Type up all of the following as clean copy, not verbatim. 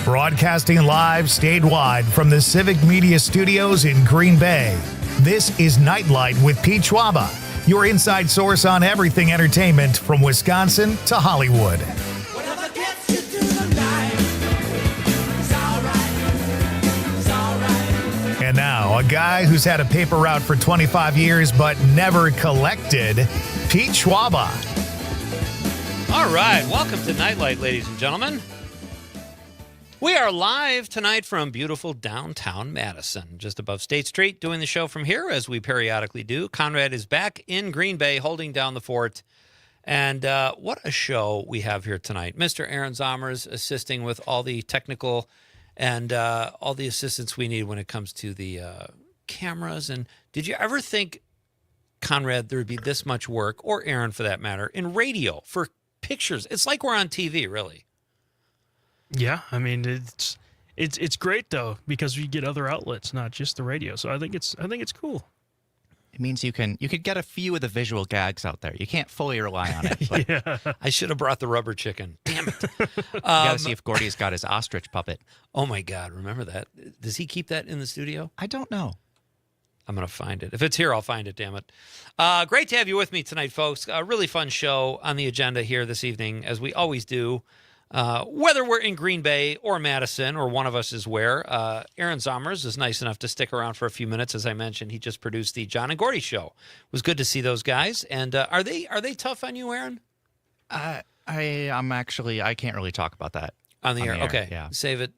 Broadcasting live statewide from the Civic Media Studios in Green Bay. This is Nite with Pete Schwaba, your inside source on everything entertainment from Wisconsin to Hollywood. And now, a guy who's had a paper route for 25 years but never collected, Pete Schwaba. All right, welcome to Nightlight, ladies and gentlemen. We are live tonight from beautiful downtown Madison, just above State Street, doing the show from here, as we periodically do. Conrad is back in Green Bay, holding down the fort. And what a show we have here tonight. Mr. Aaron Zommers assisting with all the technical and all the assistance we need when it comes to the cameras. And did you ever think, Conrad, there would be this much work, or Aaron for that matter, in radio for pictures? It's like we're on TV, really. Yeah, I mean it's great though, because we get other outlets, not just the radio. So I think it's cool. It means you could get a few of the visual gags out there. You can't fully rely on it. But Yeah. I should have brought the rubber chicken. Damn it. you gotta see if Gordy's got his ostrich puppet. Oh, my God. Remember that? Does he keep that in the studio? I don't know. I'm going to find it. If it's here, I'll find it, damn it. Great to have you with me tonight, folks. A really fun show on the agenda here this evening, as we always do. Whether we're in Green Bay or Madison, or one of us is where, Aaron Zommers is nice enough to stick around for a few minutes. As I mentioned, he just produced the John and Gordy show. It was good to see those guys. And are they tough on you, Aaron? I can't really talk about that. On the air? Okay. Yeah. Save it.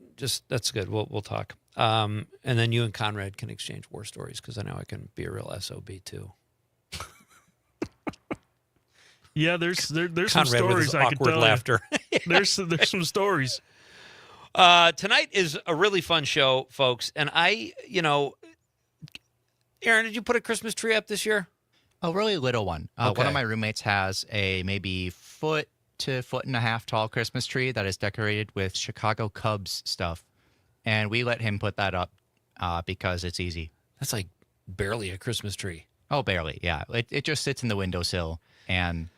That's good. We'll talk. And then you and Conrad can exchange war stories, because I know I can be a real SOB too. Yeah, there's some Conrad stories with his I can awkward tell laughter. There's some stories. Tonight is a really fun show, folks. And Aaron, did you put a Christmas tree up this year? A really little one. Okay. One of my roommates has a maybe foot to foot and a half tall Christmas tree that is decorated with Chicago Cubs stuff. And we let him put that up because it's easy. That's like barely a Christmas tree. Oh, barely, yeah. It just sits in the windowsill, and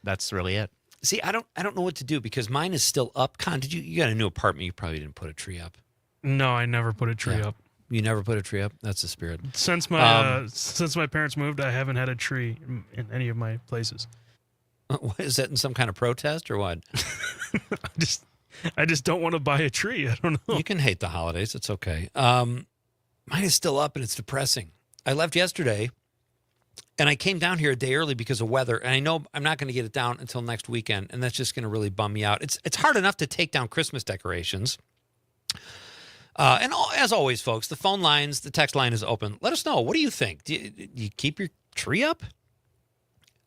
that's really it. See, I don't know what to do, because mine is still up. Con, you got a new apartment? You probably didn't put a tree up. No, I never put a tree up. You never put a tree up? That's the spirit. Since my parents moved, I haven't had a tree in any of my places. What, is that in some kind of protest or what? I just don't want to buy a tree. I don't know. You can hate the holidays. It's okay. Mine is still up, and it's depressing. I left yesterday, and I came down here a day early because of weather, and I know I'm not going to get it down until next weekend, and that's just going to really bum me out. It's hard enough to take down Christmas decorations. As always, folks, the phone lines, the text line is open. Let us know. What do you think? Do you keep your tree up?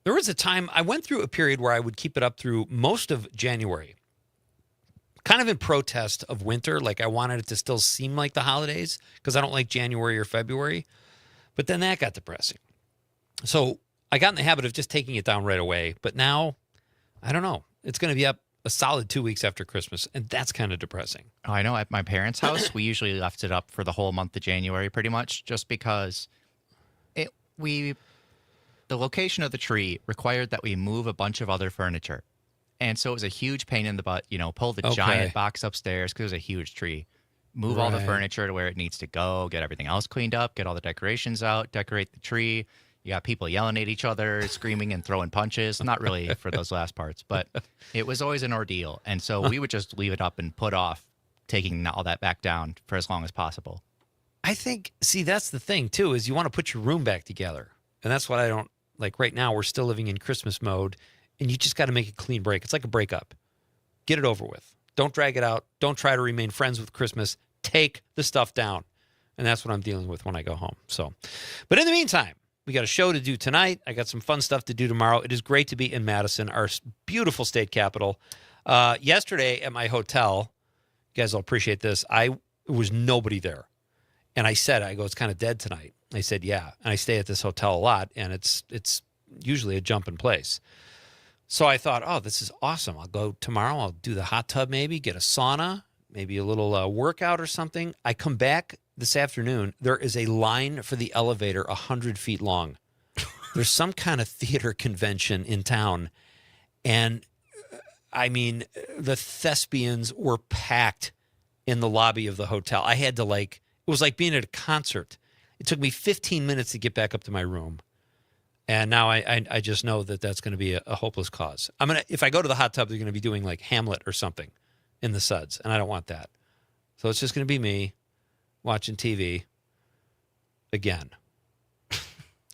There was a time, I went through a period where I would keep it up through most of January, kind of in protest of winter. Like, I wanted it to still seem like the holidays, because I don't like January or February. But then that got depressing. So I got in the habit of just taking it down right away. But now, I don't know. It's going to be up a solid 2 weeks after Christmas, and that's kind of depressing. Oh, I know. At my parents' house, we usually left it up for the whole month of January, pretty much, just because the location of the tree required that we move a bunch of other furniture. And so it was a huge pain in the butt, pull the giant box upstairs, because it was a huge tree. Move all the furniture to where it needs to go, get everything else cleaned up, get all the decorations out, decorate the tree. You got people yelling at each other, screaming and throwing punches. Not really for those last parts, but it was always an ordeal. And so we would just leave it up and put off taking all that back down for as long as possible. I think, that's the thing, too, is you want to put your room back together. And that's what I don't like. Right now, we're still living in Christmas mode, and you just got to make a clean break. It's like a breakup. Get it over with. Don't drag it out. Don't try to remain friends with Christmas. Take the stuff down. And that's what I'm dealing with when I go home. So, but in the meantime, we got a show to do tonight. I got some fun stuff to do tomorrow. It is great to be in Madison, our beautiful state capital. Yesterday at my hotel, you guys will appreciate this, there was nobody there. And I said, it's kind of dead tonight. I said, yeah. And I stay at this hotel a lot, and it's usually a jumping place. So I thought, this is awesome. I'll go tomorrow. I'll do the hot tub maybe, get a sauna, maybe a little workout or something. I come back this afternoon. There is a line for the elevator 100 feet long. There's some kind of theater convention in town. And I mean, the thespians were packed in the lobby of the hotel. I had to it was like being at a concert. It took me 15 minutes to get back up to my room. And now I just know that that's going to be a hopeless cause. If I go to the hot tub, they're going to be doing like Hamlet or something in the suds, and I don't want that. So it's just going to be me watching TV again.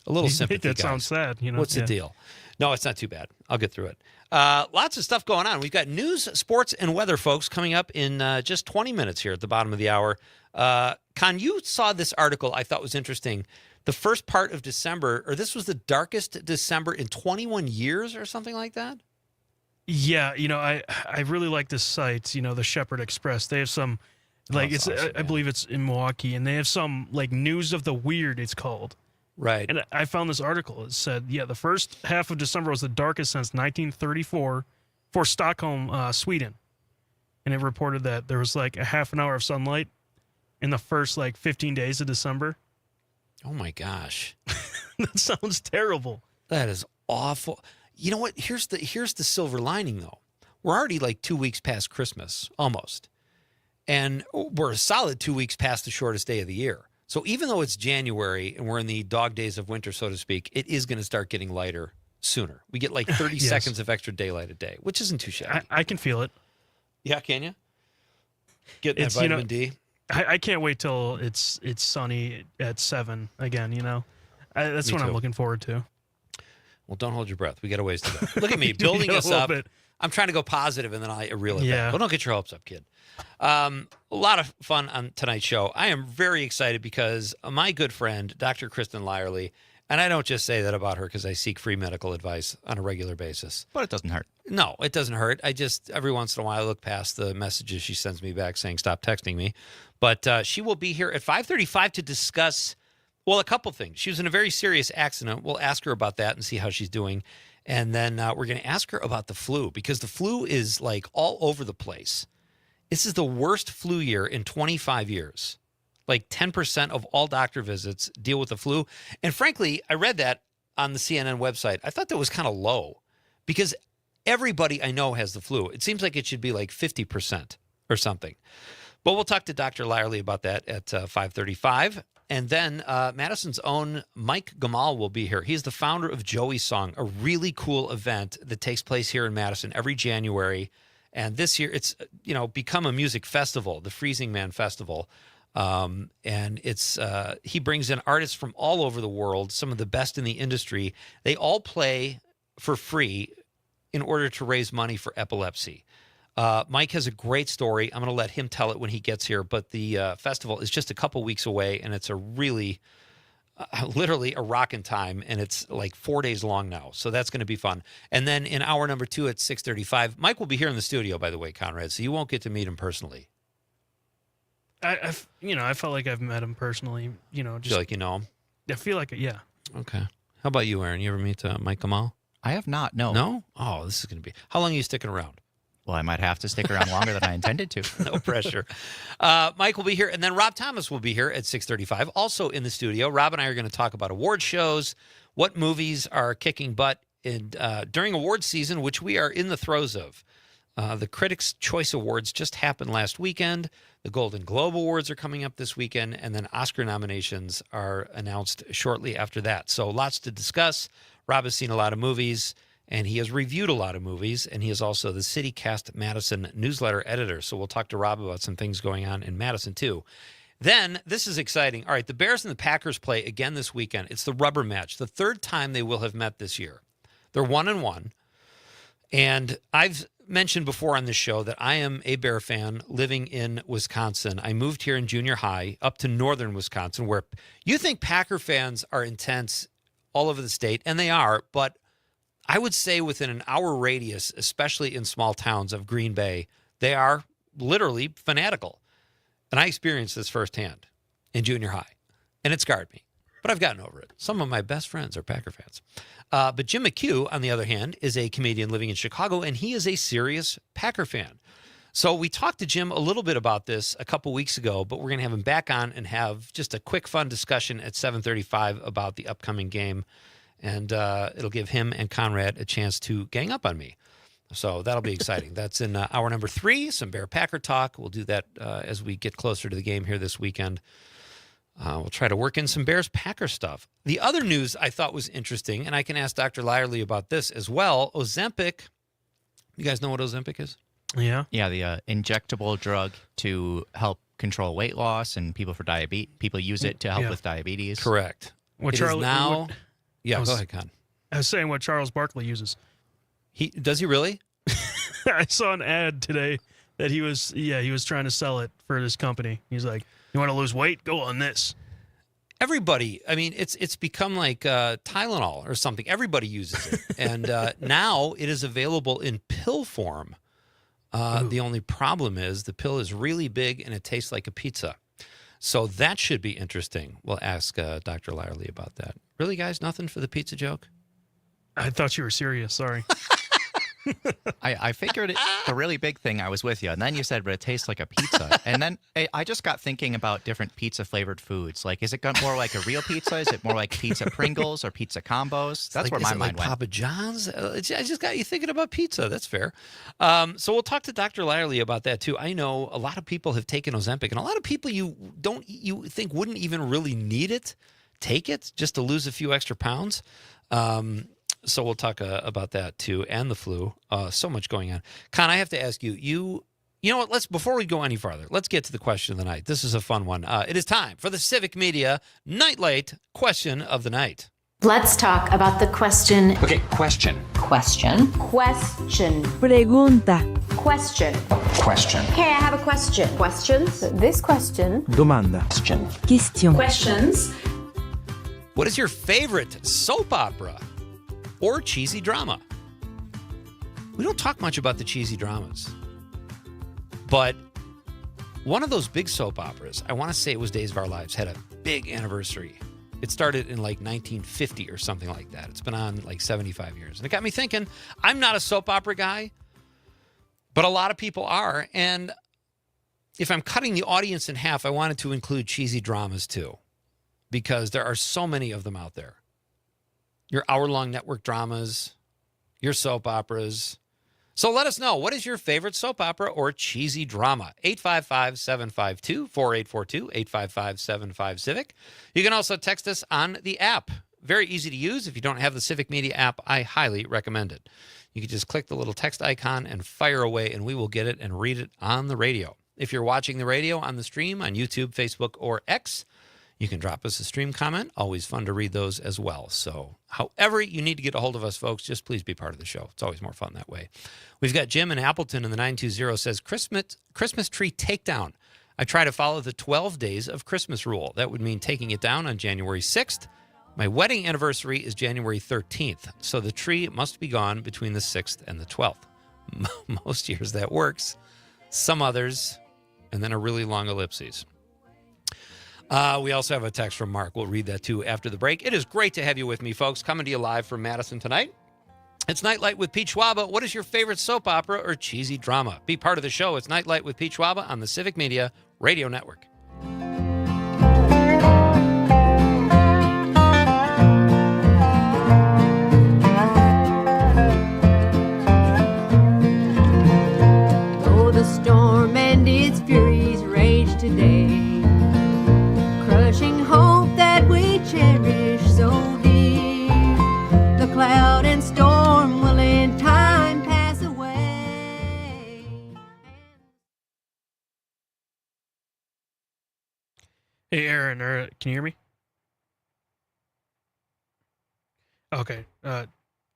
A little sympathy, that guys. sounds sad. What's the deal? No, it's not too bad. I'll get through it. Lots of stuff going on. We've got news, sports, and weather, folks, coming up in just 20 minutes here at the bottom of the hour. Con, you saw this article I thought was interesting. The first part of December, or this was the darkest December in 21 years or something like that? Yeah, I really like this site, the Shepherd Express. They have some, that's awesome, I believe it's in Milwaukee, and they have some, news of the weird, it's called. Right. And I found this article. It said, the first half of December was the darkest since 1934 for Stockholm, Sweden. And it reported that there was a half an hour of sunlight in the first 15 days of December. Oh my gosh. That sounds terrible. That is awful. You know what? Here's the silver lining, though. We're already 2 weeks past Christmas, almost. And we're a solid 2 weeks past the shortest day of the year. So even though it's January and we're in the dog days of winter, so to speak, it is going to start getting lighter sooner. We get 30 Yes. seconds of extra daylight a day, which isn't too shabby. I can feel it. Yeah, can you? Getting that vitamin D? I can't wait till it's sunny at 7 again, That's Me what too. I'm looking forward to. Well, don't hold your breath. We got a ways to go. Look at me, building A us little up. bit. I'm trying to go positive, and then I reel it Yeah. back. Well, don't get your hopes up, kid. A lot of fun on tonight's show. I am very excited because my good friend, Dr. Kristen Lyerly, and I don't just say that about her because I seek free medical advice on a regular basis. But it doesn't hurt. No, it doesn't hurt. I just, every once in a while, I look past the messages she sends me back saying, stop texting me. But she will be here at 5:35 to discuss, well, a couple things. She was in a very serious accident. We'll ask her about that and see how she's doing. And then we're going to ask her about the flu because the flu is all over the place. This is the worst flu year in 25 years. 10% of all doctor visits deal with the flu. And frankly, I read that on the CNN website. I thought that was kind of low because everybody I know has the flu. It seems like it should be 50% or something. But we'll talk to Dr. Lyerly about that at 5:35. And then Madison's own Mike Gamal will be here. He's the founder of Joey's Song, a really cool event that takes place here in Madison every January. And this year it's, become a music festival, the Freezing Man Festival. And it's he brings in artists from all over the world, some of the best in the industry. They all play for free in order to raise money for epilepsy. Mike has a great story. I'm going to let him tell it when he gets here. But the festival is just a couple weeks away, and it's a really, literally a rockin' time. And it's 4 days long now. So that's going to be fun. And then in hour number 2 at 6:35, Mike will be here in the studio, by the way, Conrad. So you won't get to meet him personally. I felt like I've met him personally. Just Feel like you know him? I feel like yeah. Okay. How about you, Aaron? You ever meet Mike Gamal? I have not, no. No? Oh, this is going to be. How long are you sticking around? Well, I might have to stick around longer than I intended to. No pressure. Mike will be here, and then Rob Thomas will be here at 6:35, also in the studio. Rob and I are going to talk about award shows, what movies are kicking butt during award season, which we are in the throes of. The Critics' Choice Awards just happened last weekend. The Golden Globe Awards are coming up this weekend, and then Oscar nominations are announced shortly after that. So lots to discuss. Rob has seen a lot of movies, and he has reviewed a lot of movies, and he is also the CityCast Madison newsletter editor. So we'll talk to Rob about some things going on in Madison, too. Then, this is exciting. All right, the Bears and the Packers play again this weekend. It's the rubber match, the third time they will have met this year. They're 1-1. And I've mentioned before on this show that I am a Bear fan living in Wisconsin. I moved here in junior high up to northern Wisconsin, where you think Packer fans are intense all over the state, and they are, but I would say within an hour radius, especially in small towns of Green Bay, they are literally fanatical. And I experienced this firsthand in junior high, and it scarred me. But I've gotten over it. Some of my best friends are Packer fans. But Jim McHugh, on the other hand, is a comedian living in Chicago, and he is a serious Packer fan. So we talked to Jim a little bit about this a couple weeks ago, but we're going to have him back on and have just a quick, fun discussion at 7:35 about the upcoming game. And it'll give him and Conrad a chance to gang up on me. So that'll be exciting. That's in hour number 3, some Bear Packer talk. We'll do that as we get closer to the game here this weekend. We'll try to work in some Bears Packer stuff. The other news I thought was interesting, and I can ask Dr. Lyerly about this as well. Ozempic. You guys know what Ozempic is? Yeah. Yeah, the injectable drug to help control weight loss, and people use it to help with diabetes. Correct. What It Charlie? is now. what- Yeah, was- go ahead, Con. I was saying what Charles Barkley uses. Does he really? I saw an ad today that he was trying to sell it for his company. He's like, "You want to lose weight? Go on this." Everybody. I mean, it's become like Tylenol or something. Everybody uses it, and now it is available in pill form. The only problem is the pill is really big and it tastes like a pizza. So that should be interesting. We'll ask Dr. Lyerly about that. Really, guys? Nothing for the pizza joke? I thought you were serious. Sorry. I figured the really big thing, I was with you. And then you said, but it tastes like a pizza. And then I just got thinking about different pizza flavored foods. Like, is it more like a real pizza? Is it more like pizza Pringles or pizza combos? That's where Is my it mind like went. Papa John's? I just got you thinking about pizza. That's fair. So we'll talk to Dr. Lyerly about that too. I know a lot of people have taken Ozempic, and a lot of people you think wouldn't even really need it, take it just to lose a few extra pounds. So we'll talk about that too, and the flu. So much going on. Con, I have to ask you. You know what? Before we go any farther, let's get to the question of the night. This is a fun one. It is time for the Civic Media Nightlight question of the night. Let's talk about the question. Okay, question. Question. Pregunta. Question. Question. Hey, I have a question. Questions? This question. Domanda. Question. Question. Questions. What is your favorite soap opera or cheesy drama? We don't talk much about the cheesy dramas, but one of those big soap operas, I want to say it was Days of Our Lives, had a big anniversary. It started in like 1950 or something like that. It's been on like 75 years. And it got me thinking, I'm not a soap opera guy, but a lot of people are. And if I'm cutting the audience in half, I wanted to include cheesy dramas too, because there are so many of them out there. Your hour-long network dramas, your soap operas. So let us know, what is your favorite soap opera or cheesy drama? 855-752-4842, 855-75-CIVIC. You can also text us on the app. Very easy to use. If you don't have the Civic Media app, I highly recommend it. You can just click the little text icon and fire away, and we will get it and read it on the radio. If you're watching the radio on the stream on YouTube, Facebook, or X, you can drop us a stream comment. Always fun to read those as well. So however you need to get a hold of us, folks, just please be part of the show. It's always more fun that way. We've got Jim in Appleton in the 920 says, Christmas tree takedown. I try to follow the 12 days of Christmas rule. That would mean taking it down on January 6th. My wedding anniversary is January 13th, so the tree must be gone between the 6th and the 12th. Most years that works. Some others, and then a really long ellipses. We also have a text from Mark. We'll read that too after the break. It is great to have you with me, folks. Coming to you live from Madison tonight. It's Nightlight with Pete Schwaba. What is your favorite soap opera or cheesy drama? Be part of the show. It's Nightlight with Pete Schwaba on the Civic Media Radio Network. Though the storm and its furies rage today, crushing hope that we cherish so deep, the cloud and storm will in time pass away. Hey, Aaron, can you hear me? Okay. I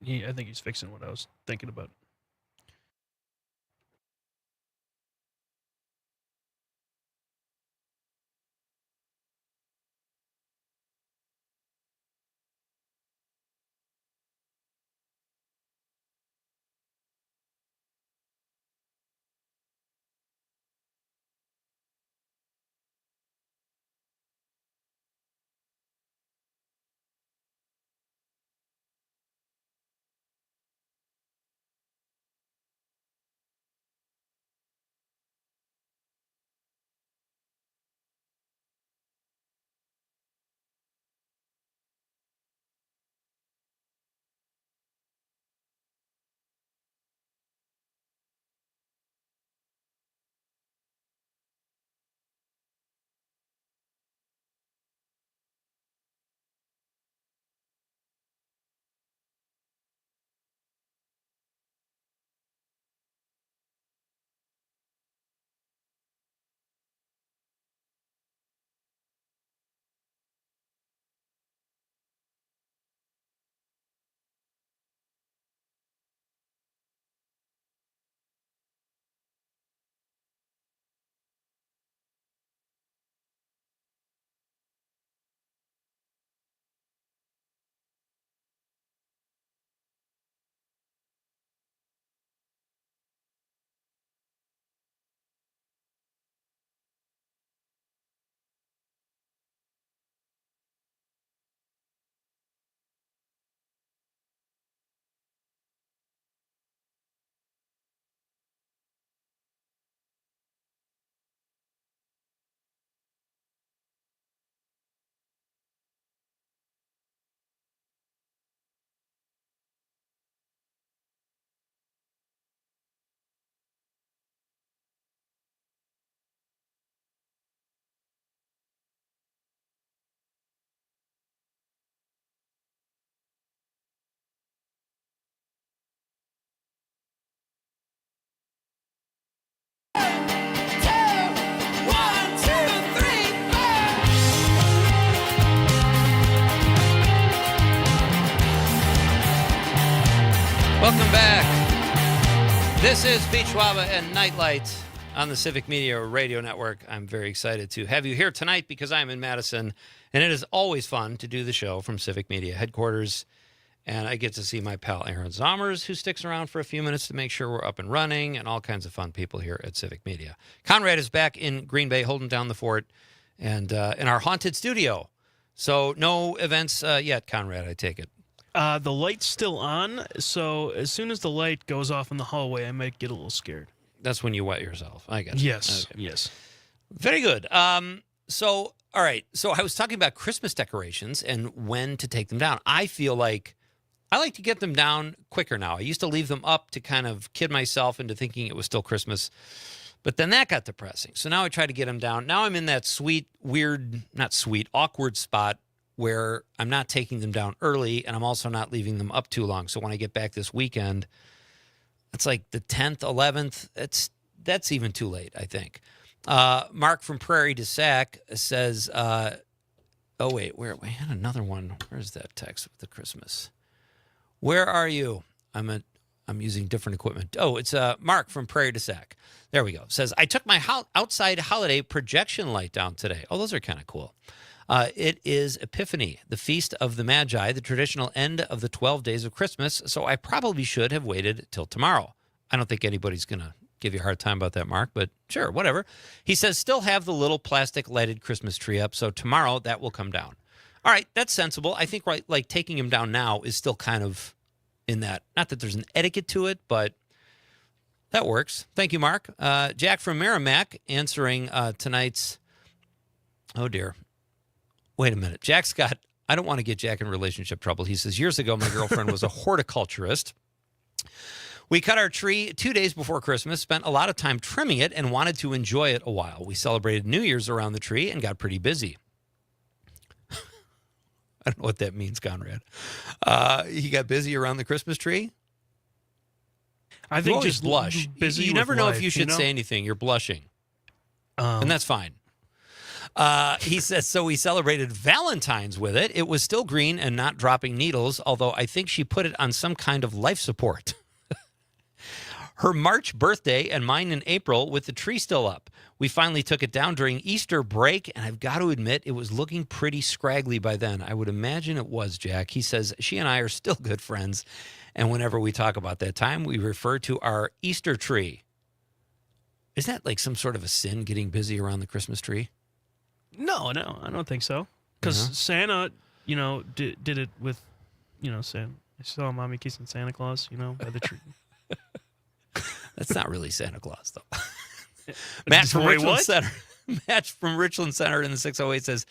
think he's fixing what I was thinking about. This is Pete Schwaba and Nite on the Civic Media Radio Network. I'm very excited to have you here tonight because I'm in Madison, and it is always fun to do the show from Civic Media headquarters. And I get to see my pal Aaron Zommers, who sticks around for a few minutes to make sure we're up and running, and all kinds of fun people here at Civic Media. Conrad is back in Green Bay holding down the fort and in our haunted studio. So no events yet, Conrad, I take it. The light's still on, so as soon as the light goes off in the hallway, I might get a little scared. That's when you wet yourself. I guess. Yes, Okay. yes. Very good. So, all right. So I was talking about Christmas decorations and when to take them down. I feel like I like to get them down quicker now. I used to leave them up to kind of kid myself into thinking it was still Christmas. But then that got depressing. So now I try to get them down. Now I'm in that awkward spot where I'm not taking them down early and I'm also not leaving them up too long. So when I get back this weekend, it's like the 10th, 11th. That's even too late, I think. Mark from Prairie du Sac says, I had another one. Where's that text with the Christmas? Where are you? I'm using different equipment. Oh, it's Mark from Prairie du Sac. There we go. Says, I took my outside holiday projection light down today. Oh, those are kind of cool. It is Epiphany, the Feast of the Magi, the traditional end of the 12 days of Christmas, so I probably should have waited till tomorrow. I don't think anybody's going to give you a hard time about that, Mark, but sure, whatever. He says, still have the little plastic lighted Christmas tree up, so tomorrow that will come down. All right, that's sensible. I think like taking him down now is still kind of in that, not that there's an etiquette to it, but that works. Thank you, Mark. Jack from Merrimack answering tonight's, oh dear. Wait a minute. I don't want to get Jack in relationship trouble. He says, years ago, my girlfriend was a horticulturist. We cut our tree 2 days before Christmas, spent a lot of time trimming it, and wanted to enjoy it a while. We celebrated New Year's around the tree and got pretty busy. I don't know what that means, Conrad. He got busy around the Christmas tree? I think always just blush. busy You with never know life, if you should say anything. You're blushing. And that's fine. He says, so we celebrated Valentine's with it. It was still green and not dropping needles, although I think she put it on some kind of life support. Her March birthday and mine in April with the tree still up. We finally took it down during Easter break, and I've got to admit it was looking pretty scraggly by then. I would imagine it was, Jack. He says she and I are still good friends, and whenever we talk about that time, we refer to our Easter tree. Isn't that like some sort of a sin, getting busy around the Christmas tree? No, I don't think so. Because Santa, did it with, Santa. I saw Mommy kissing Santa Claus, by the tree. That's not really Santa Claus, though. Matt from Richland Center. Matt from Richland Center in the 608 says,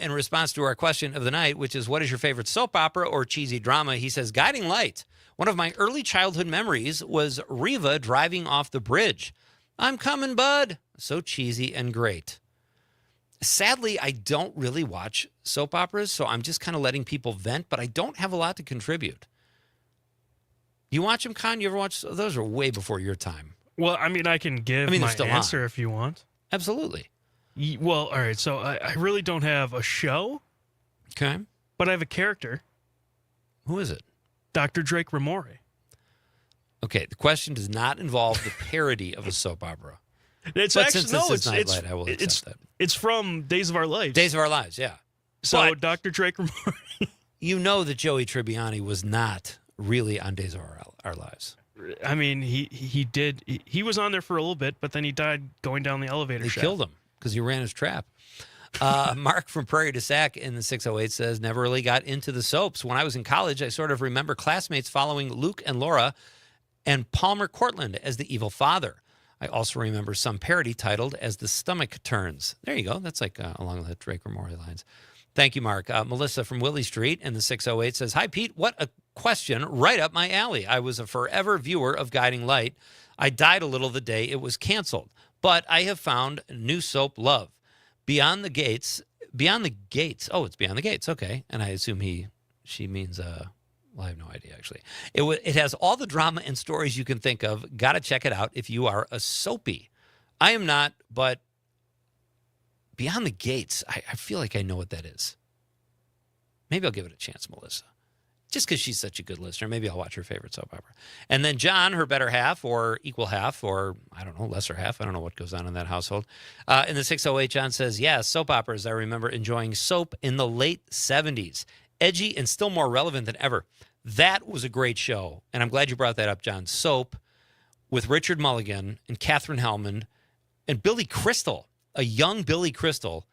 in response to our question of the night, which is, what is your favorite soap opera or cheesy drama? He says, Guiding Light. One of my early childhood memories was Reva driving off the bridge. I'm coming, bud. So cheesy and great. Sadly, I don't really watch soap operas, so I'm just kind of letting people vent, but I don't have a lot to contribute. You watch them, Con? You ever watch? Those are way before your time. Well, I mean, I can give my answer if you want. Absolutely. Well, all right, so I really don't have a show. Okay. But I have a character. Who is it? Dr. Drake Ramore. Okay, the question does not involve the parody of a soap opera. It's but actually, since no, this is Nightlight, I will accept that. It's from Days of Our Lives. Days of Our Lives, yeah. So but Dr. Drake Ramore. You know that Joey Tribbiani was not really on Days of Our Lives. I mean, he did. He was on there for a little bit, but then he died going down the elevator shaft. They killed him because he ran his trap. Mark from Prairie du Sac in the 608 says, never really got into the soaps. When I was in college, I sort of remember classmates following Luke and Laura and Palmer Cortland as the evil father. I also remember some parody titled As the Stomach Turns. There you go. That's like along the Drake Ramore lines. Thank you, Mark. Melissa from Willie Street in the 608 says, hi, Pete. What a question right up my alley. I was a forever viewer of Guiding Light. I died a little the day it was canceled, but I have found new soap love. Beyond the Gates. Oh, it's Beyond the Gates. Okay. And I assume she means, well, I have no idea, actually. It has all the drama and stories you can think of. Got to check it out if you are a soapy. I am not, but Beyond the Gates, I feel like I know what that is. Maybe I'll give it a chance, Melissa. just because she's such a good listener. Maybe I'll watch her favorite soap opera. And then John, her better half or equal half or, I don't know, lesser half. I don't know what goes on in that household. In the 608, John says, yeah, soap operas. I remember enjoying soap in the late 70s. Edgy and still more relevant than ever. That was a great show. And I'm glad you brought that up, John. Soap with Richard Mulligan and Katherine Hellman and Billy Crystal, a young Billy Crystal,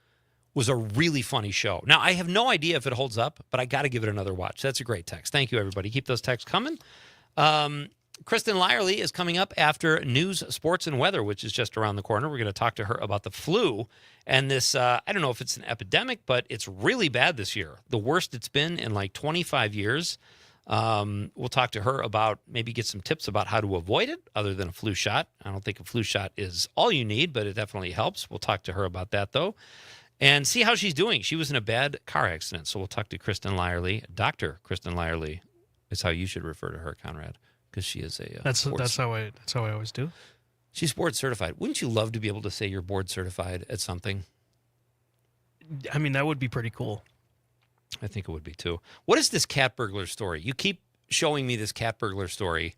was a really funny show. Now, I have no idea if it holds up, but I got to give it another watch. That's a great text. Thank you, everybody. Keep those texts coming. Kristen Lyerly is coming up after news, sports, and weather, which is just around the corner. We're going to talk to her about the flu and this, I don't know if it's an epidemic, but it's really bad this year. The worst it's been in like 25 years. We'll talk to her about maybe get some tips about how to avoid it other than a flu shot. I don't think a flu shot is all you need, but it definitely helps. We'll talk to her about that, though. And see how she's doing. She was in a bad car accident, so we'll talk to Kristen Lyerly. Dr. Kristen Lyerly is how you should refer to her, Conrad, because she is a That's how I always do. She's board certified. Wouldn't you love to be able to say you're board certified at something? I mean, that would be pretty cool. I think it would be too. What is this cat burglar story? You keep showing me this cat burglar story,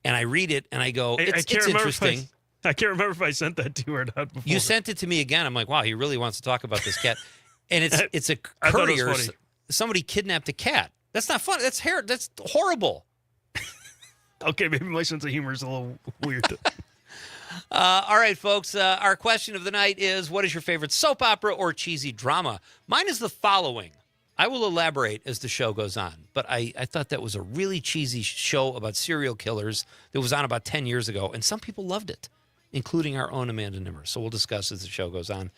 and I read it and I go, it's interesting. I can't remember if I sent that to you or not before. You sent it to me again. I'm like, wow, he really wants to talk about this cat. And it's a I thought it was courier. funny. Somebody kidnapped a cat. That's not fun. That's horrible. Okay, maybe my sense of humor is a little weird. All right, folks. Our question of the night is, what is your favorite soap opera or cheesy drama? Mine is the following. I will elaborate as the show goes on, but I thought that was a really cheesy show about serial killers that was on about 10 years ago, and some people loved it, including our own Amanda Nimmer. So we'll discuss as the show goes on.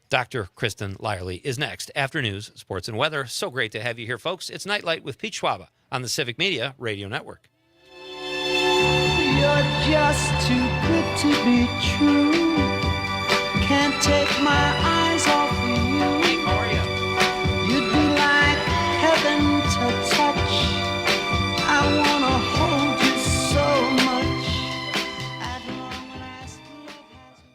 Dr. Kristen Lyerly is next after news, sports, and weather. So great to have you here, folks. It's Night Light with Pete Schwaba on the Civic Media Radio Network. You're just too good to be true. Can't take my eyes off of you. How are you? You'd be like heaven to touch. I wanna hold you so much. At long last,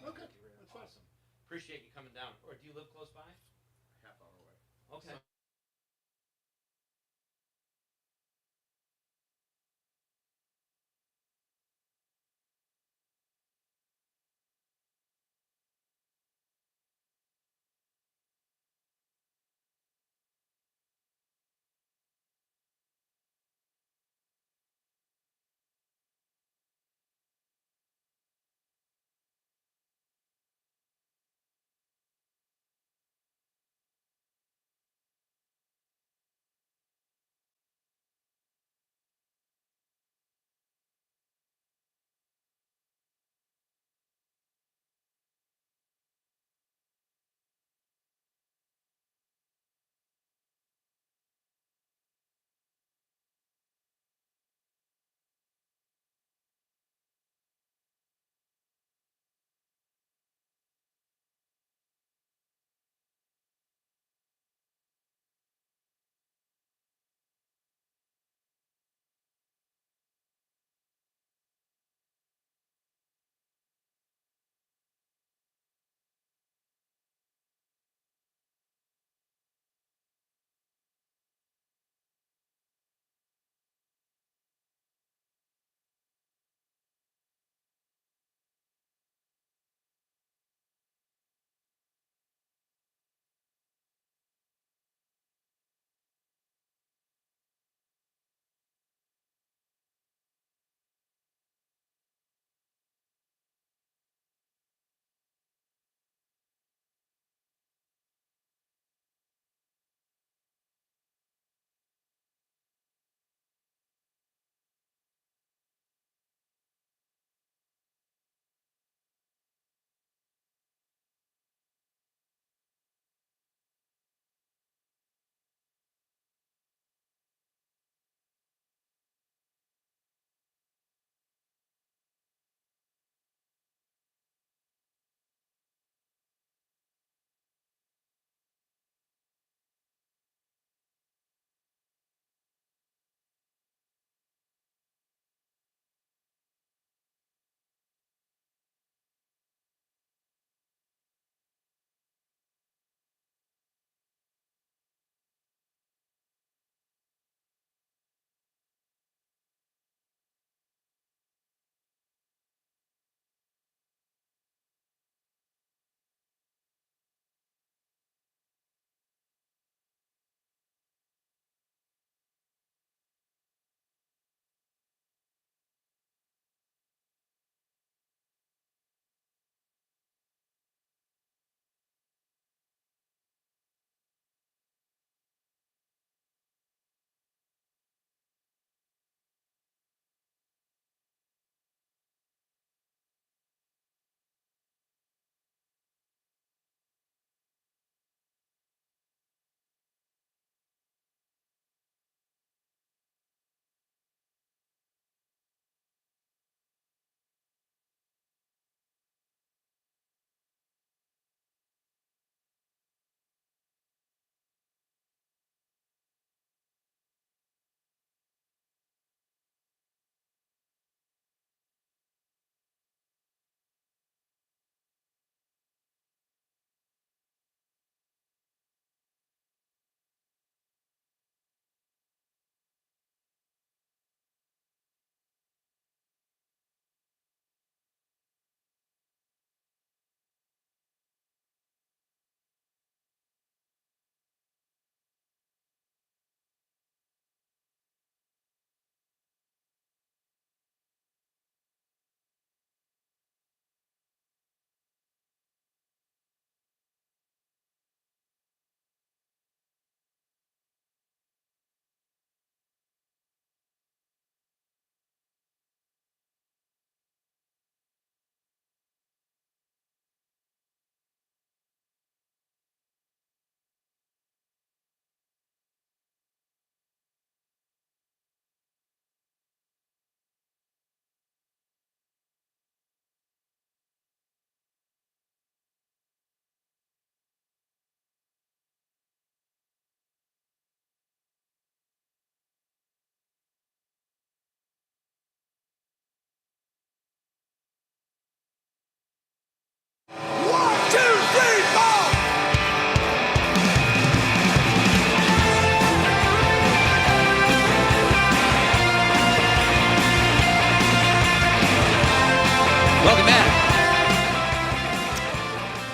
love has Okay. That's awesome. Appreciate you coming down. Or do you live close by? Half hour away. Okay.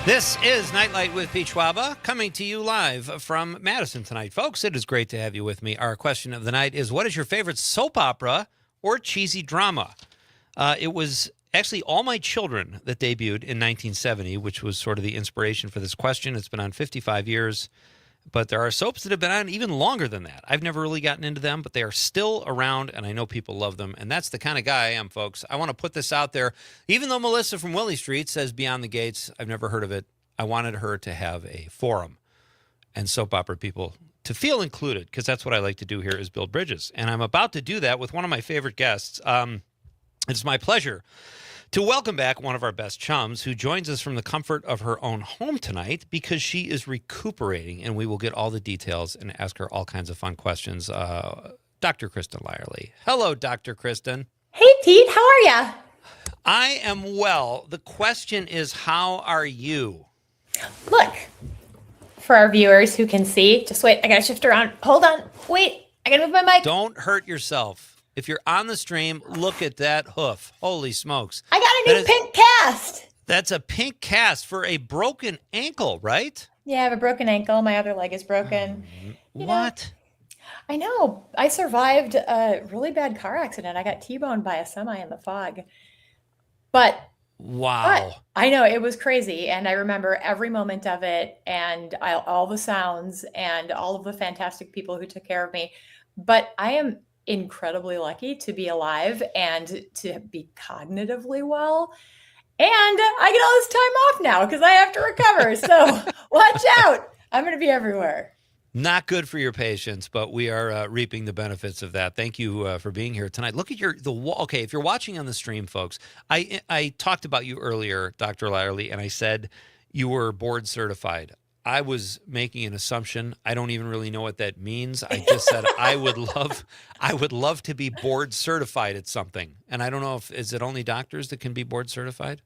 This is Nightlight with Pete Schwaba, coming to you live from Madison tonight. Folks, it is great to have you with me. Our question of the night is, what is your favorite soap opera or cheesy drama? It was actually All My Children that debuted in 1970, which was sort of the inspiration for this question. It's been on 55 years, but there are soaps that have been on even longer than that. I've never really gotten into them, but they are still around, and I know people love them, and that's the kind of guy I am, folks. I want to put this out there. Even though Melissa from Willie Street says Beyond the Gates, I've never heard of it, I wanted her to have a forum and soap opera people to feel included, because that's what I like to do here is build bridges. And I'm about to do that with one of my favorite guests. It's my pleasure to welcome back one of our best chums who joins us from the comfort of her own home tonight because she is recuperating, and we will get all the details and ask her all kinds of fun questions. Dr. Kristen Lyerly. Hello, Dr. Kristen. Hey, Pete, how are ya? I am well. The question is, how are you? Look, for our viewers who can see, just wait, I gotta shift around. Hold on, wait, I gotta move my mic. Don't hurt yourself. If you're on the stream, look at that hoof. Holy smokes. I got a new pink cast. That's a pink cast for a broken ankle, right? Yeah, I have a broken ankle. My other leg is broken. What? I know. I survived a really bad car accident. I got T-boned by a semi in the fog. But Wow. I know, it was crazy. And I remember every moment of it and all the sounds and all of the fantastic people who took care of me. But I am incredibly lucky to be alive and to be cognitively well. And I get all this time off now because I have to recover. So watch out. I'm going to be everywhere. Not good for your patients, but we are reaping the benefits of that. Thank you for being here tonight. Look at the wall. Okay, if you're watching on the stream, folks, I talked about you earlier, Dr. Lyerly, and I said you were board certified. I was making an assumption. I don't even really know what that means. I just said I would love to be board certified at something. And I don't know is it only doctors that can be board certified?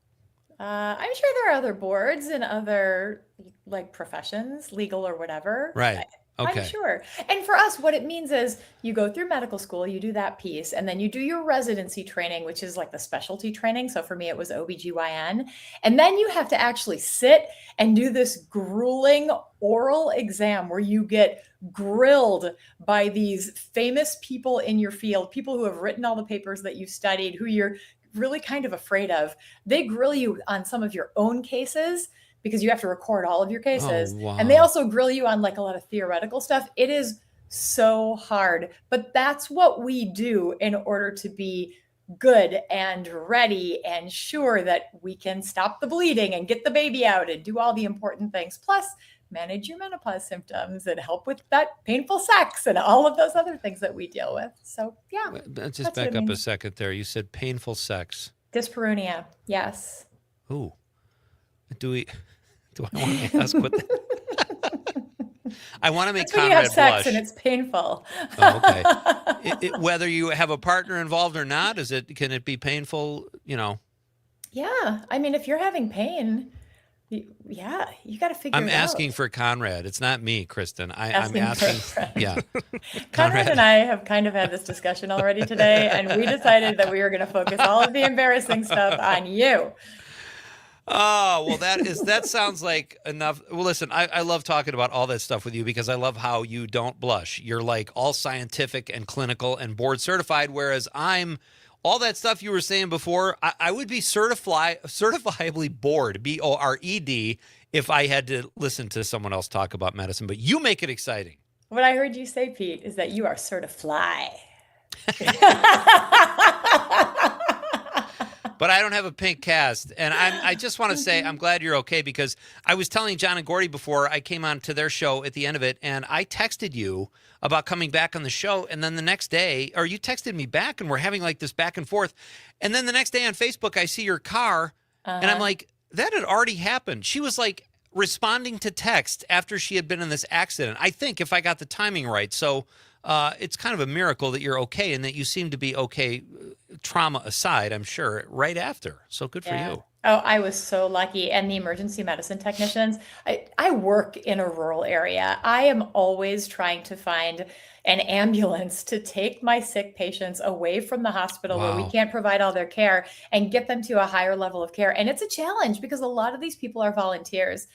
I'm sure there are other boards and other like professions, legal or whatever. Right. Okay. I'm sure. And for us, what it means is you go through medical school, you do that piece, and then you do your residency training, which is like the specialty training. So for me, it was OBGYN. And then you have to actually sit and do this grueling oral exam where you get grilled by these famous people in your field, people who have written all the papers that you studied, who you're really kind of afraid of. They grill you on some of your own cases because you have to record all of your cases. Oh, wow. And they also grill you on like a lot of theoretical stuff. It is so hard, but that's what we do in order to be good and ready and sure that we can stop the bleeding and get the baby out and do all the important things. Plus, manage your menopause symptoms and help with that painful sex and all of those other things that we deal with. So, yeah. Let's just back up a second there. You said painful sex. Dyspareunia. Yes. Ooh. Do I want to ask what I want to make That's when Conrad you have sex blush. and it's painful. Oh, okay. Whether you have a partner involved or not, can it be painful, Yeah. I mean, if you're having pain, you got to figure it out. I'm asking for Conrad. It's not me, Kristen. I'm asking. Yeah. Conrad and I have kind of had this discussion already today, and we decided that we were going to focus all of the embarrassing stuff on you. Oh, well, that sounds like enough. Well, listen, I love talking about all that stuff with you because I love how you don't blush. You're like all scientific and clinical and board certified, whereas I'm all that stuff you were saying before. I would be certifiably bored, BORED, if I had to listen to someone else talk about medicine. But you make it exciting. What I heard you say, Pete, is that you are certified. But I don't have a pink cast. And I just want to say I'm glad you're okay because I was telling John and Gordy before I came on to their show at the end of it, and I texted you about coming back on the show. And then the next day, or you texted me back, and we're having like this back and forth. And then the next day on Facebook, I see your car, and I'm like, that had already happened. She was like responding to text after she had been in this accident, I think, if I got the timing right. So it's kind of a miracle that you're okay and that you seem to be okay, trauma aside, I'm sure, right after. So good for you. Oh, I was so lucky. And the emergency medicine technicians, I work in a rural area. I am always trying to find an ambulance to take my sick patients away from the hospital where we Wow. can't provide all their care and get them to a higher level of care. And it's a challenge because a lot of these people are volunteers.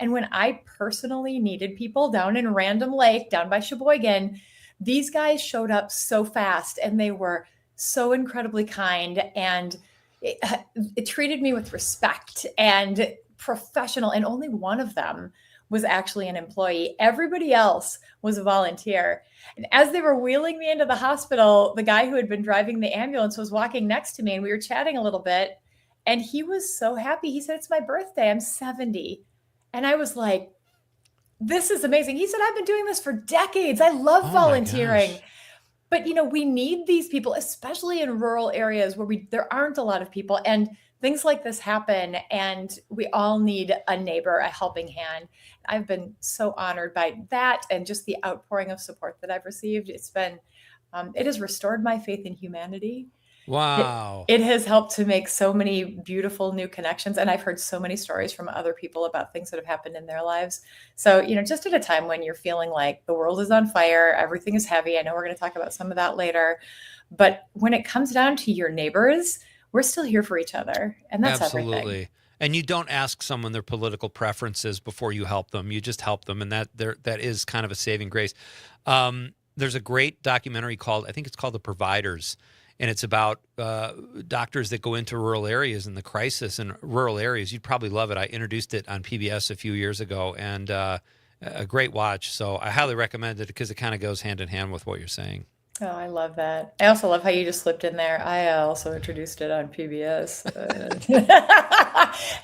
And when I personally needed people down in Random Lake, down by Sheboygan, these guys showed up so fast and they were so incredibly kind and it, it treated me with respect and professional. And only one of them was actually an employee. Everybody else was a volunteer. And as they were wheeling me into the hospital, the guy who had been driving the ambulance was walking next to me and we were chatting a little bit. And he was so happy. He said, "It's my birthday. I'm 70." And I was like, "This is amazing." He said, "I've been doing this for decades. I love Oh my volunteering." gosh. But we need these people, especially in rural areas where there aren't a lot of people and things like this happen and we all need a neighbor, a helping hand. I've been so honored by that and just the outpouring of support that I've received. It has restored my faith in humanity. It Wow. it has helped to make so many beautiful new connections, and I've heard so many stories from other people about things that have happened in their lives. So, just at a time when you're feeling like the world is on fire, everything is heavy. I know we're going to talk about some of that later, but when it comes down to your neighbors, we're still here for each other, and that's everything. Absolutely. And you don't ask someone their political preferences before you help them. You just help them, and that is kind of a saving grace. There's a great documentary called, I think it's called The Providers, and it's about doctors that go into rural areas and the crisis in rural areas. You'd probably love it. I introduced it on PBS a few years ago, and a great watch. So I highly recommend it because it kind of goes hand in hand with what you're saying. Oh, I love that. I also love how you just slipped in there. I also introduced it on PBS.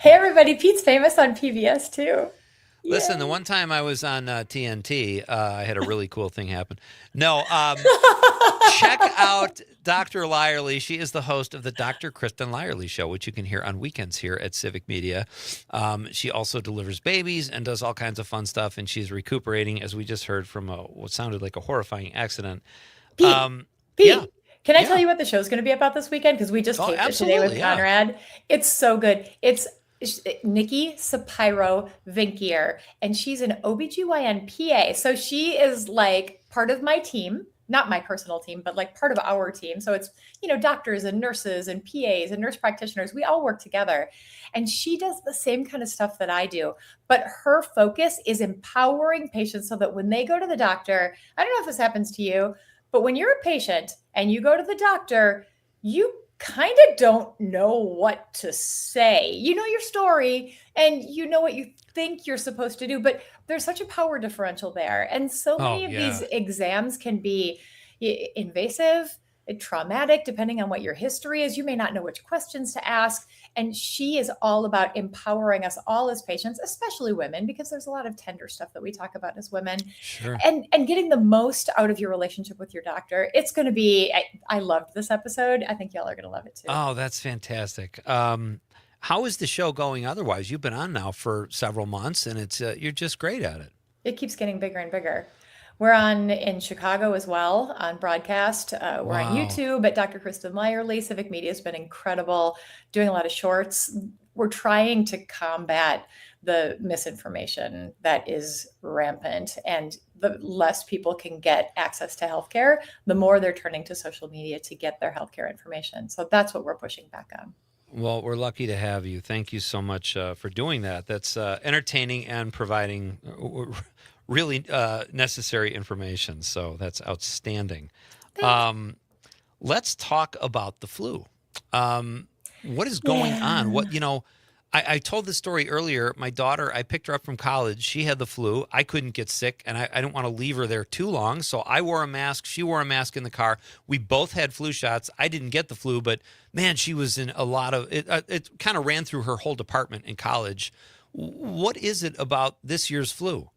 Hey, everybody, Pete's famous on PBS too. Listen, the one time I was on TNT, I had a really cool thing happen. No, check out Dr. Lyerly. She is the host of the Dr. Kristen Lyerly Show, which you can hear on weekends here at Civic Media. She also delivers babies and does all kinds of fun stuff, and she's recuperating, as we just heard, from what sounded like a horrifying accident. Pete, Pete, yeah. can I Yeah. tell you what the show's going to be about this weekend? Because we just Oh, taped it today with absolutely, yeah. Conrad. It's so good. It's Nikki Sapiro Vinkier, and she's an OBGYN PA. So she is like part of my team, not my personal team, but like part of our team. So it's, doctors and nurses and PAs and nurse practitioners. We all work together. And she does the same kind of stuff that I do. But her focus is empowering patients so that when they go to the doctor, I don't know if this happens to you, but when you're a patient and you go to the doctor, you kind of don't know what to say. You know your story and you know what you think you're supposed to do, but there's such a power differential there. And so many of these exams can be invasive, traumatic, depending on what your history is. You may not know which questions to ask. And she is all about empowering us all as patients, especially women, because there's a lot of tender stuff that we talk about as women. Sure. And getting the most out of your relationship with your doctor. It's going to be, I loved this episode. I think y'all are going to love it too. Oh, that's fantastic. How is the show going otherwise? You've been on now for several months, and it's you're just great at it. It keeps getting bigger and bigger. We're on in Chicago as well on broadcast. We're on YouTube at Dr. Kristen Lyerly. Civic Media has been incredible, doing a lot of shorts. We're trying to combat the misinformation that is rampant, and the less people can get access to healthcare, the more they're turning to social media to get their healthcare information. So that's what we're pushing back on. Well, we're lucky to have you. Thank you so much for doing that. That's entertaining and providing really necessary information. So that's outstanding. Let's talk about the flu. What is going on? I told this story earlier. My daughter, I picked her up from college. She had the flu. I couldn't get sick, and I didn't want to leave her there too long. So I wore a mask. She wore a mask in the car. We both had flu shots. I didn't get the flu, but man, she was in a lot of it. It kind of ran through her whole department in college. What is it about this year's flu?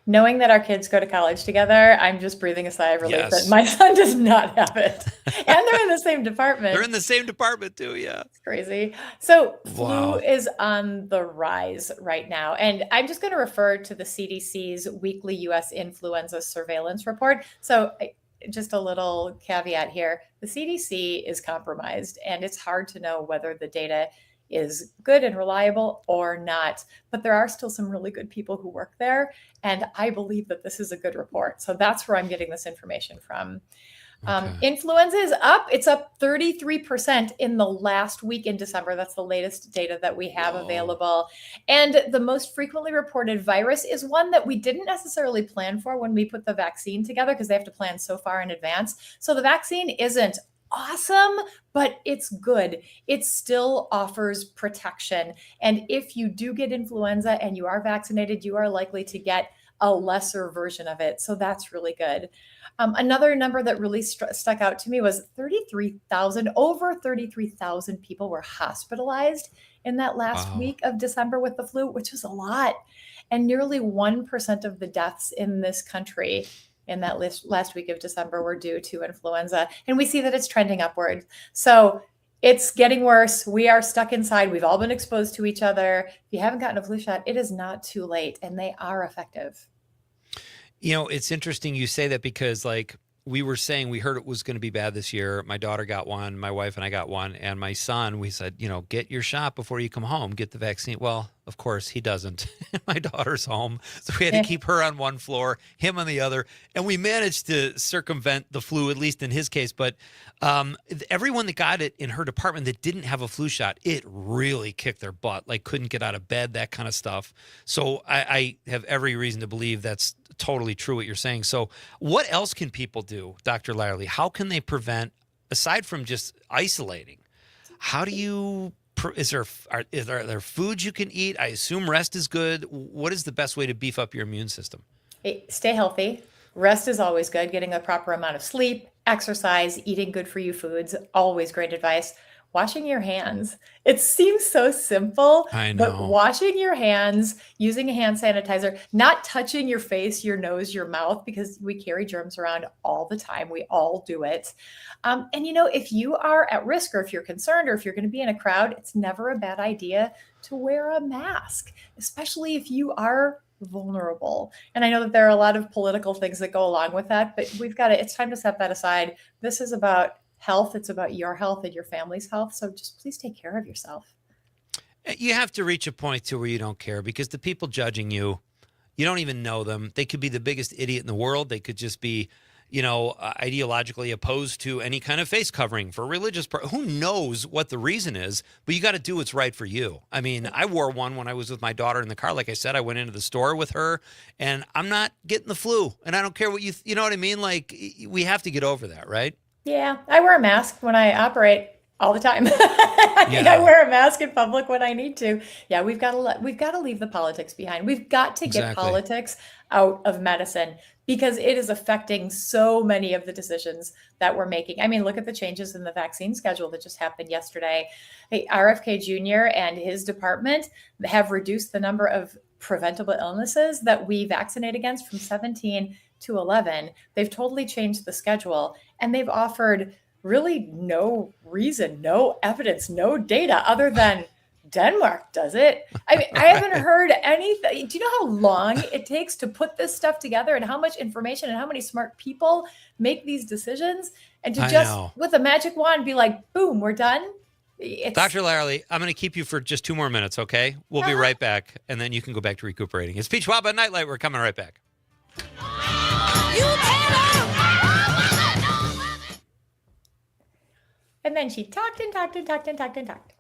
Knowing that our kids go to college together, I'm just breathing a sigh of relief Yes. that my son does not have it. And they're in the same department. They're in the same department too, yeah. It's crazy. So Wow. flu is on the rise right now. And I'm just going to refer to the CDC's weekly U.S. influenza surveillance report. So just a little caveat here. The CDC is compromised, and it's hard to know whether the data is good and reliable or not. But there are still some really good people who work there. And I believe that this is a good report. So that's where I'm getting this information from. Influenza is up. It's up 33% in the last week in December. That's the latest data that we have available. And the most frequently reported virus is one that we didn't necessarily plan for when we put the vaccine together, because they have to plan so far in advance. So the vaccine isn't awesome, but it's good. It still offers protection. And if you do get influenza and you are vaccinated, you are likely to get a lesser version of it. So that's really good. Another number that really stuck out to me was 33,000, over 33,000 people were hospitalized in that last week of December with the flu, which was a lot. And nearly 1% of the deaths in this country in that last week of December were due to influenza. And we see that it's trending upward. So it's getting worse. We are stuck inside. We've all been exposed to each other. If you haven't gotten a flu shot, it is not too late, and they are effective. You know, it's interesting you say that, because like we were saying, we heard it was going to be bad this year. My daughter got one, my wife and I got one, and my son, we said, you know, get your shot before you come home, get the vaccine. Well, of course he doesn't. My daughter's home. So we had to keep her on one floor, him on the other. And we managed to circumvent the flu, at least in his case. But everyone that got it in her department that didn't have a flu shot, it really kicked their butt, like couldn't get out of bed, that kind of stuff. So I have every reason to believe that's totally true what you're saying. So what else can people do, Dr. Lyerly? How can they prevent, aside from just isolating, how do you, are there foods you can eat? I assume rest is good. What is the best way to beef up your immune system? Stay healthy. Rest is always good. Getting a proper amount of sleep, exercise, eating good for you foods, always great advice. Washing your hands. It seems so simple, I know. but washing your hands, using a hand sanitizer, not touching your face, your nose, your mouth, because we carry germs around all the time. We all do it. And you know, if you are at risk, or if you're concerned, or if you're going to be in a crowd, it's never a bad idea to wear a mask, especially if you are vulnerable. And I know that there are a lot of political things that go along with that, but it's time to set that aside. This is about health. It's about your health and your family's health. So just please take care of yourself. You have to reach a point too where you don't care, because the people judging you, you don't even know them. They could be the biggest idiot in the world. They could just be, you know, ideologically opposed to any kind of face covering for religious. Who knows what the reason is, but you got to do what's right for you. I mean, I wore one when I was with my daughter in the car. Like I said, I went into the store with her, and I'm not getting the flu, and I don't care what you know what I mean? Like, we have to get over that, right? Yeah, I wear a mask when I operate all the time. I wear a mask in public when I need to. Yeah, we've got to leave the politics behind. We've got to get politics out of medicine, because it is affecting so many of the decisions that we're making. I mean, look at the changes in the vaccine schedule that just happened yesterday. Hey, RFK Jr. and his department have reduced the number of preventable illnesses that we vaccinate against from 17 to 11. They've totally changed the schedule, and they've offered really no reason, no evidence, no data other than Denmark does it. I mean, I haven't heard anything. Do you know how long it takes to put this stuff together, and how much information and how many smart people make these decisions? And to just with a magic wand be like, boom, we're done. Dr. Lyerly, I'm going to keep you for just 2 more minutes, okay? We'll be right back, and then you can go back to recuperating. It's Pete Schwaba at Nightlight. We're coming right back. And then she talked and talked and talked and talked and talked.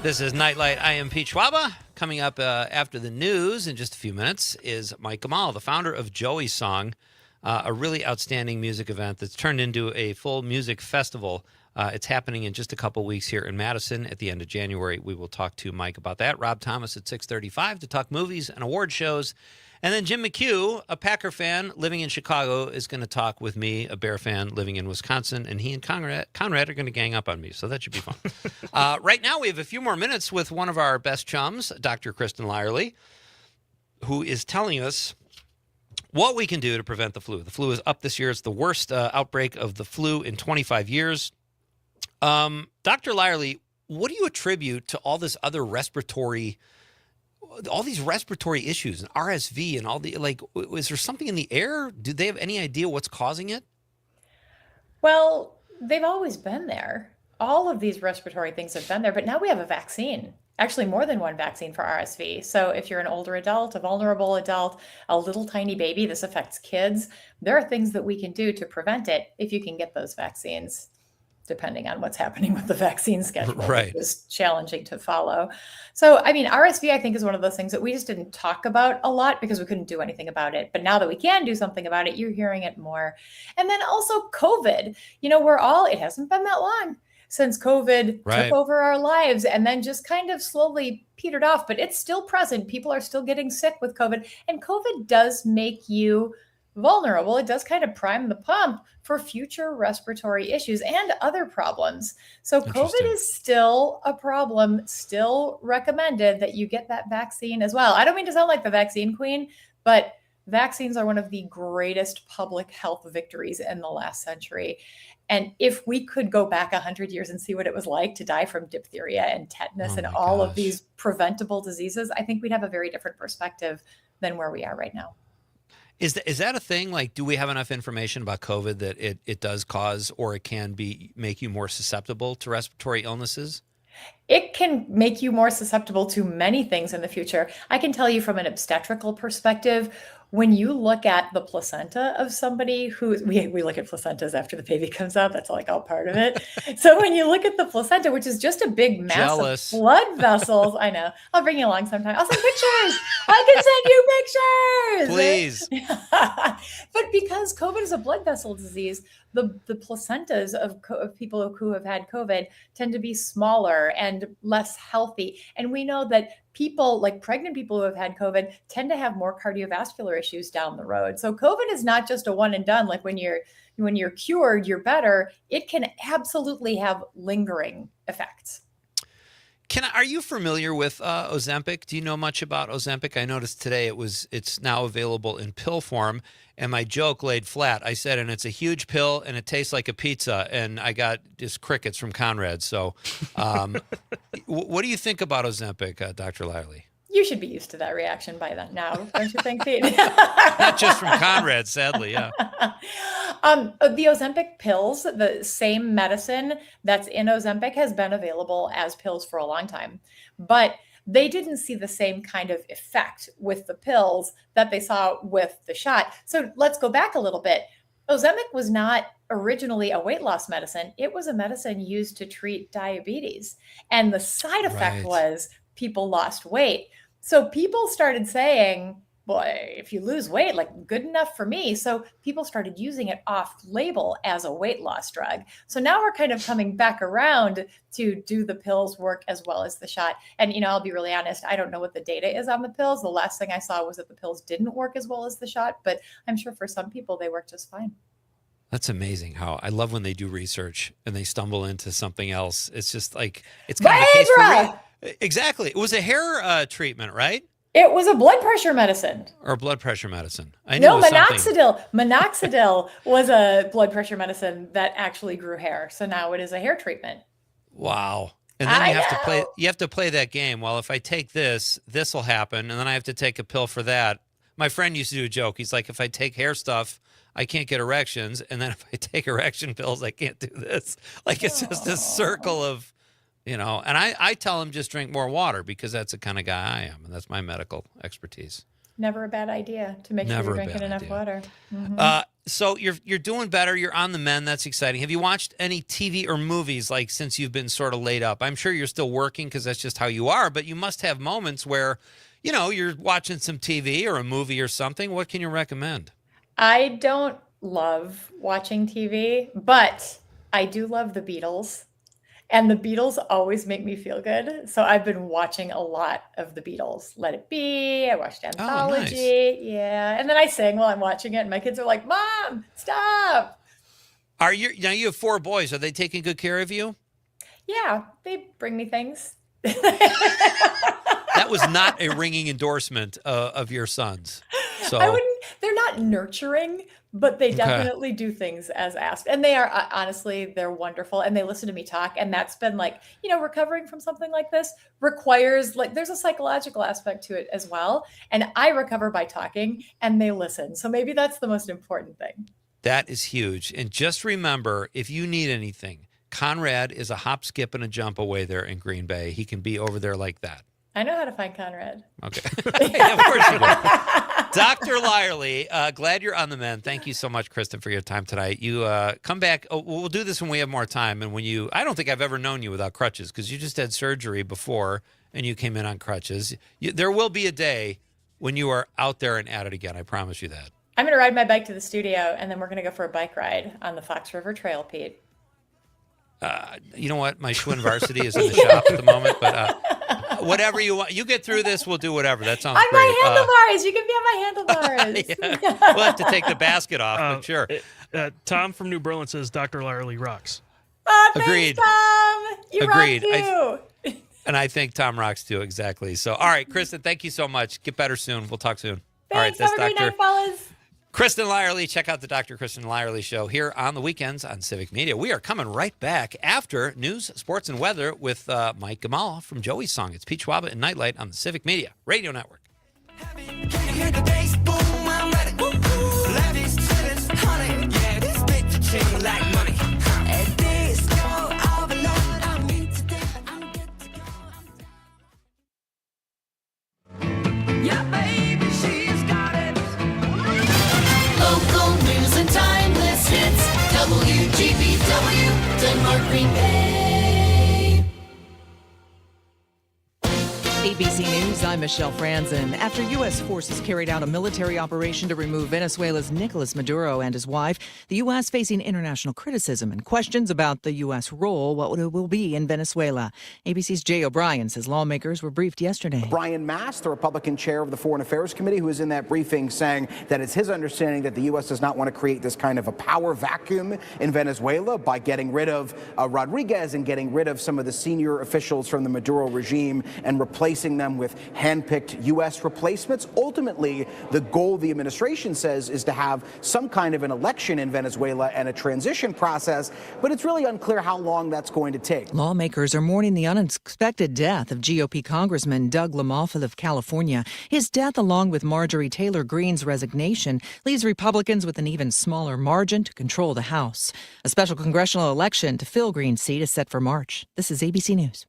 This is Nightlight. I am Pete Schwaba. Coming up after the news in just a few minutes is Mike Gamal, the founder of Joey's Song, a really outstanding music event that's turned into a full music festival. It's happening in just a couple weeks here in Madison at the end of January. We will talk to Mike about that. Rob Thomas at 6:35 to talk movies and award shows. And then Jim McHugh, a Packer fan living in Chicago, is going to talk with me, a Bear fan living in Wisconsin, and he and Conrad are going to gang up on me, so that should be fun. Right now, we have a few more minutes with one of our best chums, Dr. Kristen Lyerly, who is telling us what we can do to prevent the flu. The flu is up this year. It's the worst outbreak of the flu in 25 years. Dr. Lyerly, what do you attribute to all these respiratory issues and RSV and all the, is there something in the air? Do they have any idea what's causing it? Well, they've always been there. All of these respiratory things have been there, but now we have a vaccine. Actually, more than one vaccine for RSV. So if you're an older adult, a vulnerable adult, a little tiny baby, this affects kids. There are things that we can do to prevent it if you can get those vaccines, depending on what's happening with the vaccine schedule. Right. Which is challenging to follow. So, I mean, RSV, I think, is one of those things that we just didn't talk about a lot because we couldn't do anything about it. But now that we can do something about it, you're hearing it more. And then also COVID. It hasn't been that long since COVID took over our lives and then just kind of slowly petered off, but it's still present. People are still getting sick with COVID, and COVID does make you vulnerable. It does kind of prime the pump for future respiratory issues and other problems. So COVID is still a problem, still recommended that you get that vaccine as well. I don't mean to sound like the vaccine queen, but vaccines are one of the greatest public health victories in the last century. And if we could go back 100 years and see what it was like to die from diphtheria and tetanus and all of these preventable diseases, I think we'd have a very different perspective than where we are right now. Is that a thing? Like, do we have enough information about COVID that it does cause, or it can make you more susceptible to respiratory illnesses? It can make you more susceptible to many things in the future. I can tell you from an obstetrical perspective, when you look at the placenta of somebody we look at placentas after the baby comes out, that's like all part of it. So when you look at the placenta, which is just a big mass of blood vessels, I know, I'll bring you along sometime. I'll send pictures. I can send you pictures. Please. But because COVID is a blood vessel disease, the placentas of people who have had COVID tend to be smaller and less healthy. And we know that people, like pregnant people who have had COVID, tend to have more cardiovascular issues down the road. So COVID is not just a one and done, like when you're cured, you're better. It can absolutely have lingering effects. Are you familiar with Ozempic? Do you know much about Ozempic? I noticed today it's now available in pill form, and my joke laid flat. I said, and it's a huge pill, and it tastes like a pizza, and I got just crickets from Conrad. So what do you think about Ozempic, Dr. Lyerly? You should be used to that reaction by then now, don't you think, Pete? Not just from Conrad, sadly, yeah. The Ozempic pills, the same medicine that's in Ozempic, has been available as pills for a long time. But they didn't see the same kind of effect with the pills that they saw with the shot. So let's go back a little bit. Ozempic was not originally a weight loss medicine. It was a medicine used to treat diabetes. And the side effect was people lost weight. So people started saying, boy, if you lose weight, like good enough for me. So people started using it off label as a weight loss drug. So now we're kind of coming back around to do the pills work as well as the shot. And, I'll be really honest, I don't know what the data is on the pills. The last thing I saw was that the pills didn't work as well as the shot, but I'm sure for some people they work just fine. That's amazing how I love when they do research and they stumble into something else. It's just like, it's kind of a case for exactly. It was a hair treatment, right? It was a blood pressure medicine. Or blood pressure medicine. Minoxidil. Minoxidil was a blood pressure medicine that actually grew hair. So now it is a hair treatment. Wow. And then you have to play that game. Well, if I take this will happen, and then I have to take a pill for that. My friend used to do a joke. He's like, if I take hair stuff, I can't get erections, and then if I take erection pills, I can't do this. Like, it's just a circle of, and I tell him just drink more water because that's the kind of guy I am, and that's my medical expertise. Never a bad idea to make sure you're drinking enough water. Mm-hmm. So you're doing better. You're on the mend. That's exciting. Have you watched any TV or movies like since you've been sort of laid up? I'm sure you're still working because that's just how you are. But you must have moments where, you're watching some TV or a movie or something. What can you recommend? I don't love watching TV, but I do love the Beatles. And the Beatles always make me feel good. So I've been watching a lot of the Beatles. Let It Be. I watched Anthology. Nice. Yeah. And then I sing while I'm watching it. And my kids are like, Mom, stop. Now you have 4 boys. Are they taking good care of you? Yeah. They bring me things. That was not a ringing endorsement of your sons. So They're not nurturing, but they definitely do things as asked. And they are, honestly, they're wonderful. And they listen to me talk. And that's been recovering from something like this requires, there's a psychological aspect to it as well. And I recover by talking and they listen. So maybe that's the most important thing. that is huge. And just remember, if you need anything, Conrad is a hop, skip, and a jump away there in Green Bay. He can be over there like that. I know how to find Conrad. Okay. Yeah, of course you do. Dr. Lyerly, glad you're on the mend. Thank you so much, Kristen, for your time tonight. You come back. Oh, we'll do this when we have more time. And I don't think I've ever known you without crutches because you just had surgery before and you came in on crutches. There will be a day when you are out there and at it again. I promise you that. I'm going to ride my bike to the studio and then we're going to go for a bike ride on the Fox River Trail, Pete. You know what? My Schwinn varsity is in the shop at the moment, but whatever you want. You get through this, we'll do whatever. That sounds on great. My handlebars. You can be on my handlebars. Yeah. We'll have to take the basket off, but sure. Tom from New Berlin says Dr. Lyerly rocks. Oh, thanks, Agreed. Tom. You Agreed. rock too. And I think Tom rocks too, exactly. So, all right, Kristen, thank you so much. Get better soon. We'll talk soon. Thanks. All right, that's Have a great Dr. night, fellas. Kristen Lyerly. Check out the Dr. Kristen Lyerly Show here on the weekends on Civic Media. We are coming right back after news, sports, and weather with Mike Gamal from Joey's Song. It's Pete Schwaba and Nightlight on the Civic Media Radio Network. Local news and timeless hits. WGBW, Denmark, Green Bay. ABC News, I'm Michelle Franzen. After U.S. forces carried out a military operation to remove Venezuela's Nicolas Maduro and his wife, the U.S. facing international criticism and questions about the U.S. role, what it will be in Venezuela. ABC's Jay O'Brien says lawmakers were briefed yesterday. Brian Mast, the Republican chair of the Foreign Affairs Committee, who was in that briefing, saying that it's his understanding that the U.S. does not want to create this kind of a power vacuum in Venezuela by getting rid of Rodriguez and getting rid of some of the senior officials from the Maduro regime and replacing them with hand-picked U.S. replacements. Ultimately, the goal the administration says is to have some kind of an election in Venezuela and a transition process, but it's really unclear how long that's going to take. Lawmakers are mourning the unexpected death of GOP Congressman Doug LaMalfa of California. His death, along with Marjorie Taylor Greene's resignation, leaves Republicans with an even smaller margin to control the House. A special congressional election to fill Greene's seat is set for March. This is ABC News.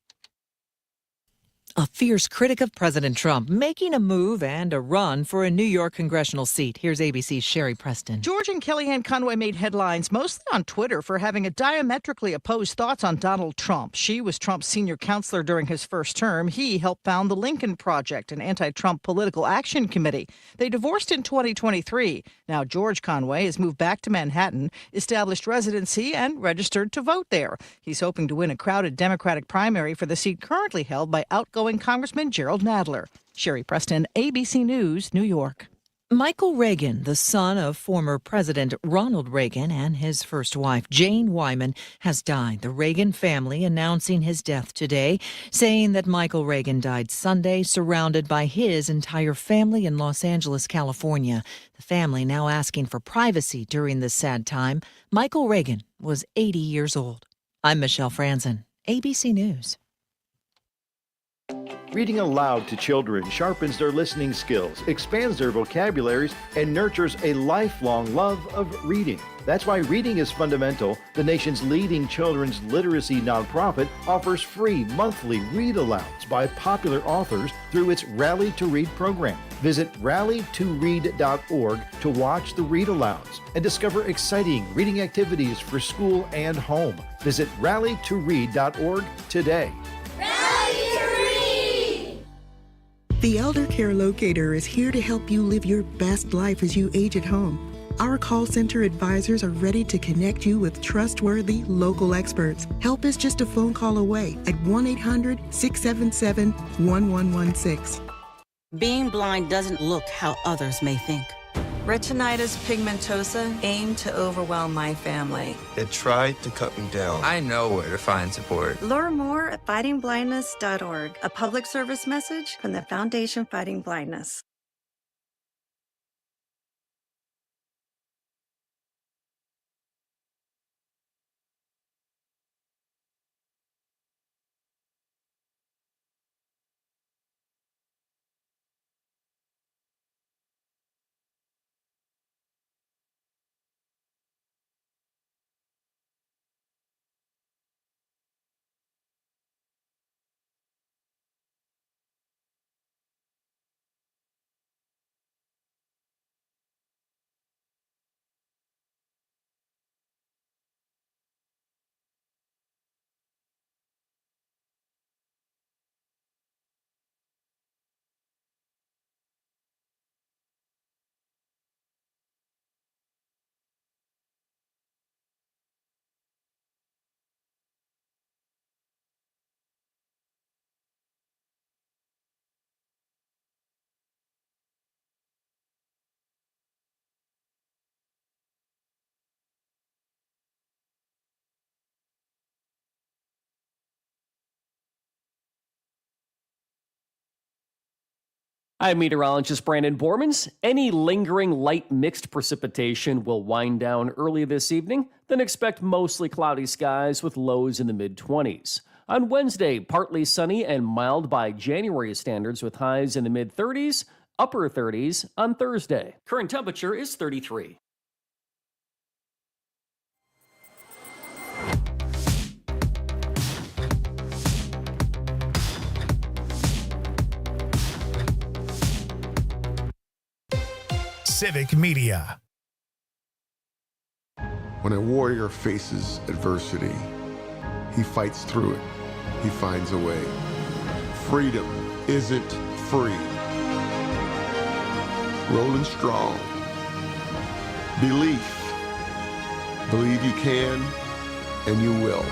A fierce critic of President Trump making a move and a run for a New York congressional seat. Here's ABC's Sherry Preston. George and Kellyanne Conway made headlines mostly on Twitter for having a diametrically opposed thoughts on Donald Trump. She was Trump's senior counselor during his first term. He helped found the Lincoln Project, an anti-Trump political action committee. They divorced in 2023. Now George Conway has moved back to Manhattan, established residency, and registered to vote there. He's hoping to win a crowded Democratic primary for the seat currently held by outgoing Congressman Gerald Nadler. Sherry Preston, ABC News, New York. Michael Reagan, the son of former President Ronald Reagan and his first wife, Jane Wyman, has died. The Reagan family announcing his death today, saying that Michael Reagan died Sunday, surrounded by his entire family in Los Angeles, California. The family now asking for privacy during this sad time. Michael Reagan was 80 years old. I'm Michelle Franzen, ABC News. Reading aloud to children sharpens their listening skills, expands their vocabularies, and nurtures a lifelong love of reading. That's why Reading is Fundamental, the nation's leading children's literacy nonprofit, offers free monthly read-alouds by popular authors through its Rally to Read program. Visit rallytoread.org to watch the read-alouds and discover exciting reading activities for school and home. Visit rallytoread.org today. The Elder Care Locator is here to help you live your best life as you age at home. Our call center advisors are ready to connect you with trustworthy local experts. Help is just a phone call away at 1-800-677-1116. Being blind doesn't look how others may think. Retinitis pigmentosa aimed to overwhelm my family. It tried to cut me down. I know where to find support. Learn more at fightingblindness.org, a public service message from the Foundation Fighting Blindness. I'm meteorologist Brandon Bormans. Any lingering light mixed precipitation will wind down early this evening, then expect mostly cloudy skies with lows in the mid-20s. On Wednesday, partly sunny and mild by January standards with highs in the mid-30s, upper 30s on Thursday. Current temperature is 33. Civic Media. When a warrior faces adversity, he fights through it. He finds a way. Freedom isn't free. Rolling strong. Belief. Believe you can and you will.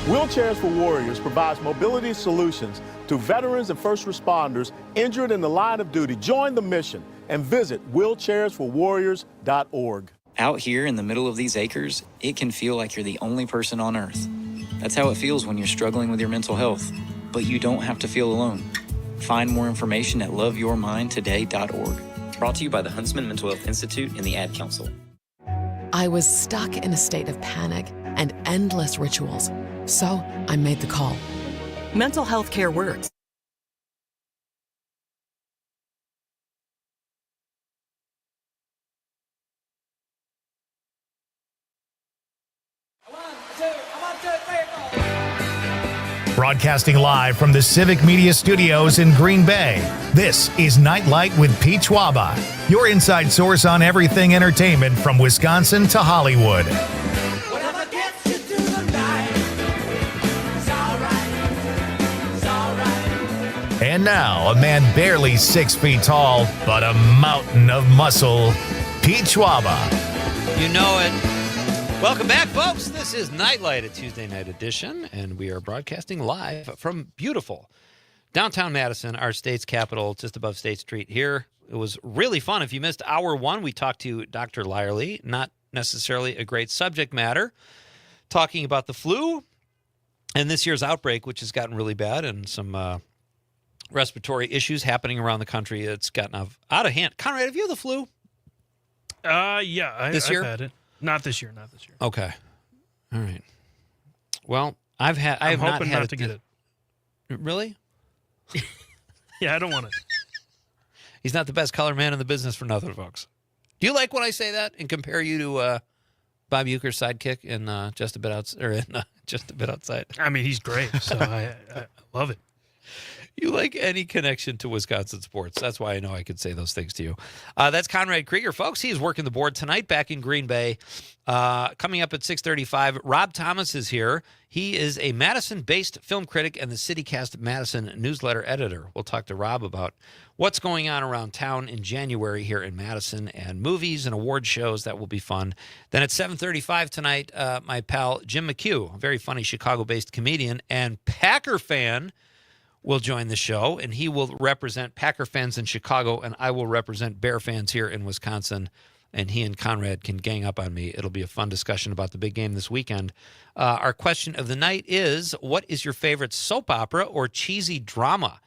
Wheelchairs for Warriors provides mobility solutions to veterans and first responders injured in the line of duty. Join the mission and visit wheelchairsforwarriors.org. Out here in the middle of these acres, it can feel like you're the only person on earth. That's how it feels when you're struggling with your mental health. But you don't have to feel alone. Find more information at loveyourmindtoday.org. Brought to you by the Huntsman Mental Health Institute and the Ad Council. I was stuck in a state of panic and endless rituals. So I made the call. Mental health care works. Broadcasting live from the Civic Media Studios in Green Bay, this is Night Light with Pete Schwaba, your inside source on everything entertainment from Wisconsin to Hollywood. And now, a man barely 6 feet tall, but a mountain of muscle, Pete Schwaba. You know it. Welcome back, folks. This is Nightlight, a Tuesday night edition, and we are broadcasting live from beautiful downtown Madison, our state's capital, just above State Street here. It was really fun. If you missed hour one, we talked to Dr. Lyerly, not necessarily a great subject matter, talking about the flu and this year's outbreak, which has gotten really bad, and some respiratory issues happening around the country. It's gotten out of hand. Conrad, have you had the flu? Yeah, I've had it. Not this year. Okay. All right. Well, I have not had to get it. Really? Yeah, I don't want to. He's not the best color man in the business for nothing, folks. Do you like when I say that and compare you to Bob Uecker's sidekick in Just a Bit Outside? I mean, he's great, so I love it. You like any connection to Wisconsin sports. That's why I know I could say those things to you. That's Conrad Krieger, folks. He is working the board tonight back in Green Bay. Coming up at 6:35, Rob Thomas is here. He is a Madison-based film critic and the CityCast Madison newsletter editor. We'll talk to Rob about what's going on around town in January here in Madison and movies and award shows. That will be fun. Then at 7:35 tonight, my pal Jim McHugh, a very funny Chicago-based comedian and Packer fan, will join the show, and he will represent Packer fans in Chicago, and I will represent Bear fans here in Wisconsin, and he and Conrad can gang up on me. It'll be a fun discussion about the big game this weekend. Our question of the night is, what is your favorite soap opera or cheesy drama?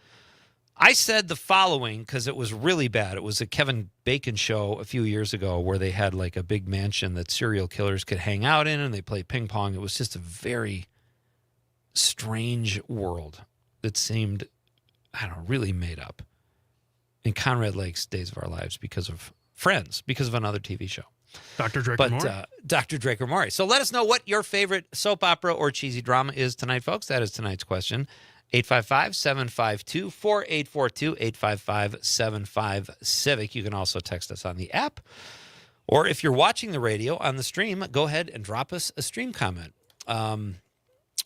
I said the following because it was really bad. It was a Kevin Bacon show a few years ago where they had like a big mansion that serial killers could hang out in, and they played ping pong. It was just a very strange world that seemed, I don't know, really made up. And Conrad likes Days of Our Lives because of Friends, because of another TV show. Dr. Draker Maury. Dr. Draker Maury. So let us know what your favorite soap opera or cheesy drama is tonight, folks. That is tonight's question. 855-752-4842, 855-75-CIVIC. You can also text us on the app. Or if you're watching the radio on the stream, go ahead and drop us a stream comment.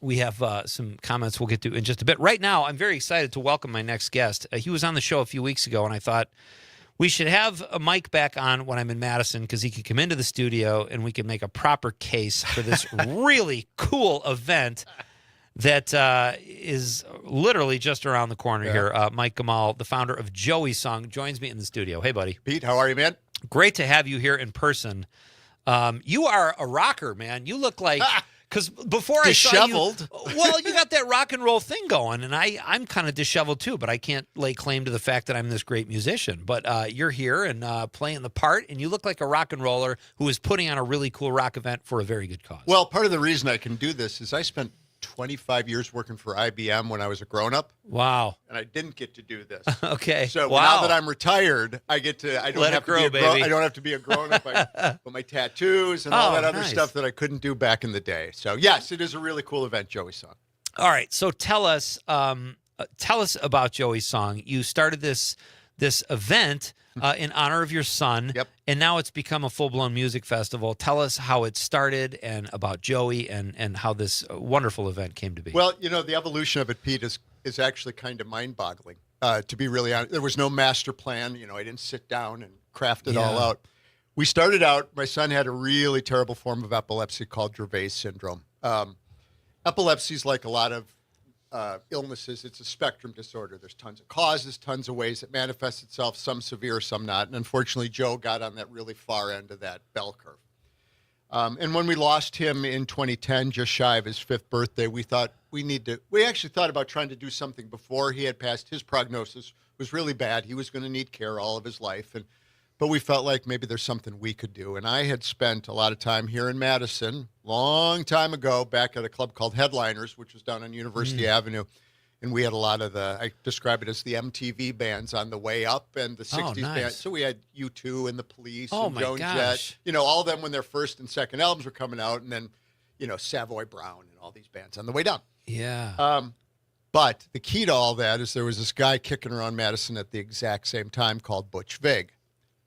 We have some comments we'll get to in just a bit. Right now, I'm very excited to welcome my next guest. He was on the show a few weeks ago, and I thought we should have a mic back on when I'm in Madison because he could come into the studio and we can make a proper case for this really cool event that is literally just around the corner here. Mike Gamal, the founder of Joey Song, joins me in the studio. Hey, buddy. Pete, how are you, man? Great to have you here in person. You are a rocker, man. You look like... Because before disheveled. I saw you, well, you got that rock and roll thing going, and I'm kind of disheveled too, but I can't lay claim to the fact that I'm this great musician. But you're here and playing the part, and you look like a rock and roller who is putting on a really cool rock event for a very good cause. Well, part of the reason I can do this is I spent 25 years working for IBM when I was a grown-up. Wow. And I didn't get to do this. Okay. So wow. Now that I'm retired, I get to. I don't Let have it grow, to be baby. I don't have to be a grown-up. I put my tattoos and all that other nice. stuff that I couldn't do back in the day. So yes, it is a really cool event, Joey Song. All right. So tell us about Joey Song. You started this event in honor of your son. Yep. And now it's become a full-blown music festival. Tell us how it started and about Joey and how this wonderful event came to be. Well, you know, the evolution of it, Pete, is actually kind of mind-boggling. To be really honest, there was no master plan. You know, I didn't sit down and craft it all out. We started out, my son had a really terrible form of epilepsy called Dravet syndrome. Epilepsy is like a lot of illnesses. It's a spectrum disorder. There's tons of causes, tons of ways it manifests itself, some severe, some not. And unfortunately, Joe got on that really far end of that bell curve. And when we lost him in 2010, just shy of his 5th birthday, we thought we actually thought about trying to do something before he had passed. His prognosis was really bad. He was going to need care all of his life. But we felt like maybe there's something we could do. And I had spent a lot of time here in Madison, long time ago, back at a club called Headliners, which was down on University Avenue. And we had a lot of I describe it as the MTV bands on the way up and the 60s bands. So we had U2 and the Police and Joan Jett. You know, all of them when their first and second albums were coming out. And then, you know, Savoy Brown and all these bands on the way down. Yeah. But the key to all that is there was this guy kicking around Madison at the exact same time called Butch Vig.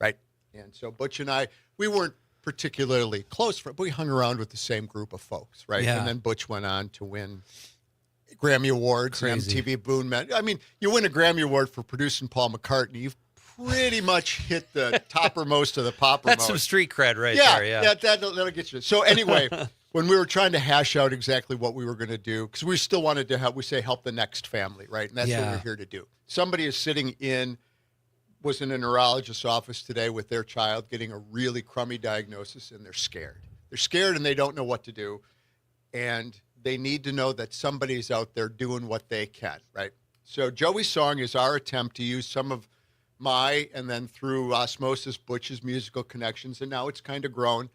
Right. And so Butch and I, we weren't particularly close, but we hung around with the same group of folks. Right. Yeah. And then Butch went on to win Grammy Awards, and MTV Boon Man. I mean, you win a Grammy Award for producing Paul McCartney, you've pretty much hit the toppermost of the poppermost. That's some street cred right there. Yeah. That'll get you. So anyway, when we were trying to hash out exactly what we were going to do, because we still wanted to help the next family, right? And that's what we're here to do. Somebody is was in a neurologist's office today with their child getting a really crummy diagnosis, and they're scared. They're scared and they don't know what to do. And they need to know that somebody's out there doing what they can, right? So Joey Song is our attempt to use some of my, and then through osmosis, Butch's musical connections, and now it's kind of grown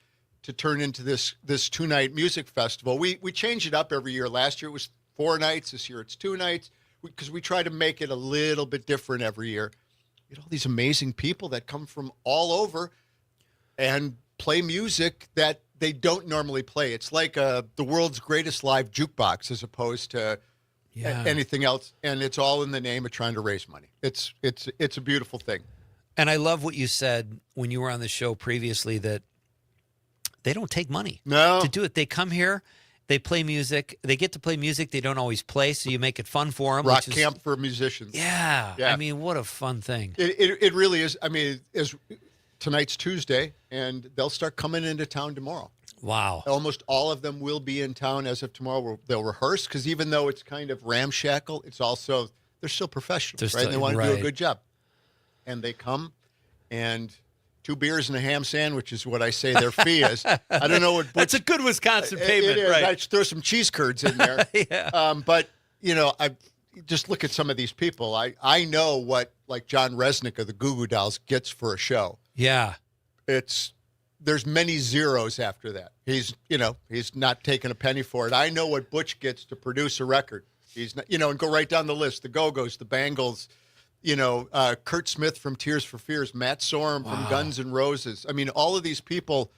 to turn into this 2-night music festival. We change it up every year. Last year it was 4 nights. This year it's 2 nights. because we try to make it a little bit different every year. You know, all these amazing people that come from all over and play music that they don't normally play. It's like the world's greatest live jukebox as opposed to anything else, and it's all in the name of trying to raise money. It's a beautiful thing. And I love what you said when you were on the show previously, that they don't take money to do it. They come here, they play music, they get to play music they don't always play, so you make it fun for them. Rock camp for musicians. Yeah. I mean, what a fun thing. It really is. I mean, tonight's Tuesday, and they'll start coming into town tomorrow. Wow. Almost all of them will be in town as of tomorrow. They'll rehearse, because even though it's kind of ramshackle, it's also, they're still professionals, right? And they want to do a good job. And they come, and 2 beers and a ham sandwich is what I say their fee is. I don't know what. That's a good Wisconsin payment, it is. right? I throw some cheese curds in there. But, you know, I just look at some of these people. I know what, like, John Resnick of the Goo Goo Dolls gets for a show. Yeah. There's many zeros after that. He's not taking a penny for it. I know what Butch gets to produce a record. He's not, and go right down the list. The Go-Go's, the Bangles, Kurt Smith from Tears for Fears, Matt Sorum from Guns N' Roses. I mean, all of these people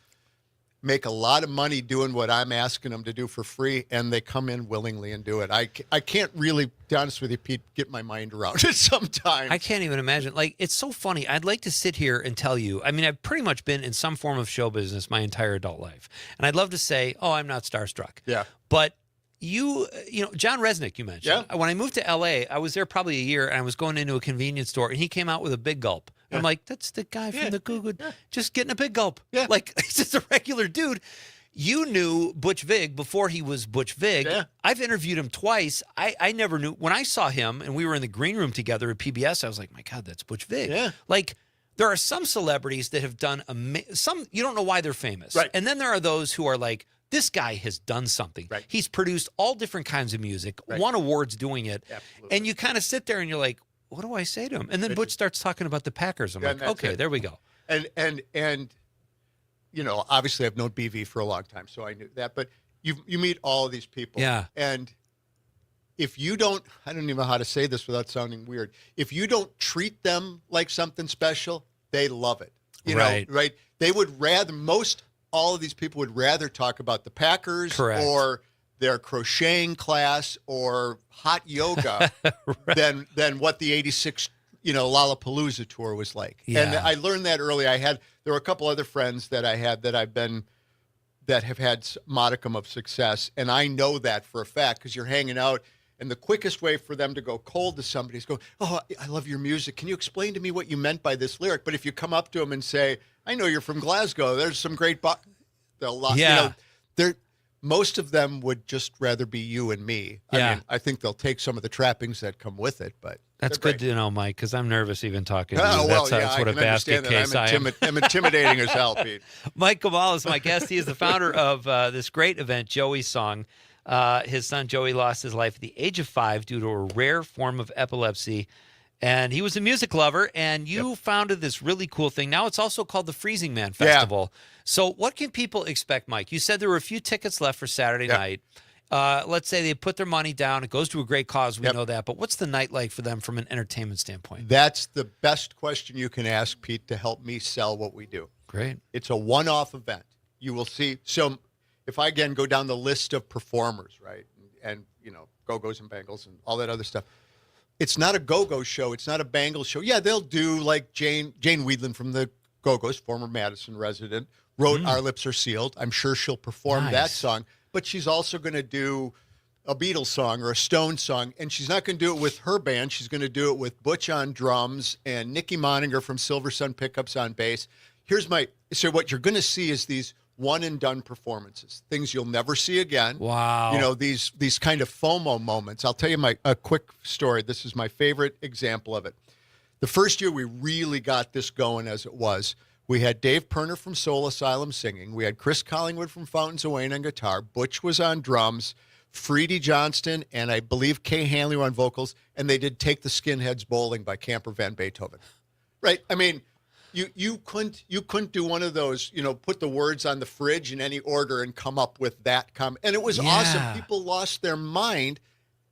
make a lot of money doing what I'm asking them to do for free, and they come in willingly and do it. I can't really, to be honest with you, Pete, get my mind around it sometimes. I can't even imagine. Like, it's so funny. I'd like to sit here and tell you, I mean, I've pretty much been in some form of show business my entire adult life. And I'd love to say, oh, I'm not starstruck. Yeah. But John Resnick, you mentioned. Yeah. When I moved to L.A., I was there probably a year, and I was going into a convenience store, and he came out with a Big Gulp. I'm like, that's the guy from the Goo Goo, just getting a Big Gulp. Yeah. Like, he's just a regular dude. You knew Butch Vig before he was Butch Vig. Yeah. I've interviewed him twice. I never knew. When I saw him, and we were in the green room together at PBS, I was like, my God, that's Butch Vig. Yeah. Like, there are some celebrities that have done some, you don't know why they're famous. Right. And then there are those who are like, this guy has done something. Right. He's produced all different kinds of music, won awards doing it. Absolutely. And you kind of sit there and you're like, what do I say to him? And then Butch starts talking about the Packers. I'm like, okay, there we go. And obviously I've known BV for a long time, so I knew that. But you meet all of these people. Yeah. And if you don't, I don't even know how to say this without sounding weird. If you don't treat them like something special, they love it. You know, right? They would rather, all of these people would rather talk about the Packers or their crocheting class or hot yoga than what the 86, Lollapalooza tour was like. Yeah. And I learned that early. There were a couple other friends that I had that have had modicum of success. And I know that for a fact, because you're hanging out. And the quickest way for them to go cold to somebody is go, oh, I love your music. Can you explain to me what you meant by this lyric? But if you come up to them and say, I know you're from Glasgow, there's some great, most of them would just rather be you and me. Yeah. I mean, I think they'll take some of the trappings that come with it, but that's good to know, Mike, because I'm nervous even talking to you. That's what a basket case I am. I'm intimidating as hell, Pete. Mike Kamal is my guest. He is the founder of this great event, Joey's Song. His son Joey lost his life at the age of 5 due to a rare form of epilepsy. And he was a music lover, and you founded this really cool thing. Now it's also called the Freezing Man Festival. Yeah. So what can people expect, Mike? You said there were a few tickets left for Saturday night. Let's say they put their money down. It goes to a great cause. We know that. But what's the night like for them from an entertainment standpoint? That's the best question you can ask, Pete, to help me sell what we do. Great. It's a one-off event. You will see. So if I, again, go down the list of performers, right, and Go-Go's and Bangles and all that other stuff, it's not a Go-Go show. It's not a Bangles show. Yeah, they'll do like Jane Weedland from the Go-Go's, former Madison resident, wrote Our Lips Are Sealed. I'm sure she'll perform that song. But she's also going to do a Beatles song or a Stone song. And she's not going to do it with her band. She's going to do it with Butch on drums and Nikki Moninger from Silver Sun Pickups on bass. So what you're going to see is these one-and-done performances, things you'll never see again. Wow. These kind of FOMO moments. I'll tell you a quick story. This is my favorite example of it. The first year we really got this going as it was, we had Dave Perner from Soul Asylum singing. We had Chris Collingwood from Fountains of Wayne on guitar. Butch was on drums. Freedy Johnston and I believe Kay Hanley were on vocals. And they did Take the Skinheads Bowling by Camper Van Beethoven. Right? I mean, You couldn't do one of those, put the words on the fridge in any order and come up with that and it was awesome. People lost their mind,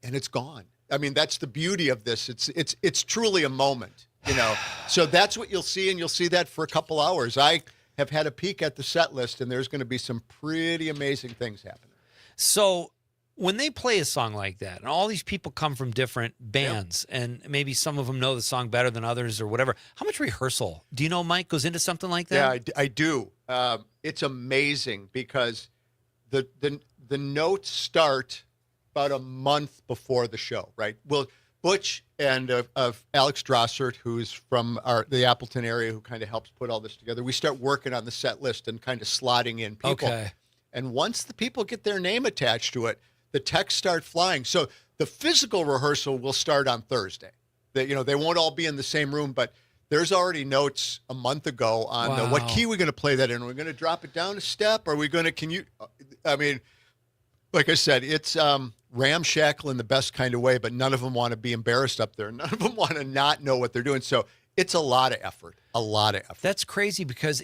and it's gone. I mean, that's the beauty of this. It's truly a moment, you know. So that's what you'll see, and you'll see that for a couple hours. I have had a peek at the set list, and there's going to be some pretty amazing things happening. So when they play a song like that, and all these people come from different bands, and maybe some of them know the song better than others or whatever, how much rehearsal, do you know, Mike, goes into something like that? Yeah, I do. It's amazing because the notes start about a month before the show, right? Well, Butch and of Alex Drossert, who's from the Appleton area, who kind of helps put all this together, we start working on the set list and kind of slotting in people. Okay. And once the people get their name attached to it, the texts start flying. So the physical rehearsal will start on Thursday. They won't all be in the same room, but there's already notes a month ago on what key we're going to play that in. Are we going to drop it down a step? Are we going to, I mean, like I said, it's ramshackle in the best kind of way, but none of them want to be embarrassed up there. None of them want to not know what they're doing. So it's a lot of effort, That's crazy because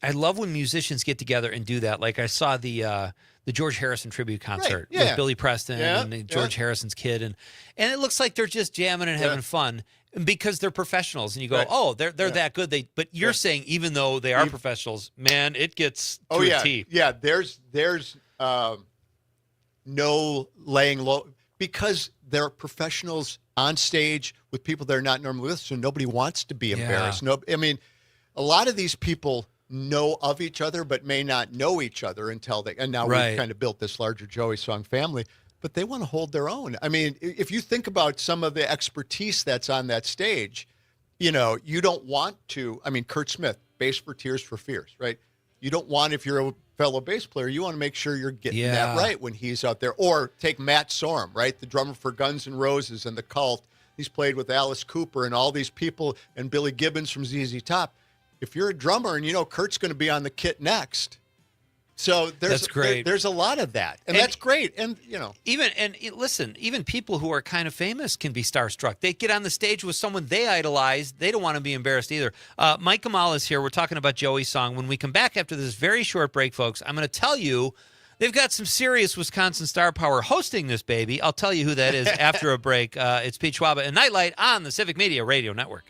I love when musicians get together and do that. Like I saw the George Harrison tribute concert with Billy Preston and George Harrison's kid. And it looks like they're just jamming and having fun because they're professionals. And you go, they're that good. But you're saying even though they are professionals, man, it gets to a T. Yeah, there's no laying low because they're professionals on stage with people they're not normally with, so nobody wants to be embarrassed. No, I mean, a lot of these people know of each other but may not know each other until and now we've kind of built this larger Joey Song family, but they want to hold their own. I mean, if you think about some of the expertise that's on that stage, you don't want to, I mean, Kurt Smith, bass for Tears for Fears, right? You don't want, if you're a fellow bass player, you want to make sure you're getting that right when he's out there. Or take Matt Sorum, right? The drummer for Guns N' Roses and The Cult. He's played with Alice Cooper and all these people, and Billy Gibbons from ZZ Top. If you're a drummer and Kurt's going to be on the kit next, so that's great. There's a lot of that, and that's great. And even people who are kind of famous can be starstruck. They get on the stage with someone they idolize. They don't want to be embarrassed either. Mike Kamal is here. We're talking about Joey's song. When we come back after this very short break, folks, I'm going to tell you they've got some serious Wisconsin star power hosting this baby. I'll tell you who that is after a break. It's Pete Schwaba and Nightlight on the Civic Media Radio Network.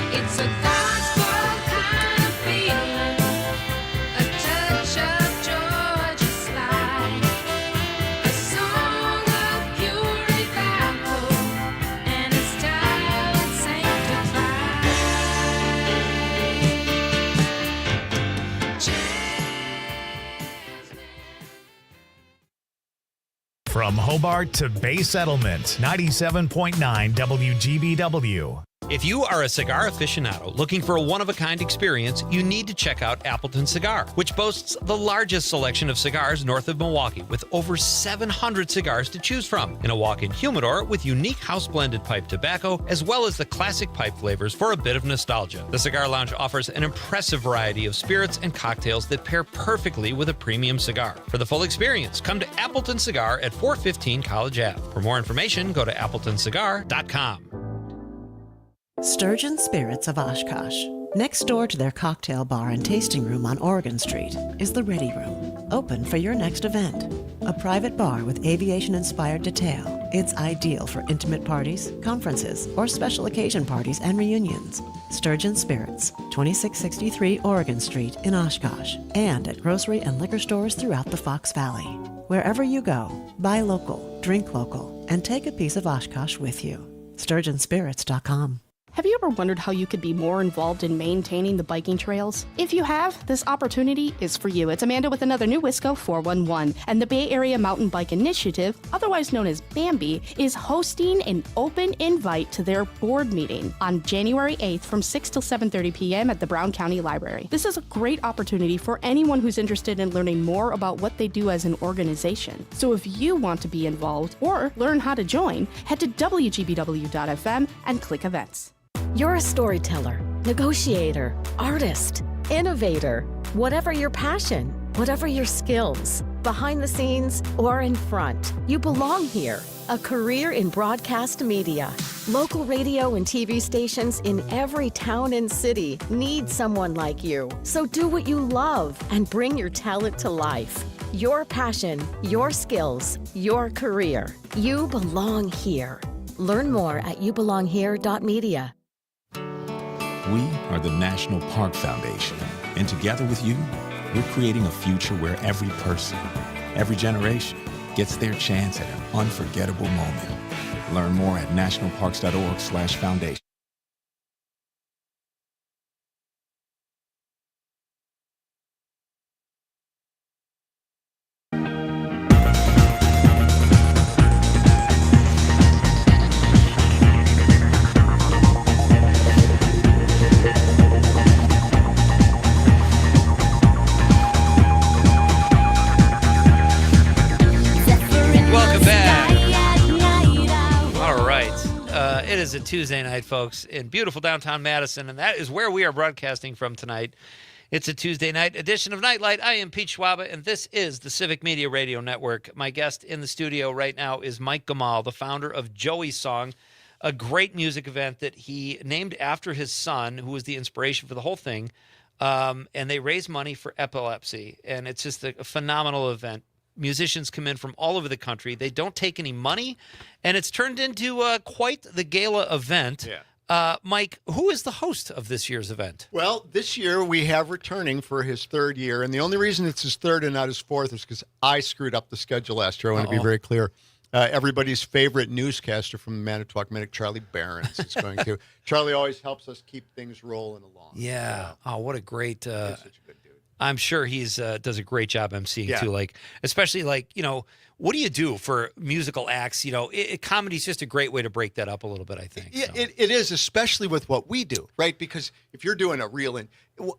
It's a gospel kind of feeling, a touch of Georgia slide, a song of pure revival, and a style sanctified. From Hobart to Bay Settlement, 97.9 WGBW. If you are a cigar aficionado looking for a one-of-a-kind experience, you need to check out Appleton Cigar, which boasts the largest selection of cigars north of Milwaukee, with over 700 cigars to choose from, in a walk-in humidor with unique house-blended pipe tobacco, as well as the classic pipe flavors for a bit of nostalgia. The Cigar Lounge offers an impressive variety of spirits and cocktails that pair perfectly with a premium cigar. For the full experience, come to Appleton Cigar at 415 College Ave. For more information, go to appletoncigar.com. Sturgeon Spirits of Oshkosh. Next door to their cocktail bar and tasting room on Oregon Street is the Ready Room, open for your next event. A private bar with aviation-inspired detail. It's ideal for intimate parties, conferences, or special occasion parties and reunions. Sturgeon Spirits, 2663 Oregon Street in Oshkosh, and at grocery and liquor stores throughout the Fox Valley. Wherever you go, buy local, drink local, and take a piece of Oshkosh with you. SturgeonSpirits.com. Have you ever wondered how you could be more involved in maintaining the biking trails? If you have, this opportunity is for you. It's Amanda with another new Wisco 411, and the Bay Area Mountain Bike Initiative, otherwise known as BAMBI, is hosting an open invite to their board meeting on January 8th from 6 till 7:30 p.m. at the Brown County Library. This is a great opportunity for anyone who's interested in learning more about what they do as an organization. So if you want to be involved or learn how to join, head to WGBW.FM and click events. You're a storyteller, negotiator, artist, innovator. Whatever your passion, whatever your skills, behind the scenes or in front, you belong here. A career in broadcast media. Local radio and TV stations in every town and city need someone like you. So do what you love and bring your talent to life. Your passion, your skills, your career. You belong here. Learn more at youbelonghere.media. We are the National Park Foundation, and together with you, we're creating a future where every person, every generation gets their chance at an unforgettable moment. Learn more at nationalparks.org/foundation. It is a Tuesday night, folks, in beautiful downtown Madison, and that is where we are broadcasting from tonight. It's a Tuesday night edition of Nightlight. I am Pete Schwaba, and this is the Civic Media Radio Network. My guest in the studio right now is Mike Gamal, the founder of Joey's Song, a great music event that he named after his son, who was the inspiration for the whole thing, and they raise money for epilepsy, and it's just a phenomenal event. Musicians come in from all over the country. They don't take any money, and it's turned into quite the gala event. Yeah. Mike, who is the host of this year's event? Well, this year we have returning for his third year, and the only reason it's his third and not his fourth is because I screwed up the schedule last year. I want to be very clear. Everybody's favorite newscaster from the Manitowoc Minute, Charlie Barons, is going to. Charlie always helps us keep things rolling along. Yeah. Oh, what a great... He's such a good dude. I'm sure he's does a great job emceeing too. Like, especially like, what do you do for musical acts? Comedy's just a great way to break that up a little bit, I think. Yeah, it is, especially with what we do, right? Because if you're doing a reel, and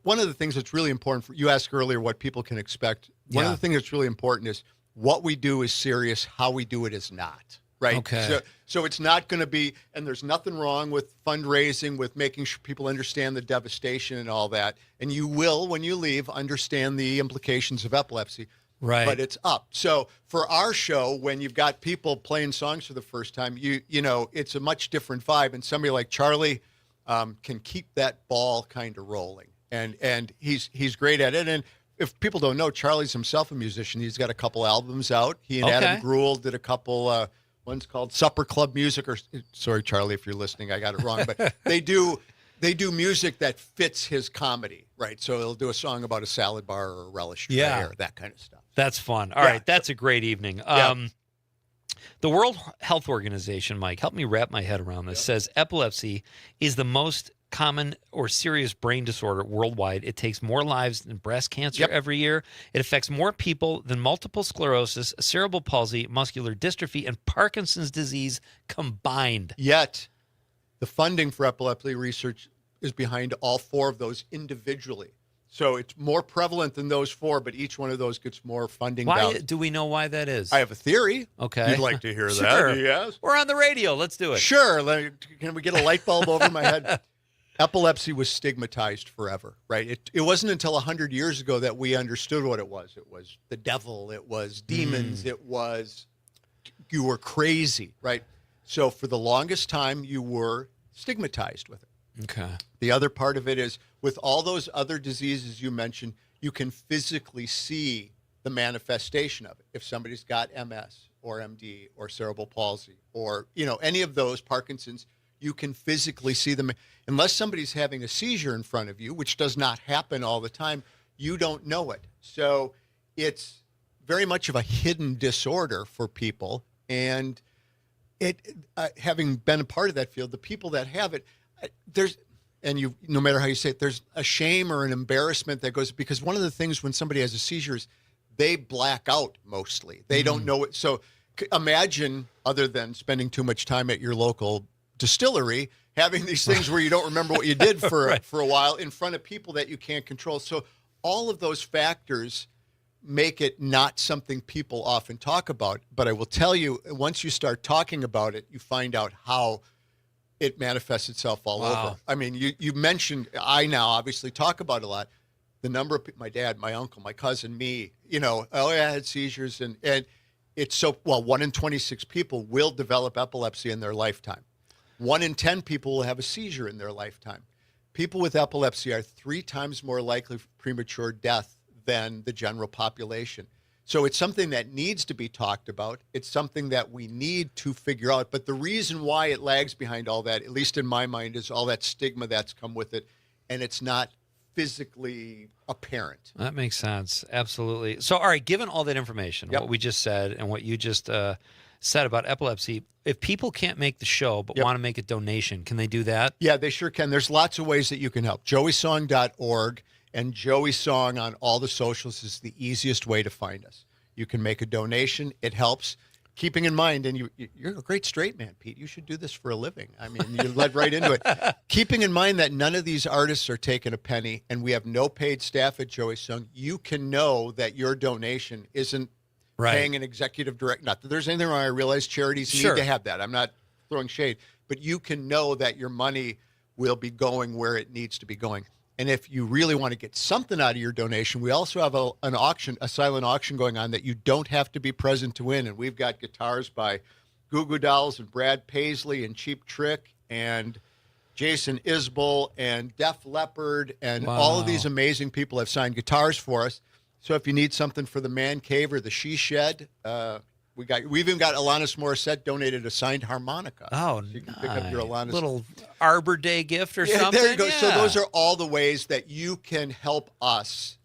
one of the things that's really important, you asked earlier what people can expect. One of the things that's really important is what we do is serious, how we do it is not. Right. Okay. So it's not going to be, and there's nothing wrong with fundraising, with making sure people understand the devastation and all that. And you will, when you leave, understand the implications of epilepsy. Right. But it's up. So for our show, when you've got people playing songs for the first time, you know, it's a much different vibe. And somebody like Charlie can keep that ball kind of rolling. And he's great at it. And if people don't know, Charlie's himself a musician. He's got a couple albums out. He and Adam Grewal did a couple. One's called Supper Club Music, or sorry, Charlie, if you're listening, I got it wrong. But they do music that fits his comedy, right? So they'll do a song about a salad bar or a relish tray or that kind of stuff. That's fun. All right, that's a great evening. The World Health Organization, Mike, help me wrap my head around this, says epilepsy is the most common or serious brain disorder worldwide. It takes more lives than breast cancer every year. It affects more people than multiple sclerosis, cerebral palsy, muscular dystrophy, and Parkinson's disease combined. Yet, the funding for epilepsy research is behind all four of those individually. So it's more prevalent than those four, but each one of those gets more funding. Why do we know why that is? I have a theory. Okay. You'd like to hear Sure. that? Yes. We're on the radio. Let's do it. Sure. Can we get a light bulb over my head? Epilepsy was stigmatized forever, right? It wasn't until 100 years ago that we understood what it was. It was the devil. It was demons. It was you were crazy, right? So for the longest time, you were stigmatized with it. Okay. The other part of it is with all those other diseases you mentioned, you can physically see the manifestation of it. If somebody's got MS or MD or cerebral palsy or, any of those, Parkinson's, you can physically see them. Unless somebody's having a seizure in front of you, which does not happen all the time, you don't know it. So it's very much of a hidden disorder for people. And having been a part of that field, the people that have it, no matter how you say it, there's a shame or an embarrassment that goes, because one of the things when somebody has a seizure is they black out mostly. They don't know it. So imagine, other than spending too much time at your local distillery, having these things where you don't remember what you did for a while in front of people that you can't control. So all of those factors make it not something people often talk about. But I will tell you, once you start talking about it, you find out how it manifests itself all over. I mean, you mentioned, I now obviously talk about it a lot. The number of my dad, my uncle, my cousin, me, I had seizures. And it's 1 in 26 people will develop epilepsy in their lifetime. 1 in 10 people will have a seizure in their lifetime. People with epilepsy are 3 times more likely for premature death than the general population. So it's something that needs to be talked about. It's something that we need to figure out. But the reason why it lags behind all that, at least in my mind, is all that stigma that's come with it. And it's not physically apparent. That makes sense. Absolutely. So, all right, given all that information, what we just said and what you just said about epilepsy, if people can't make the show but want to make a donation, can they do that? Yeah, they sure can. There's lots of ways that you can help. JoeySong.org and Joey Song on all the socials is the easiest way to find us. You can make a donation. It helps. Keeping in mind, and you're a great straight man, Pete. You should do this for a living. I mean, you led right into it. Keeping in mind that none of these artists are taking a penny, and we have no paid staff at Joey Song, you can know that your donation isn't paying an executive director. Not that there's anything wrong. I realize charities need to have that. I'm not throwing shade. But you can know that your money will be going where it needs to be going. And if you really want to get something out of your donation, we also have an auction, a silent auction going on that you don't have to be present to win. And we've got guitars by Goo Goo Dolls and Brad Paisley and Cheap Trick and Jason Isbell and Def Leppard and all of these amazing people have signed guitars for us. So if you need something for the man cave or the she shed, we've even got Alanis Morissette donated a signed harmonica. Oh, so you can pick up your Alanis little Arbor Day gift or something. There you go. Yeah. So those are all the ways that you can help us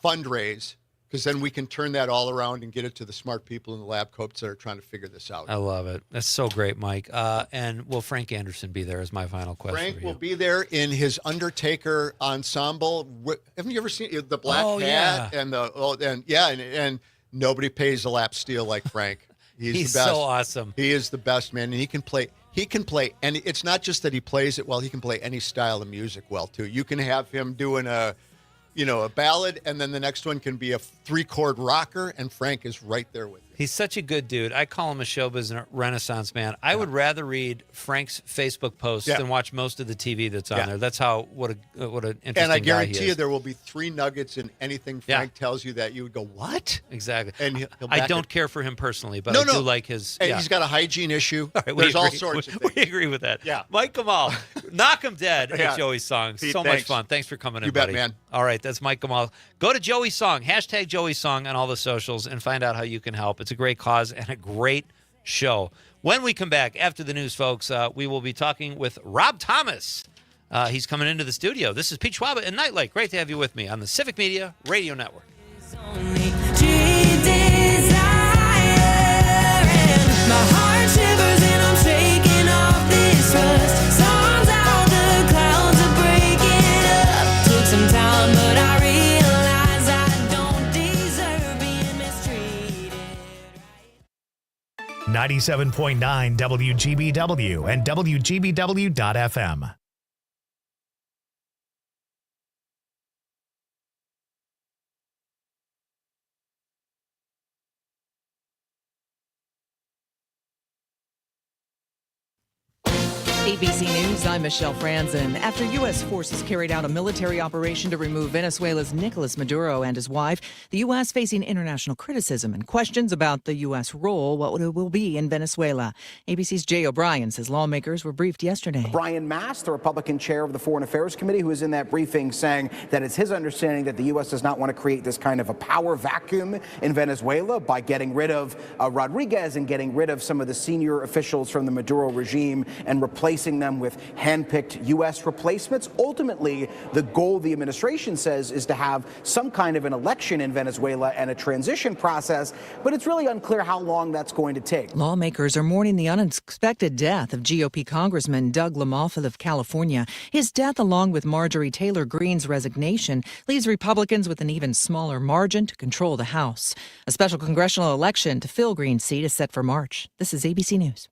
fundraise, because then we can turn that all around and get it to the smart people in the lab coats that are trying to figure this out. I love it. That's so great, Mike. And will Frank Anderson be there is my final question. Frank for you. will be there in his Undertaker ensemble. Haven't you ever seen the black hat and and nobody pays a lap steel like Frank. He's the best. so awesome. He is the best, man, and he can play. And it's not just that he plays it well. He can play any style of music well too. You can have him doing a ballad, and then the next one can be a 3-chord rocker, and Frank is right there with you. He's such a good dude. I call him a showbiz renaissance man. I would rather read Frank's Facebook posts than watch most of the TV that's on there. That's what an interesting guy And I he guarantee you is. there will be 3 nuggets in anything Frank tells you that you would go, what? Exactly. And he'll I back don't it. care for him personally, but I do like his. And he's got a hygiene issue. All right, we There's all agree. sorts of things. We agree with that. Yeah. Mike Kamal, knock him dead Yeah. at Joey's Song. Pete, So much thanks. fun. Thanks for coming in, You bet, buddy. man. All right, that's Mike Kamal. Go to Joey's Song, hashtag Joey's Song on all the socials and find out how you can help. It's a great cause and a great show. When we come back after the news, folks, we will be talking with Rob Thomas. He's coming into the studio. This is Pete Schwaba and Nite Light. Great to have you with me on the Civic Media Radio Network. My heart shivers and I'm shaking off this rust. Storms out, the clouds are breaking up. Took some time, but I realize I don't deserve being mistreated. 97.9 WGBW and WGBW.FM. ABC News, I'm Michelle Franzen. After U.S. forces carried out a military operation to remove Venezuela's Nicolas Maduro and his wife, the U.S. facing international criticism and questions about the U.S. role, what it will be in Venezuela. ABC's Jay O'Brien says lawmakers were briefed yesterday. Brian Mast, the Republican chair of the Foreign Affairs Committee, who was in that briefing, saying that it's his understanding that the U.S. does not want to create this kind of a power vacuum in Venezuela by getting rid of Rodriguez and getting rid of some of the senior officials from the Maduro regime and replacing them with hand-picked U.S. replacements. Ultimately, the goal the administration says is to have some kind of an election in Venezuela and a transition process, but it's really unclear how long that's going to take. Lawmakers are mourning the unexpected death of GOP Congressman Doug LaMalfa of California. His death, along with Marjorie Taylor Greene's resignation, leaves Republicans with an even smaller margin to control the House. A special congressional election to fill Greene's seat is set for March. This is ABC News.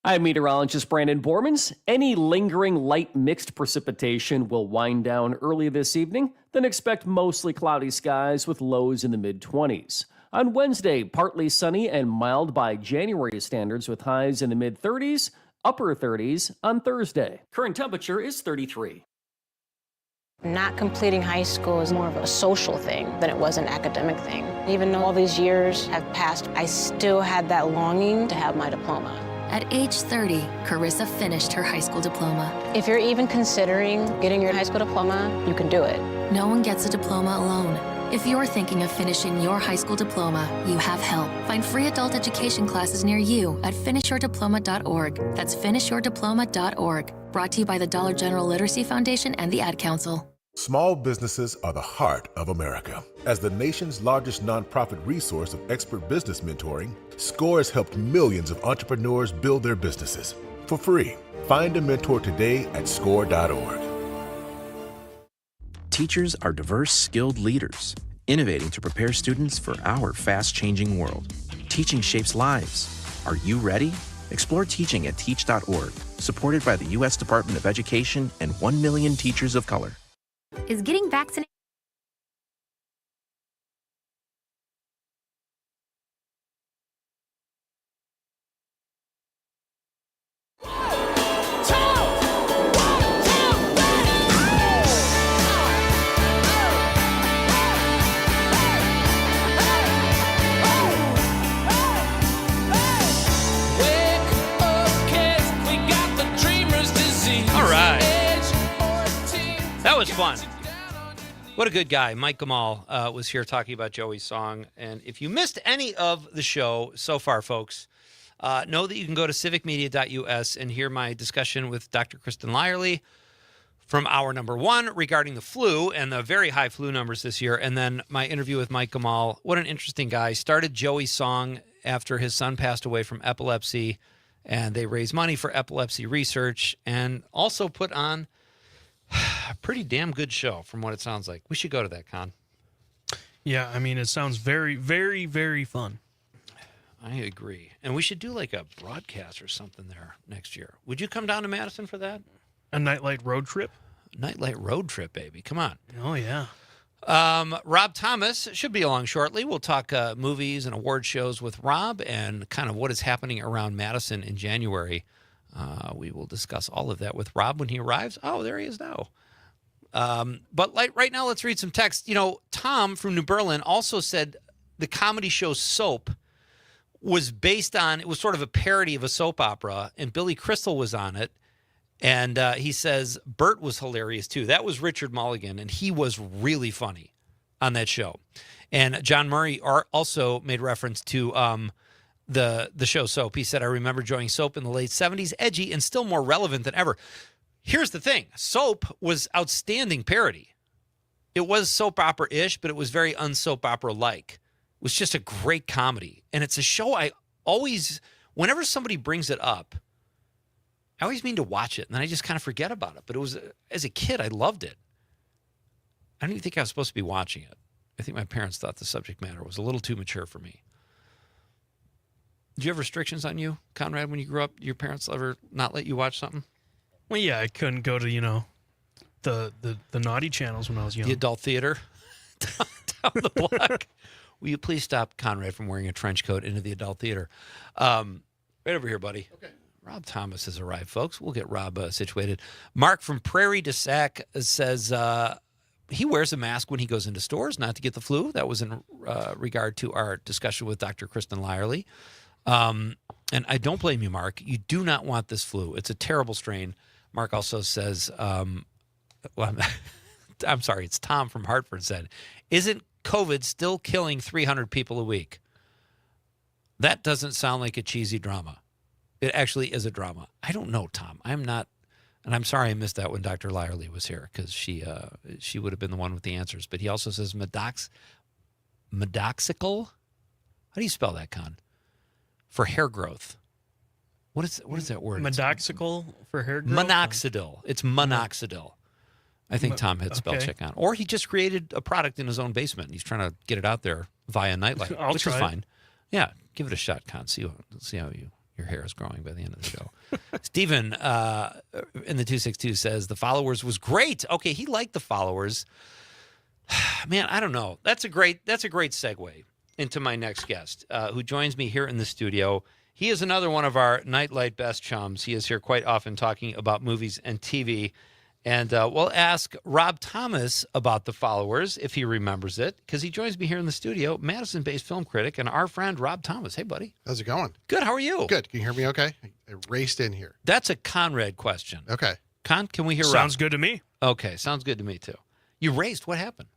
I'm meteorologist Brandon Bormans. Any lingering light mixed precipitation will wind down early this evening, then expect mostly cloudy skies with lows in the mid-20s. On Wednesday, partly sunny and mild by January standards with highs in the mid-30s, upper 30s on Thursday. Current temperature is 33. Not completing high school is more of a social thing than it was an academic thing. Even though all these years have passed, I still had that longing to have my diploma. At age 30, Carissa finished her high school diploma. If you're even considering getting your high school diploma, you can do it. No one gets a diploma alone. If you're thinking of finishing your high school diploma, you have help. Find free adult education classes near you at finishyourdiploma.org. That's finishyourdiploma.org. Brought to you by the Dollar General Literacy Foundation and the Ad Council. Small businesses are the heart of America. As the nation's largest nonprofit resource of expert business mentoring, SCORE has helped millions of entrepreneurs build their businesses for free. Find a mentor today at score.org. Teachers are diverse, skilled leaders, innovating to prepare students for our fast-changing world. Teaching shapes lives. Are you ready? Explore teaching at teach.org, supported by the U.S. Department of Education and 1 million teachers of color. Is getting vaccinated? All right. That was fun. What a good guy. Mike Gamal was here talking about Joey's song. And if you missed any of the show so far, folks, know that you can go to civicmedia.us and hear my discussion with Dr. Kristen Lyerly from hour number 1 regarding the flu and the very high flu numbers this year. And then my interview with Mike Gamal. What an interesting guy. Started Joey's song after his son passed away from epilepsy. And they raised money for epilepsy research and also put on a pretty damn good show from what it sounds like. We should go to that, Con. Yeah, I mean, it sounds very, very, very fun. I agree. And we should do like a broadcast or something there next year. Would you come down to Madison for that? A Nightlight road trip? Nightlight road trip, baby. Come on. Oh, yeah. Rob Thomas should be along shortly. We'll talk movies and award shows with Rob and kind of what is happening around Madison in January. We will discuss all of that with Rob when he arrives. Oh, there he is now. But right now, let's read some text. You know, Tom from New Berlin also said the comedy show Soap was based on, it was sort of a parody of a soap opera, and Billy Crystal was on it. And he says Bert was hilarious, too. That was Richard Mulligan, and he was really funny on that show. And John Murray also made reference to the show Soap. He said, I remember enjoying Soap in the late 70s, edgy and still more relevant than ever. Here's the thing. Soap was outstanding parody. It was soap opera-ish, but it was very unsoap opera-like. It was just a great comedy. And it's a show I always, whenever somebody brings it up, I always mean to watch it, and then I just kind of forget about it. But it was, as a kid, I loved it. I don't even think I was supposed to be watching it. I think my parents thought the subject matter was a little too mature for me. Did you have restrictions on you, Conrad, when you grew up? Your parents ever not let you watch something? Well, yeah, I couldn't go to, the naughty channels when I was young. The adult theater down the block. Will you please stop Conrad from wearing a trench coat into the adult theater? Right over here, buddy. Okay. Rob Thomas has arrived, folks. We'll get Rob situated. Mark from Prairie du Sac says he wears a mask when he goes into stores, not to get the flu. That was in regard to our discussion with Dr. Kristen Lyerly. And I don't blame you, Mark. You do not want this flu. It's a terrible strain. Mark also says, I'm sorry, it's Tom from Hartford said, isn't COVID still killing 300 people a week? That doesn't sound like a cheesy drama. It actually is a drama. I don't know, Tom. I'm not, and I'm sorry I missed that when Dr. Lyerly was here because she would have been the one with the answers. But he also says medoxical. How do you spell that, Con? For hair growth. What is that word? Medoxical for hair growth? Minoxidil. It's minoxidil. I think Tom hit spell check on. Or he just created a product in his own basement. And he's trying to get it out there via Nightlight, which is fine. Yeah, give it a shot, Con. See how Your hair is growing by the end of the show. Steven in the 262 says the Followers was great. Okay, he liked the Followers. Man, I don't know. That's a great segue into my next guest, who joins me here in the studio. He is another one of our Nightlight best chums. He is here quite often talking about movies and TV. And we'll ask Rob Thomas about the Followers, if he remembers it, because he joins me here in the studio, Madison-based film critic, and our friend Rob Thomas. Hey, buddy. How's it going? Good. How are you? Good. Can you hear me okay? I raced in here. That's a Conrad question. Okay. Con, can we hear Rob? Sounds good to me. Okay, sounds good to me, too. You raced. What happened?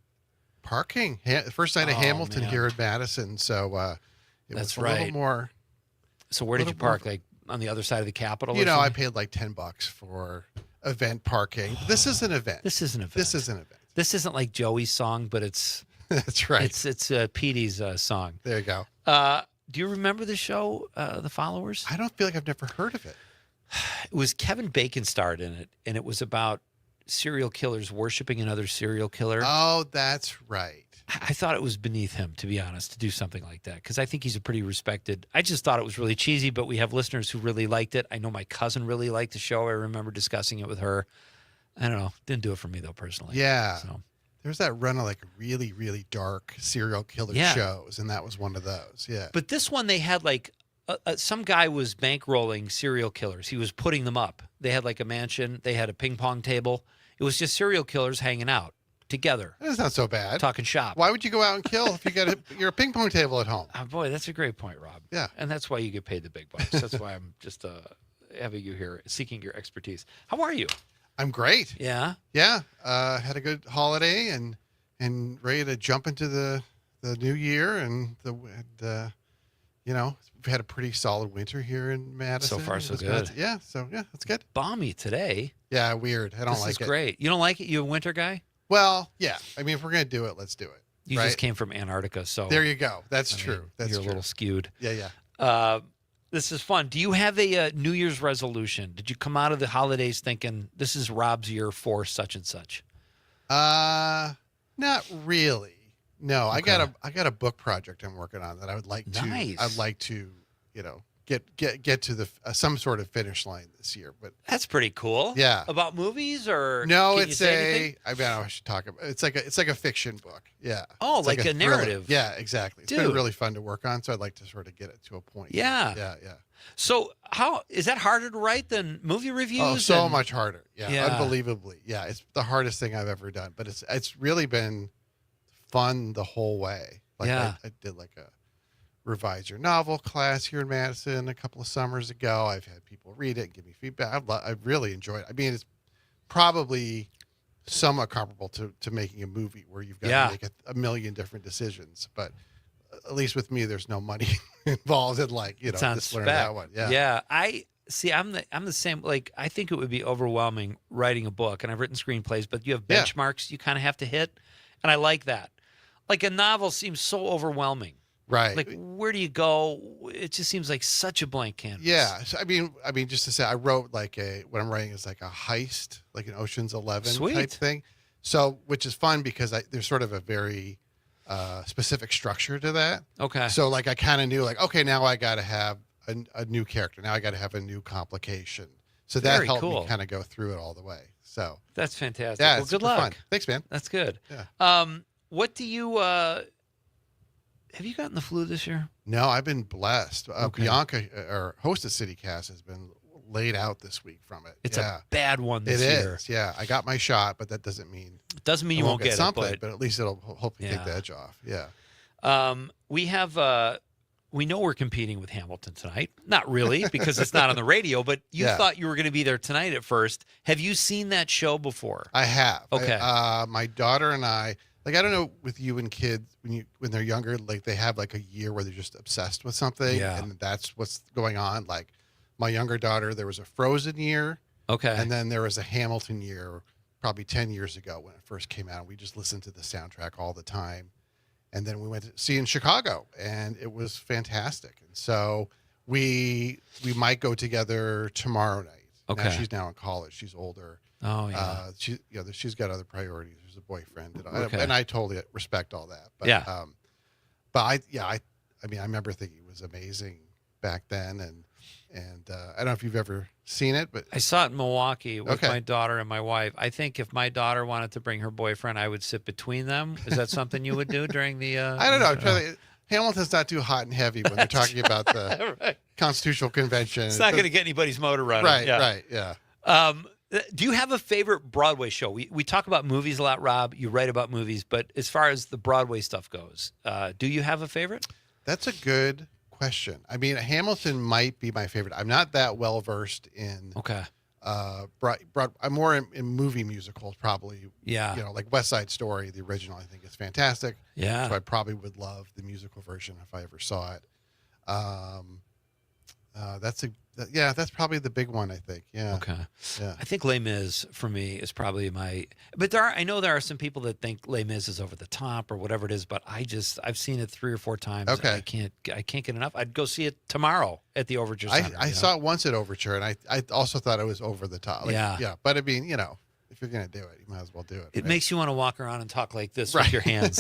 Parking. First night of Hamilton here at Madison, so it was a little more... So where did you park? Like on the other side of the Capitol? You know, I paid like $10 for event parking. This is an event. This is an event. This is an event. This isn't like Joey's song, but it's that's right. It's Petey's song. There you go. Do you remember the show, The Followers? I don't feel like I've never heard of it. It was Kevin Bacon starred in it, and it was about serial killers worshiping another serial killer. Oh, that's right. I thought it was beneath him, to be honest, to do something like that, because I think he's a pretty respected. I just thought it was really cheesy, but we have listeners who really liked it. I know my cousin really liked the show. I remember discussing it with her. I don't know. Didn't do it for me, though, personally. Yeah. So. There's that run of like really, really dark serial killer shows, and that was one of those. Yeah. But this one, they had like some guy was bankrolling serial killers. He was putting them up. They had like a mansion. They had a ping pong table. It was just serial killers hanging out together. That's not so bad. Talking shop. Why would you go out and kill if you got your ping pong table at home? Oh, boy, that's a great point, Rob. Yeah. And that's why you get paid the big bucks. That's why I'm just having you here, seeking your expertise. How are you? I'm great. Yeah? Yeah. Had a good holiday and ready to jump into the new year. And, you know, we've had a pretty solid winter here in Madison. So far, so good. Yeah. So, yeah, that's good. Balmy today. Yeah, weird. I don't like it. This is great. You don't like it? You a winter guy? Well, yeah. I mean, if we're going to do it, let's do it. You just came from Antarctica, so. There you go. That's true. That's you're true. a little skewed. Yeah. This is fun. Do you have a New Year's resolution? Did you come out of the holidays thinking this is Rob's year for such and such? Not really. No, okay. I got a book project I'm working on that I would like to. Nice. I'd like to, you know, get to the some sort of finish line this year. But that's pretty cool. Yeah. About movies or no? It's I mean, I should talk about. It's like a fiction book. Yeah. Oh, it's like a narrative. Thriller. Yeah, exactly. It's been really fun to work on, so I'd like to sort of get it to a point. Yeah. Yeah. So how is that harder to write than movie reviews? Oh, so much harder. Yeah, unbelievably. Yeah, it's the hardest thing I've ever done, but it's really been fun the whole way. Like I did like a revise your novel class here in Madison a couple of summers ago. I've had people read it and give me feedback. I've really enjoyed it. I mean, it's probably somewhat comparable to making a movie where you've got to make a million different decisions, but at least with me, there's no money involved in like, you know, this learn that one. Yeah. Yeah. I'm the same. Like, I think it would be overwhelming writing a book, and I've written screenplays, but you have benchmarks you kind of have to hit. And I like that. Like a novel seems so overwhelming. Right. Like, where do you go? It just seems like such a blank canvas. Yeah. So, I mean, just to say, I wrote like what I'm writing is like a heist, like an Ocean's 11 type thing. So, which is fun because there's sort of a very specific structure to that. Okay. So, like, I kind of knew, like, okay, now I got to have a new character. Now I got to have a new complication. So that helped me kind of go through it all the way. So that's fantastic. Yeah, well, good luck. Fun. Thanks, man. That's good. Yeah. What do you have you gotten the flu this year? No, I've been blessed. Bianca, our host of CityCast, has been laid out this week from it. It's a bad one this year. It is. Yeah, I got my shot, but that doesn't mean you won't get something. it. But at least it'll hopefully take the edge off. Yeah. We have. We know we're competing with Hamilton tonight. Not really, because it's not on the radio, but you thought you were going to be there tonight at first. Have you seen that show before? I have. Okay. My daughter and I, like, I don't know with you and kids, when they're younger, like they have like a year where they're just obsessed with something. Yeah. And that's what's going on. Like my younger daughter, there was a Frozen year. Okay. And then there was a Hamilton year probably 10 years ago when it first came out. We just listened to the soundtrack all the time. And then we went to see in Chicago, and it was fantastic. And so we might go together tomorrow night. Okay. Now she's now in college. She's older. Oh yeah. She's got other priorities. There's a boyfriend, Okay. and I totally respect all that. But, I remember thinking it was amazing back then, and And I don't know if you've ever seen it, but I saw it in Milwaukee with my daughter and my wife. I think if my daughter wanted to bring her boyfriend, I would sit between them. Is that something you would do during the? I don't know. Hamilton's not too hot and heavy when they're talking about the Constitutional Convention. It's not going to get anybody's motor running. Right, yeah. Do you have a favorite Broadway show? We talk about movies a lot, Rob. You write about movies, but as far as the Broadway stuff goes, do you have a favorite? That's a good question. I mean, Hamilton might be my favorite. I'm not that well versed in. Okay. I'm more in movie musicals, probably. Yeah. You know, like West Side Story, the original, I think is fantastic. Yeah. So I probably would love the musical version if I ever saw it. That's probably the big one, I think. Yeah. Okay. Yeah. I think Les Mis for me is probably but I know there are some people that think Les Mis is over the top or whatever it is, but I've seen it 3 or 4 times. Okay. I can't get enough. I'd go see it tomorrow at the Overture Center. I saw it once at Overture, and I also thought it was over the top. Yeah. But I mean, you know, if you're going to do it, you might as well do it. It makes you want to walk around and talk like this Right. with your hands.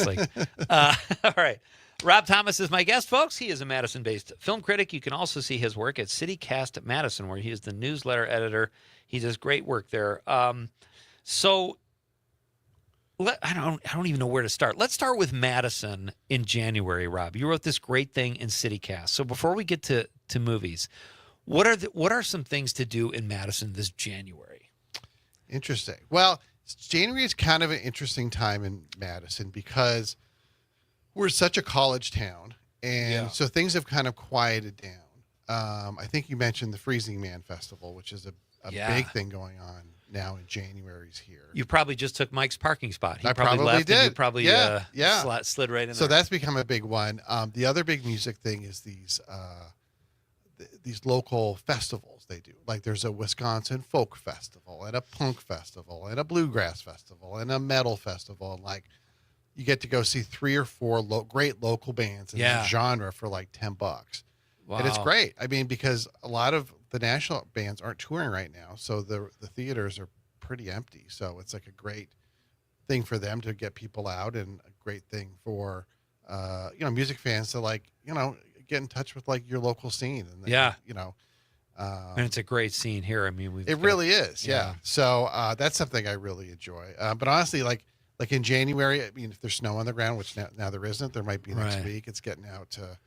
All right. Rob Thomas is my guest, folks. He is a Madison-based film critic. You can also see his work at CityCast Madison, where he is the newsletter editor. He does great work there. I don't even know where to start. Let's start with Madison in January, Rob. You wrote this great thing in CityCast. So before we get to movies, what are some things to do in Madison this January? Interesting. Well, January is kind of an interesting time in Madison because we're such a college town, and so things have kind of quieted down. I think you mentioned the Freezing Man Festival, which is a big thing going on now in January's here. You probably just took Mike's parking spot. I probably left did. And you probably slid right in so there. That's become a big one. The other big music thing is these local festivals they do. Like there's a Wisconsin folk festival and a punk festival and a bluegrass festival and a metal festival, and like you get to go see 3 or 4 great local bands in that genre for like $10. Wow. And it's great. I mean, because a lot of the national bands aren't touring right now, so the theaters are pretty empty. So it's like a great thing for them to get people out, and a great thing for music fans to get in touch with like your local scene. And and it's a great scene here. I mean, it really is. Yeah. So that's something I really enjoy. But honestly, like in January, I mean, if there's snow on the ground, which now there isn't, there might be next week. It's getting out to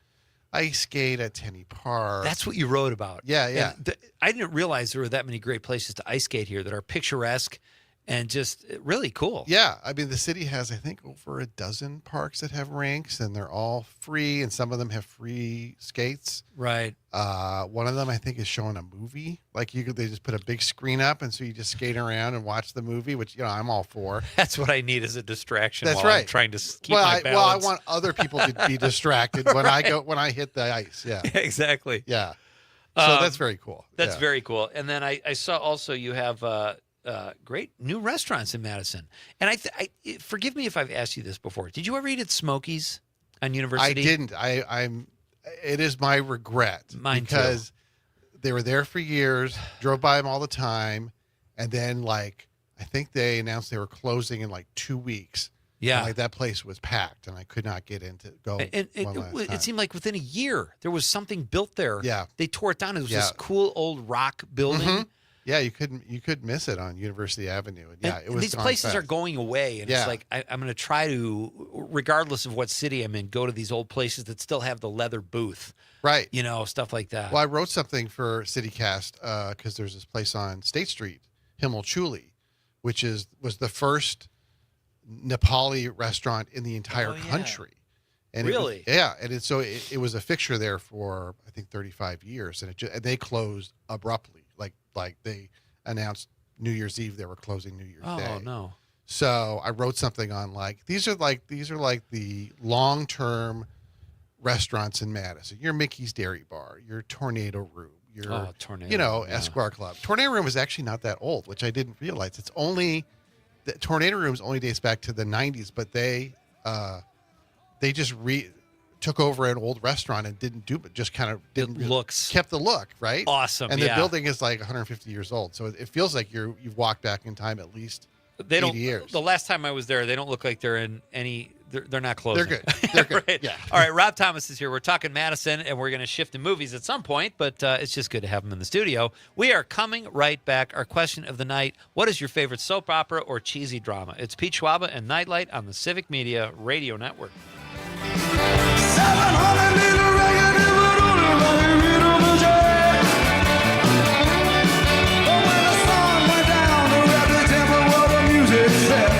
ice skate at Tenney Park. That's what you wrote about. Yeah. And I didn't realize there were that many great places to ice skate here that are picturesque and just really cool. Yeah. I mean, the city has, I think, over a dozen parks that have rinks, and they're all free, and some of them have free skates. Right. One of them, I think, is showing a movie. Like they just put a big screen up, and so you just skate around and watch the movie, which I'm all for. That's what I need as a distraction. That's while right. I'm trying to keep my balance. Well, I want other people to be distracted when I hit the ice. Yeah. Exactly. Yeah. So that's very cool. That's very cool. And then I saw also you have great new restaurants in Madison. And I forgive me if I've asked you this before. Did you ever eat at Smokies on University? I didn't. It is my regret. Mine because they were there for years, drove by them all the time, and then I think they announced they were closing in 2 weeks. Yeah. And, that place was packed, and I could not get in to go. And it seemed like within a year there was something built there. Yeah. They tore it down. It was this cool old rock building. Mm-hmm. Yeah, you couldn't miss it on University Avenue. And it was these places fast. are going away, and it's like I'm going to try to, regardless of what city I'm in, go to these old places that still have the leather booth, right? Stuff like that. Well, I wrote something for CityCast because there's this place on State Street, Himmelchuli, which was the first Nepali restaurant in the entire country. And really? It was a fixture there for I think 35 years, and they closed abruptly. Like they announced New Year's Eve they were closing New Year's Day. Oh no! So I wrote something on these are the long-term restaurants in Madison. Your Mickey's Dairy Bar, your Tornado Room, your Tornado, Esquire Club. Tornado Room is actually not that old, which I didn't realize. It's only the Tornado Rooms only dates back to the 90s, but they just took over an old restaurant and didn't do it, just kind of kept the look, right? Awesome. And the building is 150 years old. So it feels like you've walked back in time at least 80 years. The last time I was there, they don't look like they're in any they're not closing. They're good. They're good. Right. Yeah. All right, Rob Thomas is here. We're talking Madison, and we're going to shift to movies at some point, but it's just good to have him in the studio. We are coming right back. Our question of the night, what is your favorite soap opera or cheesy drama? It's Pete Schwaba and Nite Lite on the Civic Media Radio Network. 700 little ragged but when the sun went down, the rapid tempo of the music set.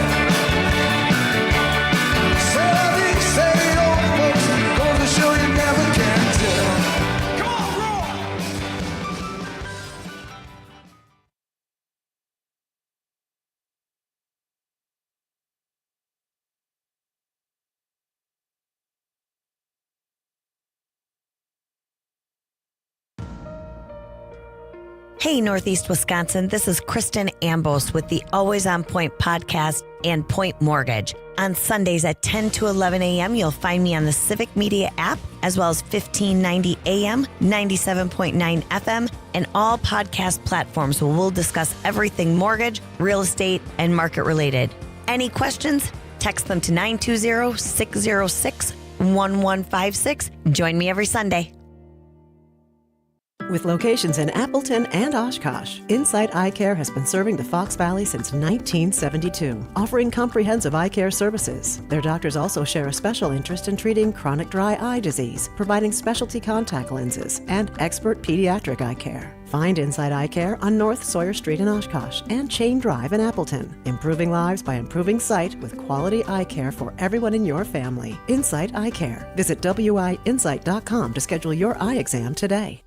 Say old folks, goes to show you never can tell. Come on, roar! Hey, Northeast Wisconsin, this is Kristen Ambos with the Always On Point podcast and Point Mortgage. On Sundays at 10 to 11 a.m., you'll find me on the Civic Media app, as well as 1590 a.m., 97.9 FM, and all podcast platforms where we'll discuss everything mortgage, real estate, and market related. Any questions? Text them to 920-606-1156. Join me every Sunday. With locations in Appleton and Oshkosh, Insight Eye Care has been serving the Fox Valley since 1972, offering comprehensive eye care services. Their doctors also share a special interest in treating chronic dry eye disease, providing specialty contact lenses, and expert pediatric eye care. Find Insight Eye Care on North Sawyer Street in Oshkosh and Chain Drive in Appleton, improving lives by improving sight with quality eye care for everyone in your family. Insight Eye Care. Visit wiinsight.com to schedule your eye exam today.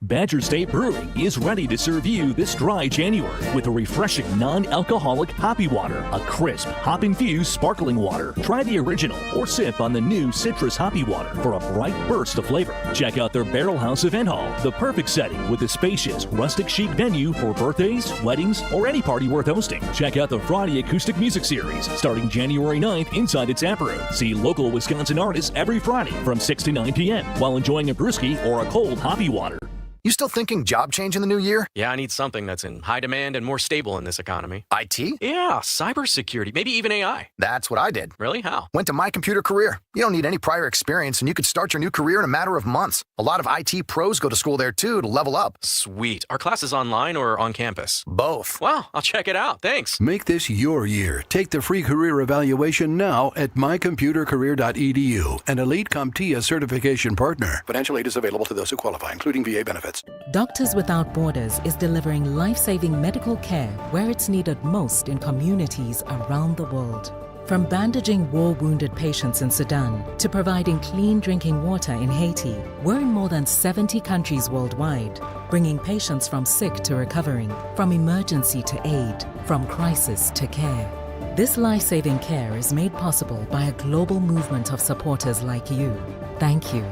Badger State Brewing is ready to serve you this dry January with a refreshing non-alcoholic hoppy water, a crisp, hop-infused sparkling water. Try the original or sip on the new citrus hoppy water for a bright burst of flavor. Check out their Barrel House Event Hall, the perfect setting with a spacious, rustic chic venue for birthdays, weddings, or any party worth hosting. Check out the Friday Acoustic Music Series starting January 9th inside its app room. See local Wisconsin artists every Friday from 6 to 9 p.m. while enjoying a brewski or a cold hoppy water. You still thinking job change in the new year? Yeah, I need something that's in high demand and more stable in this economy. IT? Yeah, cybersecurity, maybe even AI. That's what I did. Really? How? Went to My Computer Career. You don't need any prior experience, and you could start your new career in a matter of months. A lot of IT pros go to school there, too, to level up. Sweet. Are classes online or on campus? Both. Wow, I'll check it out. Thanks. Make this your year. Take the free career evaluation now at mycomputercareer.edu, an Elite CompTIA certification partner. Financial aid is available to those who qualify, including VA benefits. Doctors Without Borders is delivering life-saving medical care where it's needed most in communities around the world. From bandaging war-wounded patients in Sudan to providing clean drinking water in Haiti, we're in more than 70 countries worldwide, bringing patients from sick to recovering, from emergency to aid, from crisis to care. This life-saving care is made possible by a global movement of supporters like you. Thank you.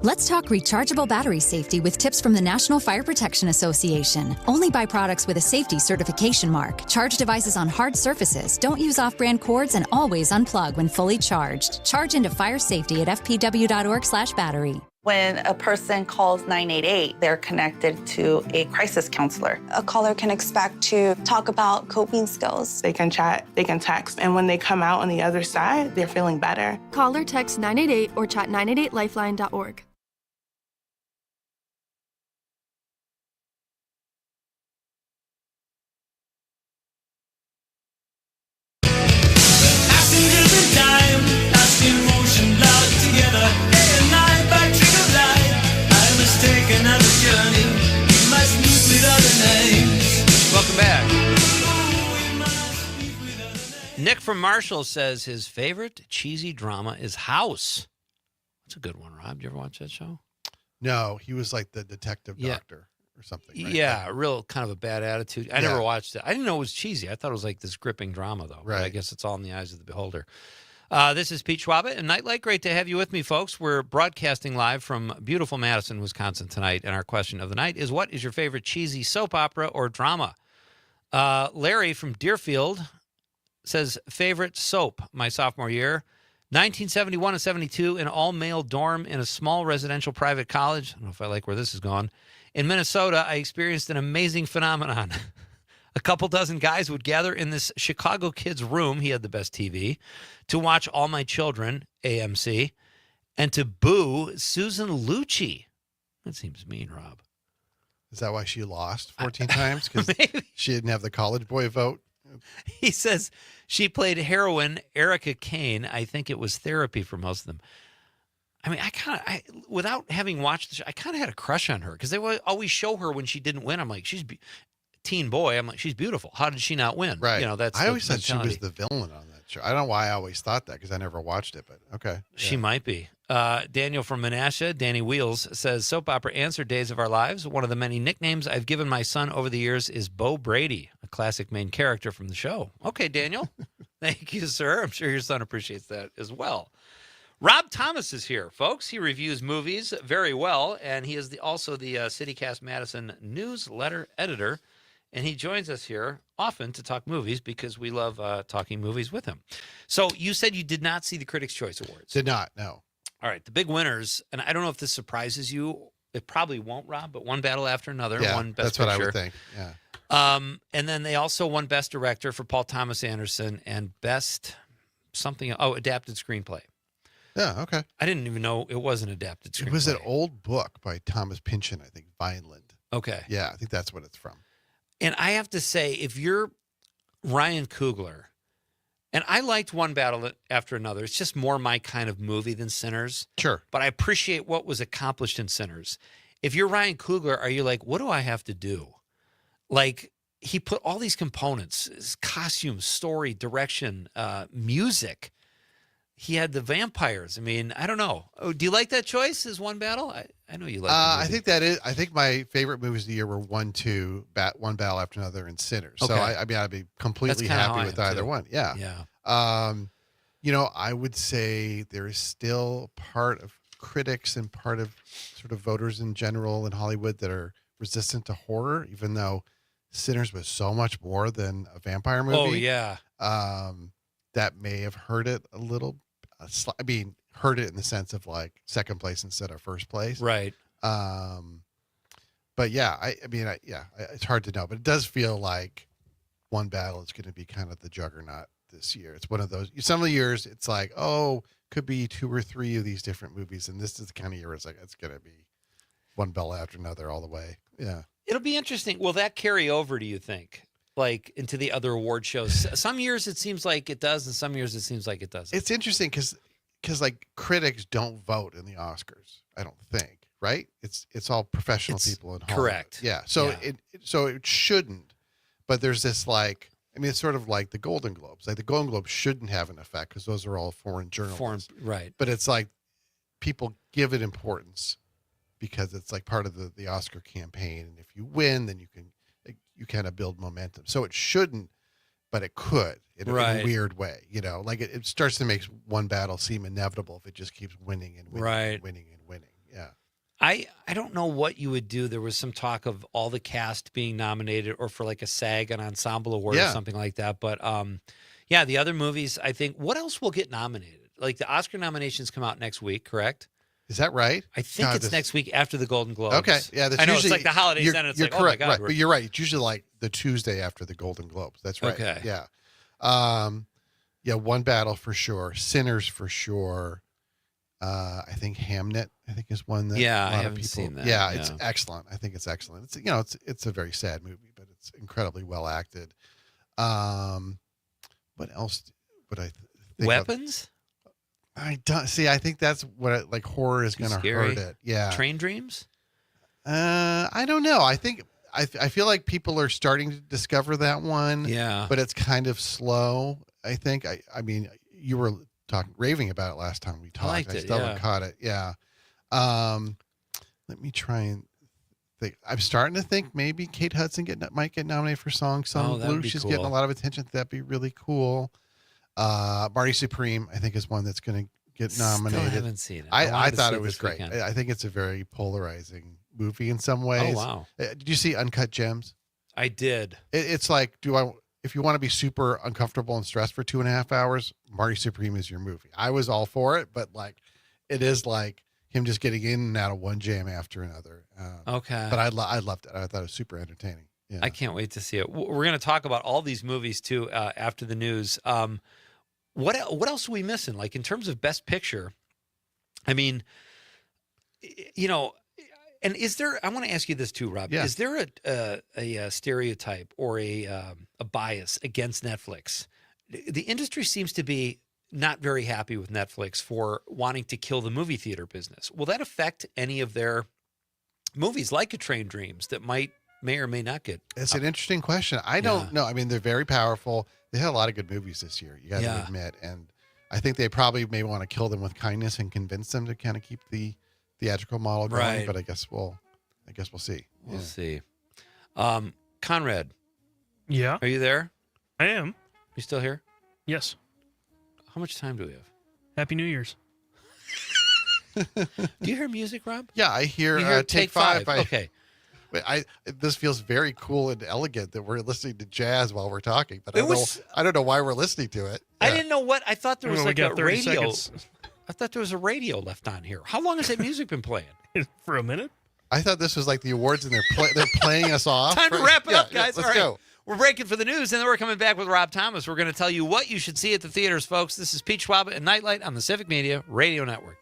Let's talk rechargeable battery safety with tips from the National Fire Protection Association. Only buy products with a safety certification mark. Charge devices on hard surfaces. Don't use off-brand cords and always unplug when fully charged. Charge into fire safety at fpw.org/battery. When a person calls 988, they're connected to a crisis counselor. A caller can expect to talk about coping skills. They can chat, they can text, and when they come out on the other side, they're feeling better. Call or text 988 or chat 988lifeline.org. Welcome back. Nick from Marshall says his favorite cheesy drama is House. That's a good one, Rob. Did you ever watch that show? No, he was like the detective doctor or something. Right? Yeah, real kind of a bad attitude. I never watched it. I didn't know it was cheesy. I thought it was like this gripping drama, though. Right. But I guess it's all in the eyes of the beholder. This is Pete Schwaba and Nite Lite. Great to have you with me, folks. We're broadcasting live from beautiful Madison, Wisconsin tonight, and our question of the night is, what is your favorite cheesy soap opera or drama? Larry from Deerfield says, favorite soap, my sophomore year, 1971 and 72, an all-male dorm in a small residential private college. I don't know if I like where this is going. In Minnesota, I experienced an amazing phenomenon. A couple dozen guys would gather in this Chicago kid's room. He had the best TV to watch All My Children, AMC, and to boo Susan Lucci. That seems mean, Rob. Is that why she lost 14 times? Because she didn't have the college boy vote? He says she played heroine Erica Kane. I think it was therapy for most of them. I mean, without having watched the show, I kind of had a crush on her because they would always show her when she didn't win. I'm like, teen boy. I'm like, she's beautiful. How did she not win? Right. You know, that's I always thought she mentality. was the villain on that show. I don't know why I always thought that because I never watched it, but okay. She might be. Daniel from Menasha, Danny Wheels, says, soap opera answered Days of Our Lives. One of the many nicknames I've given my son over the years is Bo Brady, a classic main character from the show. Okay, Daniel. Thank you, sir. I'm sure your son appreciates that as well. Rob Thomas is here, folks. He reviews movies very well, and he is also the CityCast Madison newsletter editor, and he joins us here often to talk movies because we love talking movies with him. So you said you did not see the Critics' Choice Awards. Did not, no. All right, the big winners, and I don't know if this surprises you. It probably won't, Rob, but One Battle After Another, one Best that's what Picture. I would think, yeah. And then they also won Best Director for Paul Thomas Anderson and Best Adapted Screenplay. Yeah, okay. I didn't even know it was an adapted screenplay. It was an old book by Thomas Pynchon, I think, Vineland. Okay. Yeah, I think that's what it's from. And I have to say, if you're Ryan Coogler, and I liked One Battle After Another, it's just more my kind of movie than Sinners. Sure. But I appreciate what was accomplished in Sinners. If you're Ryan Coogler, are you like, what do I have to do? Like, he put all these components, his costumes, story, direction, music. He had the vampires. I mean, I don't know. Oh, do you like that choice as One Battle? I know you like it. I think my favorite movies of the year were One Battle After Another and Sinners. So, Okay. I mean, I'd be completely happy with either one. Yeah. Yeah. You know, I would say there is still part of critics and part of sort of voters in general in Hollywood that are resistant to horror, even though Sinners was so much more than a vampire movie. Oh, yeah. That may have hurt it a little. I mean, hurt it in the sense of like second place instead of first place. Right. But yeah, it's hard to know, but it does feel like One Battle is going to be kind of the juggernaut this year. It's one of those, some of the years it's like, oh, could be 2 or 3 of these different movies. And this is the kind of year it's like, it's going to be One Battle After Another all the way. Yeah. It'll be interesting. Will that carry over, do you think? Like into the other award shows? Some years it seems like it does, and some years it seems like it doesn't. It's interesting because like critics don't vote in the Oscars, I don't think, right? It's all professional people in Hollywood. Correct. Yeah. So it shouldn't, but there's this like, I mean, it's sort of like the Golden Globes. Like the Golden Globes shouldn't have an effect because those are all foreign journalists. Right. But it's like people give it importance because it's like part of the Oscar campaign, and if you win, then you kind of build momentum. So it shouldn't, but it could in a weird way, you know, like it starts to make One Battle seem inevitable if it just keeps winning and winning and winning and winning. Yeah. I don't know what you would do. There was some talk of all the cast being nominated or for like a SAG, an ensemble award or something like that. But the other movies, I think, what else will get nominated? Like the Oscar nominations come out next week, correct? Is that right? I think it's next week after the Golden Globes. Okay, yeah, that's I know usually, it's like the holidays, and it's you're like, correct, oh my God. right? But you're right. It's usually like the Tuesday after the Golden Globes. That's right. Okay. Yeah. One Battle for sure. Sinners for sure. I think Hamnet. I think is one that I a lot of haven't people. seen that. Yeah, it's excellent. I think it's excellent. It's it's a very sad movie, but it's incredibly well acted. What else would I think Weapons? I don't see. I think that's what like horror is going to hurt it. Yeah. Train Dreams? I don't know. I think I feel like people are starting to discover that one. Yeah. But it's kind of slow. I think. I mean, you were raving about it last time we talked. I still haven't caught it. Yeah. Let me try and think. I'm starting to think maybe Kate Hudson might get nominated for Song Blue. She's getting a lot of attention. That'd be really cool. Marty Supreme, I think, is one that's going to get nominated. Still haven't seen it. I thought it was great. I think it's a very polarizing movie in some ways. Oh, wow. Did you see Uncut Gems? I did. It's like, if you want to be super uncomfortable and stressed for 2.5 hours, Marty Supreme is your movie. I was all for it, but like, it is like him just getting in and out of one jam after another. Okay. But I loved it. I thought it was super entertaining. Yeah. I can't wait to see it. We're going to talk about all these movies too after the news. What else are we missing? Like in terms of Best Picture, I mean, you know, and is there? I want to ask you this too, Rob. Yeah. Is there a stereotype or a bias against Netflix? The industry seems to be not very happy with Netflix for wanting to kill the movie theater business. Will that affect any of their movies, like A Train Dreams, that may or may not get? It's an interesting question. I don't know. I mean, they're very powerful. They had a lot of good movies this year, you got to admit. And I think they probably may want to kill them with kindness and convince them to kind of keep the theatrical model going. Right. But I guess we'll see. We'll see. Conrad. Yeah. Are you there? I am. You still here? Yes. How much time do we have? Happy New Year's. Do you hear music, Rob? Yeah, I hear, You hear Take Five. Okay. This feels very cool and elegant that we're listening to jazz while we're talking, but I don't know why we're listening to it. I didn't know what. I thought there was like a 30 radio. seconds. I thought there was a radio left on here. How long has that music been playing? For a minute? I thought this was like the awards and they're playing us off. Time to wrap it up, guys. Let's All right. go. We're breaking for the news, and then we're coming back with Rob Thomas. We're going to tell you what you should see at the theaters, folks. This is Pete Schwaba and Nightlight on the Civic Media Radio Network.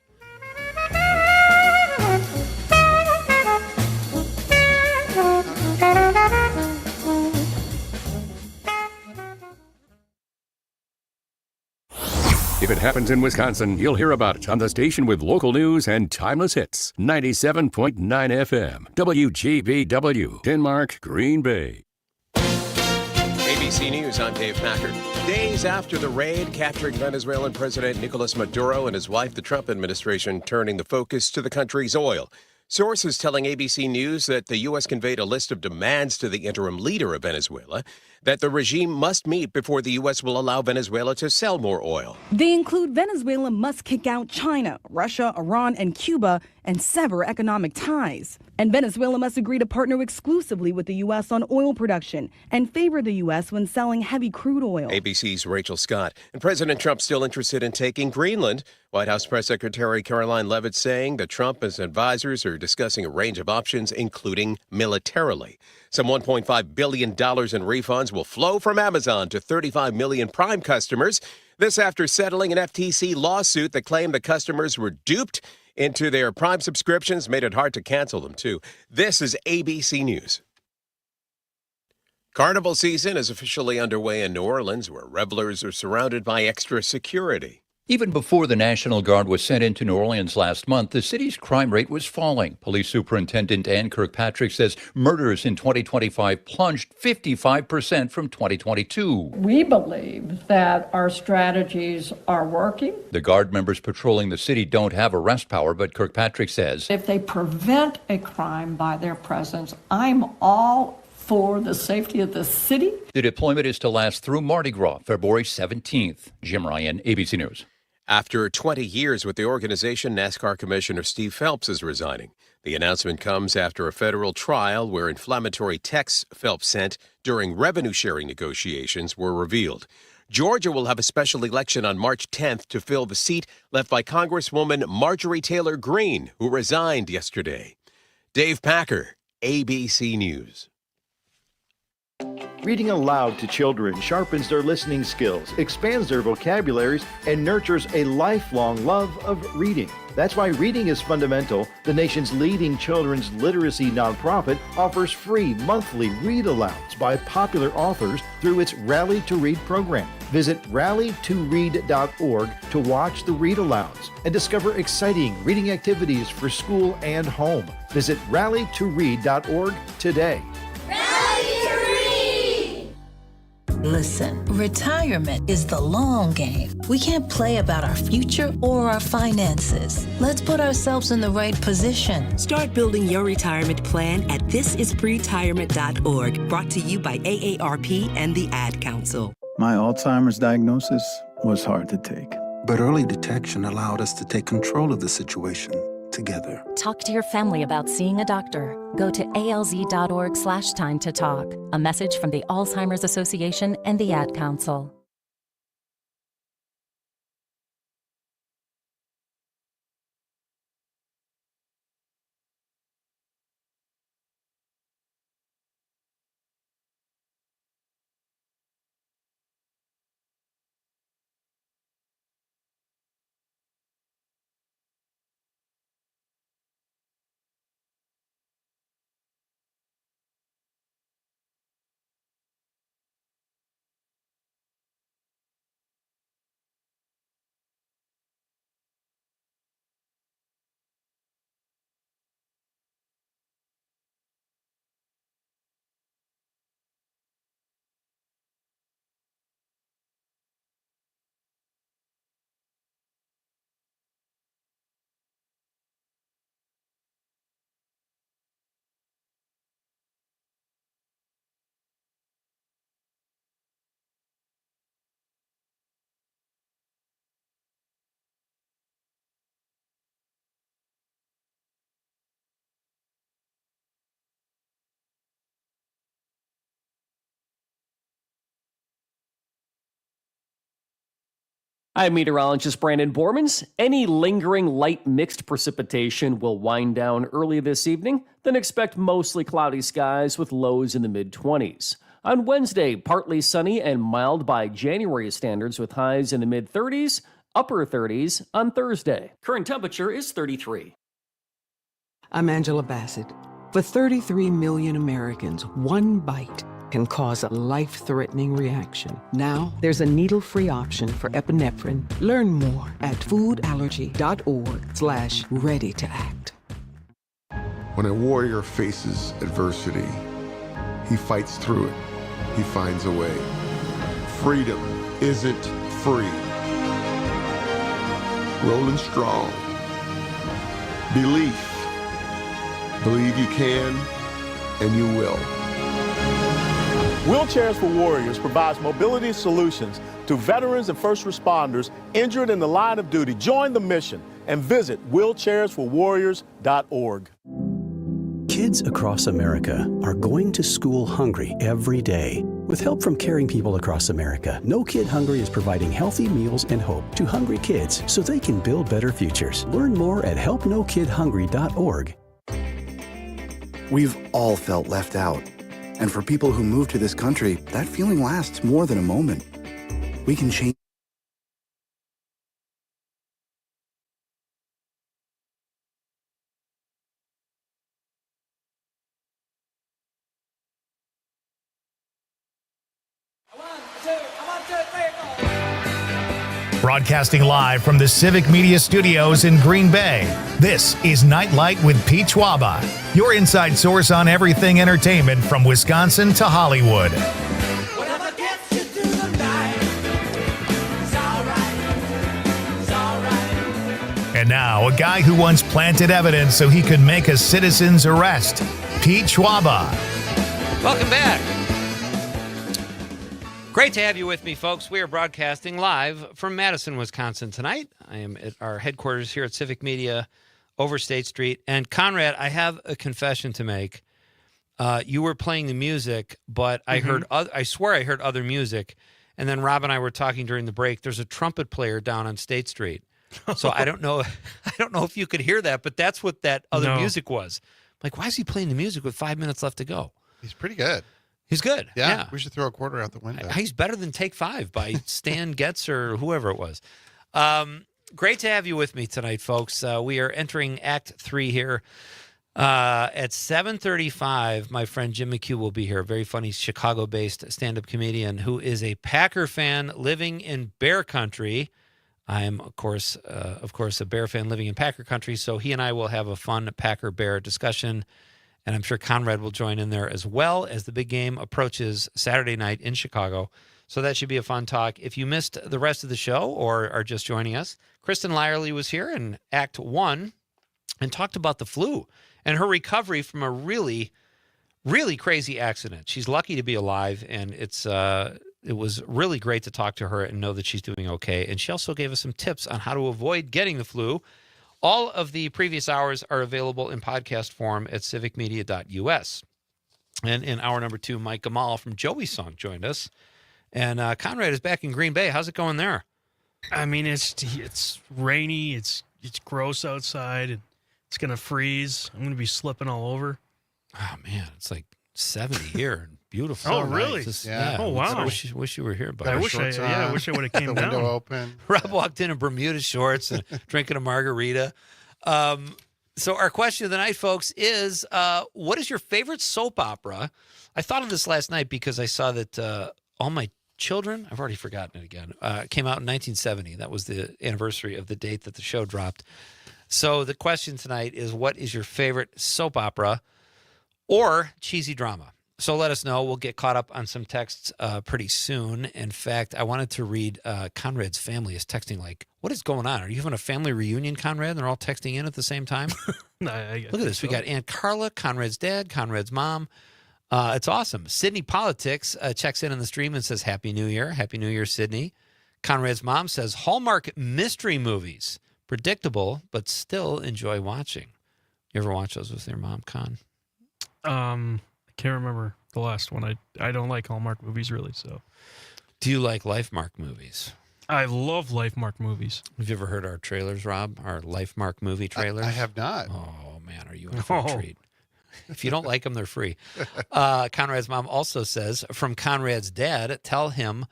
If it happens in Wisconsin, you'll hear about it on the station with local news and timeless hits. 97.9 FM, WGBW, Denmark, Green Bay. ABC News, I'm Dave Packard. Days after the raid capturing Venezuelan President Nicolas Maduro and his wife, the Trump administration turning the focus to the country's oil. Sources telling ABC News that the U.S. conveyed a list of demands to the interim leader of Venezuela that the regime must meet before the U.S. will allow Venezuela to sell more oil. They include Venezuela must kick out China, Russia, Iran, and Cuba and sever economic ties. And Venezuela must agree to partner exclusively with the U.S. on oil production and favor the U.S. when selling heavy crude oil. ABC's Rachel Scott. And President Trump still interested in taking Greenland. White House Press Secretary Caroline Leavitt saying that Trump and his advisors are discussing a range of options, including militarily. Some $1.5 billion in refunds will flow from Amazon to 35 million Prime customers. This after settling an FTC lawsuit that claimed the customers were duped into their Prime subscriptions, made it hard to cancel them, too. This is ABC News. Carnival season is officially underway in New Orleans, where revelers are surrounded by extra security. Even before the National Guard was sent into New Orleans last month, the city's crime rate was falling. Police Superintendent Ann Kirkpatrick says murders in 2025 plunged 55% from 2022. We believe that our strategies are working. The Guard members patrolling the city don't have arrest power, but Kirkpatrick says If they prevent a crime by their presence, I'm all for the safety of the city. the deployment is to last through Mardi Gras, February 17th. Jim Ryan, ABC News. After 20 years with the organization, NASCAR Commissioner Steve Phelps is resigning. The announcement comes after a federal trial where inflammatory texts Phelps sent during revenue-sharing negotiations were revealed. Georgia will have a special election on March 10th to fill the seat left by Congresswoman Marjorie Taylor Greene, who resigned yesterday. Dave Packer, ABC News. Reading aloud to children sharpens their listening skills, expands their vocabularies, and nurtures a lifelong love of reading. That's why Reading is Fundamental, the nation's leading children's literacy nonprofit, offers free monthly read-alouds by popular authors through its Rally to Read program. Visit rallytoread.org to watch the read-alouds and discover exciting reading activities for school and home. Visit rallytoread.org today. Listen, retirement is the long game. We can't play about our future or our finances. Let's put ourselves in the right position. Start building your retirement plan at thisispretirement.org, brought to you by AARP and the Ad Council. My Alzheimer's diagnosis was hard to take. But early detection allowed us to take control of the situation together. Talk to your family about seeing a doctor. Go to alz.org/time to talk. A message from the Alzheimer's Association and the Ad Council. I'm meteorologist Brandon Bormans. Any lingering light mixed precipitation will wind down early this evening, then expect mostly cloudy skies with lows in the mid-20s. On Wednesday, partly sunny and mild by January standards with highs in the mid-30s, upper 30s on Thursday. Current temperature is 33. I'm Angela Bassett. For 33 million Americans, one bite can cause a life-threatening reaction. Now, there's a needle-free option for epinephrine. Learn more at foodallergy.org/ready-to-act. When a warrior faces adversity, he fights through it. He finds a way. Freedom isn't free. Rolling strong. Belief. Believe you can, and you will. Wheelchairs for Warriors provides mobility solutions to veterans and first responders injured in the line of duty. Join the mission and visit wheelchairsforwarriors.org. Kids across America are going to school hungry every day. With help from caring people across America, No Kid Hungry is providing healthy meals and hope to hungry kids so they can build better futures. Learn more at helpnokidhungry.org. We've all felt left out. And for people who move to this country, that feeling lasts more than a moment. We can change. Broadcasting live from the Civic Media Studios in Green Bay, this is Night Light with Pete Schwaba, your inside source on everything entertainment from Wisconsin to Hollywood. And now, a guy who once planted evidence so he could make a citizen's arrest, Pete Schwaba. Welcome back. Great to have you with me, folks. We are broadcasting live from Madison, Wisconsin tonight. I am at our headquarters here at Civic Media over State Street. And Conrad, I have a confession to make. You were playing the music, but I heard, I swear I heard other music. And then Rob and I were talking during the break. There's a trumpet player down on State Street. So I don't know if you could hear that, but that's what that other music was. Like, why is he playing the music with 5 minutes left to go? He's pretty good. He's good. Yeah, we should throw a quarter out the window. He's better than Take 5 by Stan Getz or whoever it was. Great to have you with me tonight, folks. We are entering Act 3 here. At 7:35, my friend Jim McHugh will be here, a very funny Chicago-based stand-up comedian who is a Packer fan living in Bear Country. I am, of course, a Bear fan living in Packer Country, so he and I will have a fun Packer-Bear discussion. And I'm sure Conrad will join in there as well as the big game approaches Saturday night in Chicago. So that should be a fun talk. If you missed the rest of the show or are just joining us, Kristen Lyerly was here in Act 1 and talked about the flu and her recovery from a really, really crazy accident. She's lucky to be alive, and it was really great to talk to her and know that she's doing okay. And she also gave us some tips on how to avoid getting the flu. All of the previous hours are available in podcast form at civicmedia.us. And in hour number 2, Mike Gamal from Joey's Song joined us. And Conrad is back in Green Bay. How's it going there? I mean, it's rainy. It's gross outside. It's going to freeze. I'm going to be slipping all over. Oh, man. It's like 70 here and beautiful. Oh, really? Yeah. Oh, wow. I wish you were here. But I wish I would have came the down. Window open. Rob walked in Bermuda shorts and drinking a margarita. So our question of the night, folks, is what is your favorite soap opera? I thought of this last night because I saw that All My Children, I've already forgotten it again, came out in 1970. That was the anniversary of the date that the show dropped. So the question tonight is, what is your favorite soap opera or cheesy drama? So let us know. We'll get caught up on some texts pretty soon. In fact, I wanted to read Conrad's family is texting like, what is going on? Are you having a family reunion, Conrad? And they're all texting in at the same time? Look at this. So. We got Aunt Carla, Conrad's dad, Conrad's mom. It's awesome. Sydney Politics checks in on the stream and says, Happy New Year. Happy New Year, Sydney. Conrad's mom says, Hallmark mystery movies. Predictable, but still enjoy watching. You ever watch those with your mom, Con? I can't remember the last one. I don't like Hallmark movies really. So, do you like Lifemark movies? I love LifeMark movies. Have you ever heard our trailers, Rob? Our LifeMark movie trailers? I have not. Oh, man, are you in for a treat? If you don't like them, they're free. Conrad's mom also says, from Conrad's dad, tell him,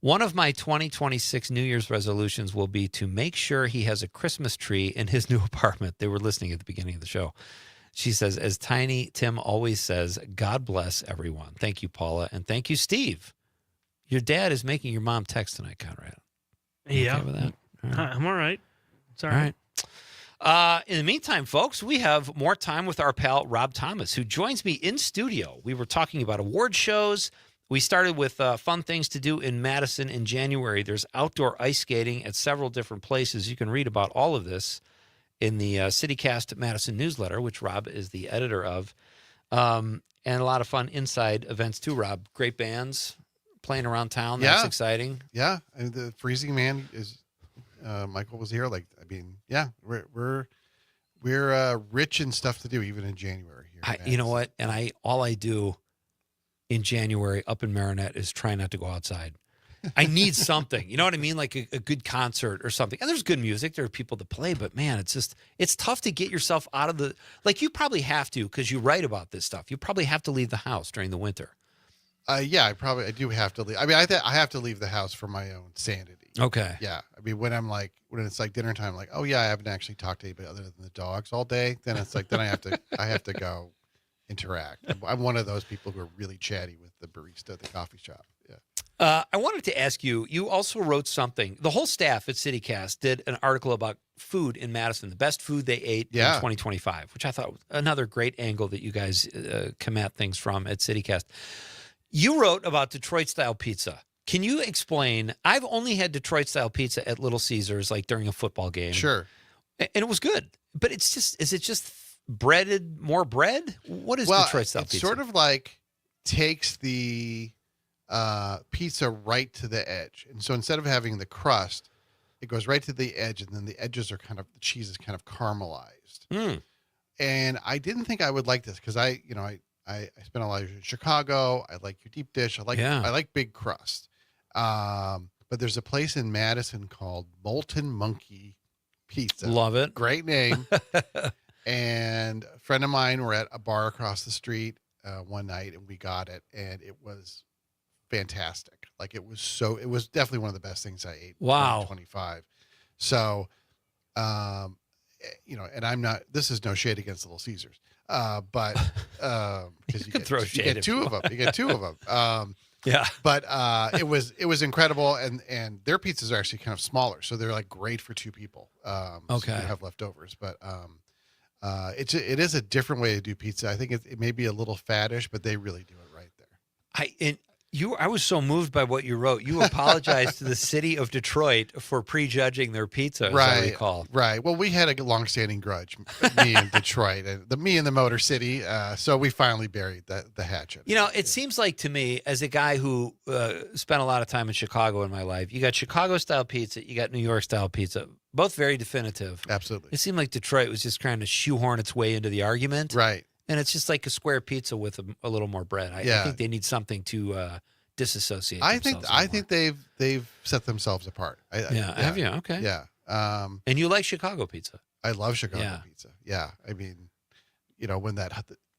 one of my 2026 New Year's resolutions will be to make sure he has a Christmas tree in his new apartment. They were listening at the beginning of the show. She says, as Tiny Tim always says, God bless everyone. Thank you, Paula. And thank you, Steve. Your dad is making your mom text tonight, Conrad. You okay with that? All right. I'm all right. It's all right. In the meantime, folks, we have more time with our pal Rob Thomas, who joins me in studio. We were talking about award shows. We started with fun things to do in Madison in January. There's outdoor ice skating at several different places. You can read about all of this in the CityCast Madison newsletter, which Rob is the editor of. And a lot of fun inside events too, Rob. Great bands playing around town. That's exciting. Yeah. And the Freezing Man is Michael was here. We're rich in stuff to do even in January here. You know what? And all I do in January up in Marinette is try not to go outside. I need something, you know what I mean? Like a good concert or something. And there's good music. There are people to play, but man, it's tough to get yourself out of you probably have to, because you write about this stuff. You probably have to leave the house during the winter. I do have to leave. I mean, I have to leave the house for my own sanity. Okay. Yeah. I mean, when it's like dinner time, like, oh yeah, I haven't actually talked to anybody other than the dogs all day. Then it's like, then I have to go interact. I'm one of those people who are really chatty with the barista at the coffee shop. Yeah. I wanted to ask you, you also wrote something. The whole staff at CityCast did an article about food in Madison, the best food they ate in 2025, which I thought was another great angle that you guys come at things from at CityCast. You wrote about Detroit-style pizza. Can you explain? I've only had Detroit-style pizza at Little Caesars, like during a football game. Sure. And it was good. But is it just breaded, more bread? What is Detroit-style pizza? It sort of like takes the pizza right to the edge. And so instead of having the crust, it goes right to the edge, and then the edges are the cheese is kind of caramelized. Mm. And I didn't think I would like this because I spent a lot of years in Chicago. I like your deep dish. I like big crust. But there's a place in Madison called Molten Monkey Pizza. Love it. Great name. And a friend of mine were at a bar across the street one night, and we got it, and it was fantastic. Like it was definitely one of the best things I ate. Wow. In 2025. So, and I'm not. This is no shade against Little Caesars, but because you get two of them. You get two of them. Yeah. But it was incredible, and their pizzas are actually kind of smaller, so they're like great for two people. So you have leftovers, but it is a different way to do pizza. I think it may be a little faddish, but they really do it right there. I was so moved by what you wrote. You apologized to the city of Detroit for prejudging their pizza, as I recall. Right. Well, we had a long-standing grudge, me and Detroit, and me and the Motor City. So we finally buried the hatchet. It seems like to me, as a guy who spent a lot of time in Chicago in my life, you got Chicago-style pizza, you got New York-style pizza, both very definitive. Absolutely. It seemed like Detroit was just trying to shoehorn its way into the argument. Right. And it's just like a square pizza with a little more bread. I think they need something to disassociate. I think they've set themselves apart. Have you? Okay. Yeah. And you like Chicago pizza? I love Chicago pizza. Yeah. I mean, when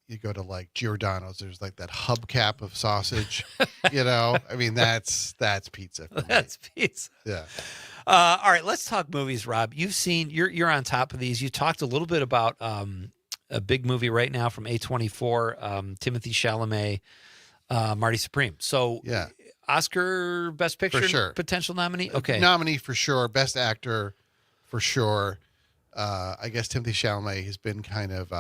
you go to like Giordano's, there's like that hubcap of sausage. I mean, that's pizza. That's pizza. Yeah. All right, let's talk movies, Rob. You're on top of these. You talked a little bit about a big movie right now from A24, Timothy Chalamet, Marty Supreme. So Oscar Best Picture for sure. Potential nominee? Okay. Nominee for sure. Best Actor for sure. I guess Timothy Chalamet has been kind of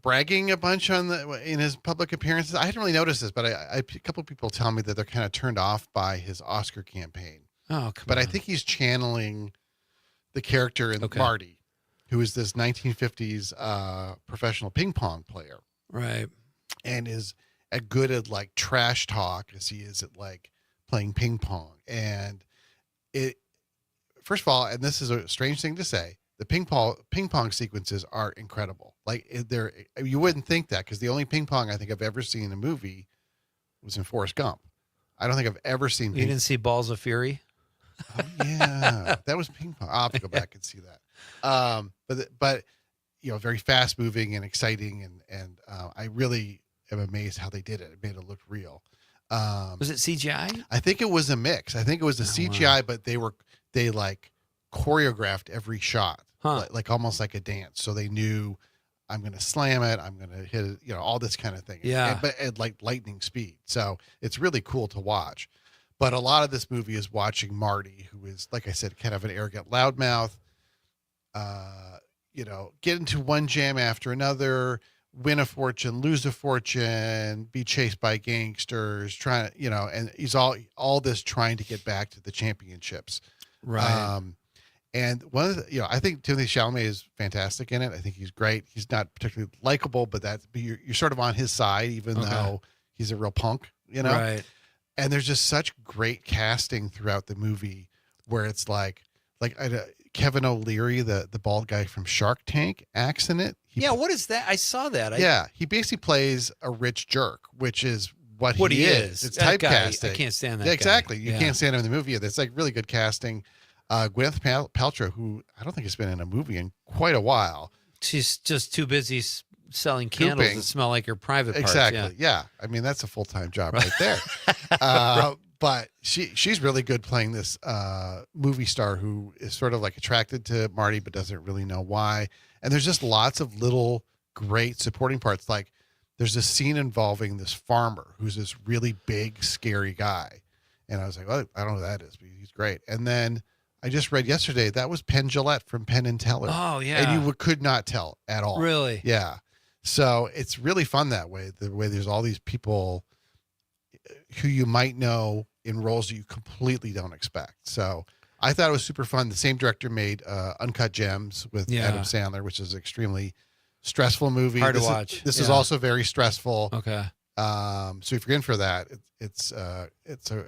bragging a bunch in his public appearances. I hadn't really noticed this, but a couple of people tell me that they're kind of turned off by his Oscar campaign. Oh, But I think he's channeling the character in Marty, who is this 1950s professional ping pong player. Right. And is as good at like trash talk as he is at like playing ping pong. And first of all, and this is a strange thing to say, the ping pong sequences are incredible. Like you wouldn't think that, because the only ping pong I think I've ever seen in a movie was in Forrest Gump. I don't think I've ever seen. You didn't see Balls of Fury? Oh, yeah, that was ping pong. I'll have to go back and see that. But very fast moving and exciting, and I really am amazed how they did it. It made it look real. Was it CGI? I think it was a mix. I think it was a CGI, but they like choreographed every shot, like almost like a dance. So they knew I'm going to slam it, I'm going to hit it, all this kind of thing. Yeah. But at like lightning speed. So it's really cool to watch. But a lot of this movie is watching Marty, who is, like I said, kind of an arrogant loudmouth, get into one jam after another, win a fortune, lose a fortune, be chased by gangsters, and he's all this trying to get back to the championships. Right. And one of the, I think Timothée Chalamet is fantastic in it. I think he's great. He's not particularly likable, but you're sort of on his side, even though he's a real punk, Right. And there's just such great casting throughout the movie where it's like Kevin O'Leary, the bald guy from Shark Tank, acts in it. What is that? I saw that. He basically plays a rich jerk, which is what he is. It's that typecasting. Guy, I can't stand that. Yeah, exactly. Guy. You can't stand him in the movie. It's like really good casting. Gwyneth Paltrow, who I don't think has been in a movie in quite a while. She's just too busy selling candles that smell like her private parts. Exactly. Yeah. I mean, that's a full-time job right there. But she's really good playing this movie star who is sort of like attracted to Marty but doesn't really know why. And there's just lots of little great supporting parts. Like there's this scene involving this farmer who's this really big, scary guy. And I was like, well, I don't know who that is, but he's great. And then I just read yesterday that was Penn Jillette from Penn and Teller. Oh, yeah. And you could not tell at all. Really? Yeah. So it's really fun that way, the way there's all these people who you might know in roles that you completely don't expect. So I thought it was super fun. The same director made Uncut Gems with Adam Sandler, which is an extremely stressful movie. Hard to watch. This is also very stressful. Okay. So if you're in for that, it's a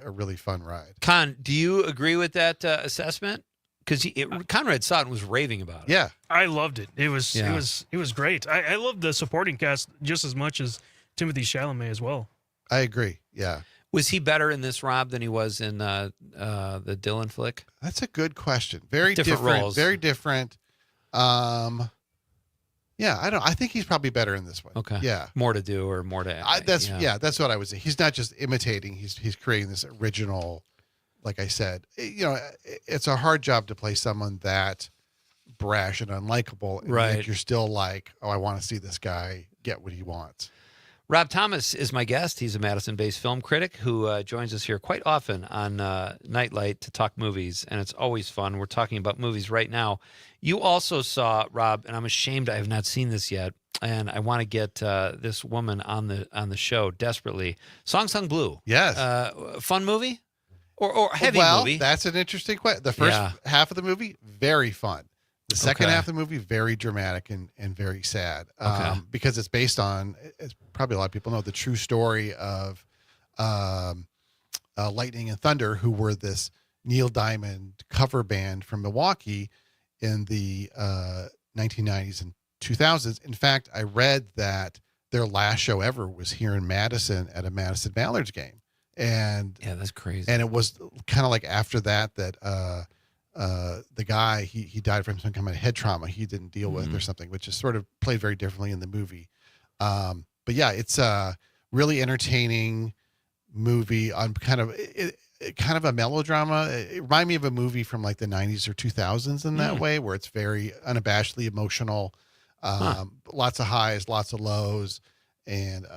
really fun ride. Con, do you agree with that assessment? Because Conrad saw it and was raving about it. Yeah, I loved it. It was great. I loved the supporting cast just as much as Timothée Chalamet as well. I agree. Yeah. Was he better in this, Rob, than he was in the Dylan flick? That's a good question. Very different roles. Very different. Yeah, I think he's probably better in this one. Okay. Yeah. More to do or more to. That's what I would say. He's not just imitating. He's creating this original. Like I said, it's a hard job to play someone that brash and unlikable. And right. Yet you're still like, oh, I want to see this guy get what he wants. Rob Thomas is my guest. He's a Madison-based film critic who joins us here quite often on Night Light to talk movies, and it's always fun. We're talking about movies right now. You also saw, Rob, and I'm ashamed I have not seen this yet, and I want to get this woman on the show desperately. Song Sung Blue. Yes. Fun movie? Or heavy movie? Well, that's an interesting question. The first half of the movie, very fun. The second half of the movie, very dramatic and very sad. Because it's based on, it's probably a lot of people know, the true story of Lightning and Thunder, who were this Neil Diamond cover band from Milwaukee in the 1990s and 2000s. In fact, I read that their last show ever was here in Madison at a Madison Mallards game. And yeah, that's crazy. And it was kind of like after that the guy he died from some kind of head trauma he didn't deal with or something, which is sort of played very differently in the movie. But yeah, it's a really entertaining movie on kind of a melodrama. It reminded me of a movie from like the 90s or 2000s in that way, where it's very unabashedly emotional, lots of highs, lots of lows, and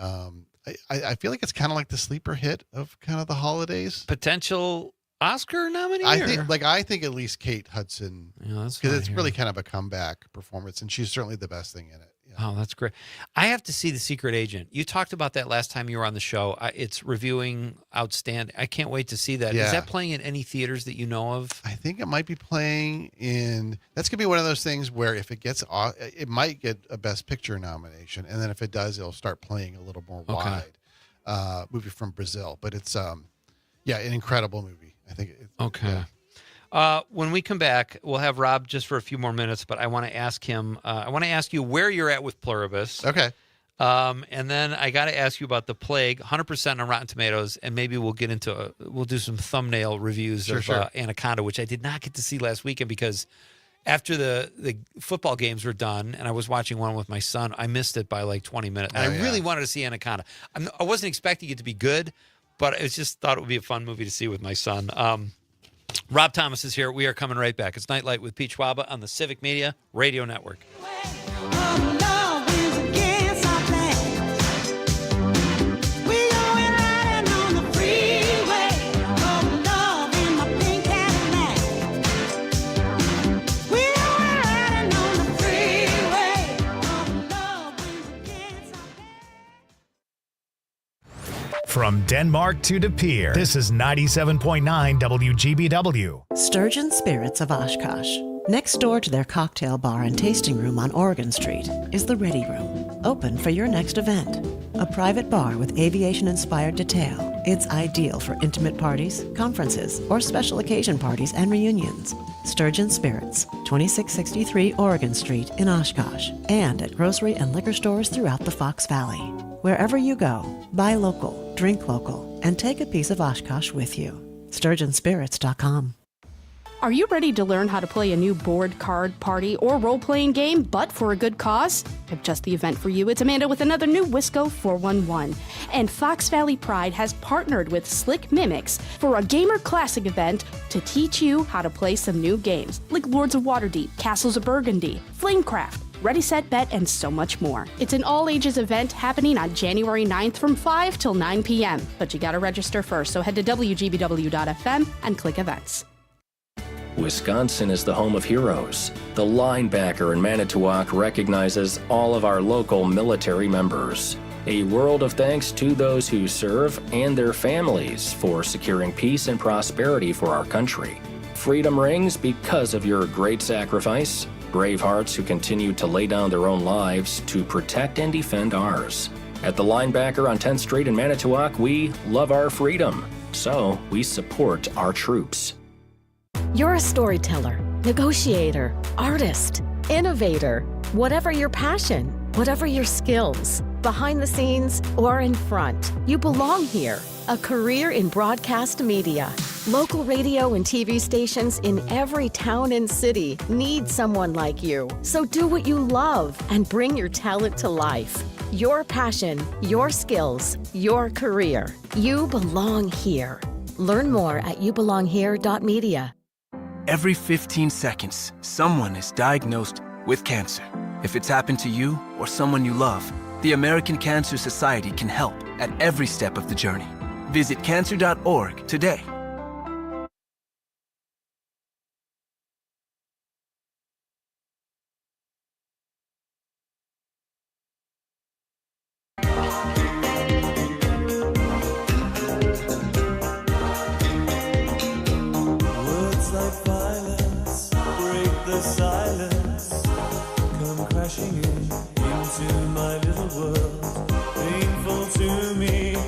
I feel like it's kind of like the sleeper hit of kind of the holidays. Potential Oscar nominee? I think at least Kate Hudson, because it's really kind of a comeback performance, and she's certainly the best thing in it. Yeah. Oh, that's great. I have to see The Secret Agent. You talked about that last time you were on the show. It's reviewing outstanding. I can't wait to see that. Yeah. Is that playing in any theaters that you know of? I think it might be playing in. That's gonna be one of those things where if it gets, it might get a Best Picture nomination, and then if it does, it'll start playing a little more wide. Movie from Brazil, but it's an incredible movie. I think. Okay. Yeah. When we come back, we'll have Rob just for a few more minutes, but I want to ask him. I want to ask you where you're at with Pluribus. Okay. And then I got to ask you about The Plague, 100% on Rotten Tomatoes, and maybe we'll get into we'll do some thumbnail reviews of Anaconda, which I did not get to see last weekend because after the football games were done and I was watching one with my son, I missed it by like 20 minutes. And I really wanted to see Anaconda. I wasn't expecting it to be good, but I just thought it would be a fun movie to see with my son. Rob Thomas is here. We are coming right back. It's Nightlight with Pete Schwaba on the Civic Media Radio Network. From Denmark to De Pere, this is 97.9 WGBW. Sturgeon Spirits of Oshkosh. Next door to their cocktail bar and tasting room on Oregon Street is the Ready Room, open for your next event. A private bar with aviation-inspired detail. It's ideal for intimate parties, conferences, or special occasion parties and reunions. Sturgeon Spirits, 2663 Oregon Street in Oshkosh, and at grocery and liquor stores throughout the Fox Valley. Wherever you go, buy local, drink local, and take a piece of Oshkosh with you. SturgeonSpirits.com. Are you ready to learn how to play a new board, card, party, or role-playing game, but for a good cause? I've just the event for you. It's Amanda with another new Wisco 411. And Fox Valley Pride has partnered with Slick Mimics for a Gamer Classic event to teach you how to play some new games, like Lords of Waterdeep, Castles of Burgundy, Flamecraft, Ready, Set, Bet, and so much more. It's an all-ages event happening on January 9th from 5 till 9 p.m. But you gotta register first, so head to WGBW.FM and click events. Wisconsin is the home of heroes. The linebacker in Manitowoc recognizes all of our local military members. A world of thanks to those who serve and their families for securing peace and prosperity for our country. Freedom rings because of your great sacrifice. Brave hearts who continue to lay down their own lives to protect and defend ours. At the linebacker on 10th Street in Manitowoc, we love our freedom, so we support our troops. You're a storyteller, negotiator, artist, innovator. Whatever your passion, whatever your skills, behind the scenes or in front, you belong here. A career in broadcast media. Local radio and TV stations in every town and city need someone like you. So do what you love and bring your talent to life. Your passion, your skills, your career. You belong here. Learn more at youbelonghere.media. Every 15 seconds, someone is diagnosed with cancer. If it's happened to you or someone you love, the American Cancer Society can help at every step of the journey. Visit cancer.org today.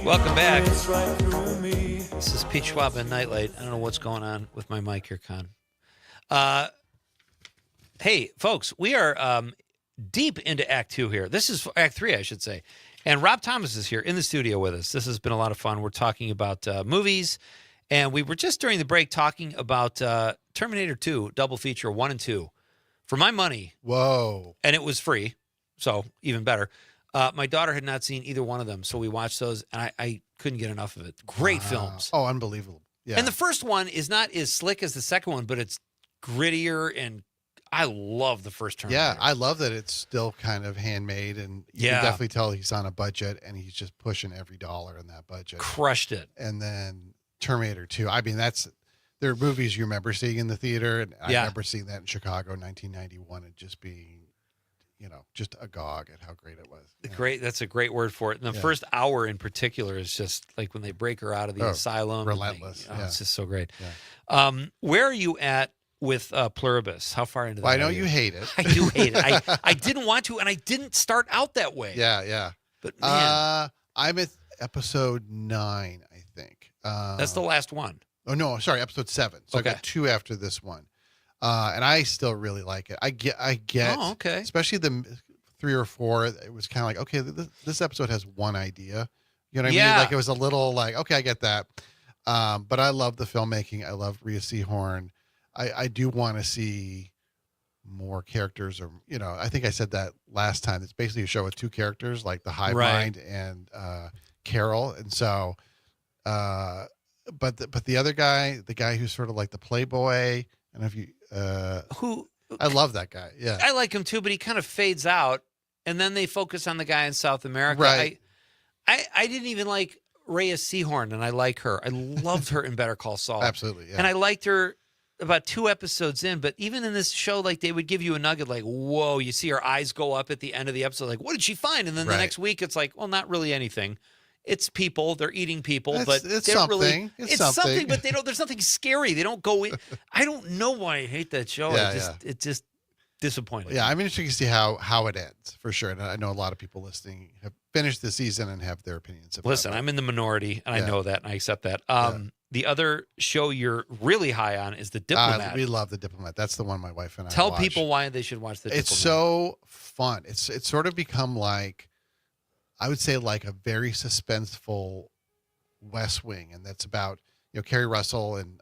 Welcome back. This is Pete Schwaba and Nightlight. I don't know what's going on with my mic here, Con. Hey, folks, we are deep into Act 2 here. This is Act 3, I should say. And Rob Thomas is here in the studio with us. This has been a lot of fun. We're talking about movies, and we were just during the break talking about Terminator 2, double feature 1 and 2. For my money. Whoa. And it was free, so even better. My daughter had not seen either one of them, so we watched those, and I couldn't get enough of it. Great films. Oh, unbelievable. Yeah. And the first one is not as slick as the second one, but it's grittier, and I love the first Terminator. Yeah, I love that it's still kind of handmade, and you can definitely tell he's on a budget, and he's just pushing every dollar in that budget. Crushed it. And then Terminator 2. I mean, there are movies you remember seeing in the theater, and I remember seeing that in Chicago in 1991 and just being, just agog at how great it was. Great. That's a great word for it. And the first hour in particular is just like when they break her out of the asylum. Relentless. It's just so great. Yeah. Where are you at with Pluribus? How far into that? Well, I know you hate it. I do hate it. I didn't want to, and I didn't start out that way. Yeah. But man. I'm at episode 9, I think. That's the last one. Oh, no, sorry, episode 7. So I got 2 after this one. And I still really like it. I get, especially 3 or 4, it was kind of like, okay, this episode has one idea. You know what I Yeah. mean? Like it was a little like, okay, I get that. But I love the filmmaking. I love Rhea Seehorn. I do want to see more characters, or I think I said that last time. It's basically a show with 2 characters, like the Hive Mind and Carol. And so, but the other guy, the guy who's sort of like the playboy, I don't know if you I love that guy. Yeah, I like him too, but he kind of fades out, and then they focus on the guy in South America. Right. I didn't even like Rhea Seehorn, and I like her. I loved her in Better Call Saul. Absolutely, yeah. And I liked her about 2 episodes in, but even in this show, like they would give you a nugget, like, whoa, you see her eyes go up at the end of the episode, like, what did she find? And then the next week, it's like, well, not really anything. It's people. They're eating people, but it's they don't something. really. It's something, but they don't. There's nothing scary. They don't go in. I don't know why I hate that show. It's just disappointing. Yeah, I'm interested to see how it ends for sure. And I know a lot of people listening have finished the season and have their opinions about Listen, it. I'm in the minority, and I know that, and I accept that. The other show you're really high on is The Diplomat. We love The Diplomat. That's the one my wife and I Tell watch. people why they should watch The Diplomat. It's so fun. It's sort of become like, I would say, like a very suspenseful West Wing, and that's about Kerry Russell and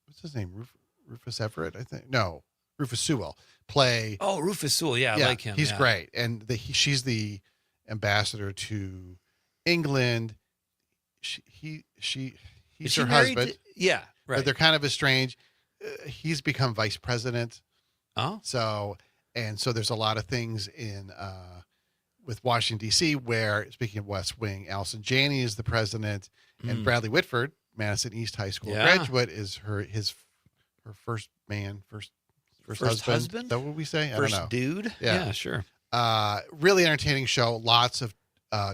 what's his name, Rufus Everett, I think. No, Rufus Sewell play. Oh, Rufus Sewell, yeah, I like him. He's great, and she's the ambassador to England. He's her husband. Yeah, right. But they're kind of estranged. He's become vice president. Oh, so there's a lot of things in with Washington D.C. where, speaking of West Wing, Allison Janney is the president, and Bradley Whitford, Madison East High School graduate, is her first husband. Is that what we say? I don't know. First dude. Yeah, sure. Really entertaining show. Lots of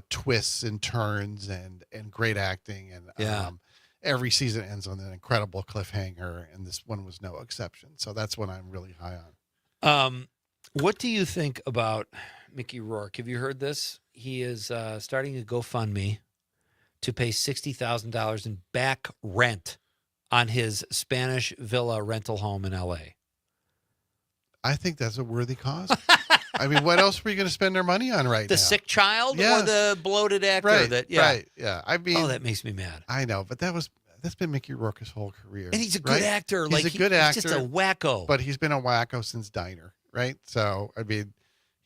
twists and turns and great acting, and every season ends on an incredible cliffhanger, and this one was no exception. So that's what I'm really high on. What do you think about Mickey Rourke? Have you heard this? He is starting a GoFundMe to pay $60,000 in back rent on his Spanish villa rental home in L.A. I think that's a worthy cause. I mean, what else were you going to spend their money on right now? The sick child or the bloated actor? Right, right, yeah. I mean, that makes me mad. I know, but that's been Mickey Rourke his whole career. And he's a good actor. He's a good actor. He's just a wacko. But he's been a wacko since Diner, right? So, I mean,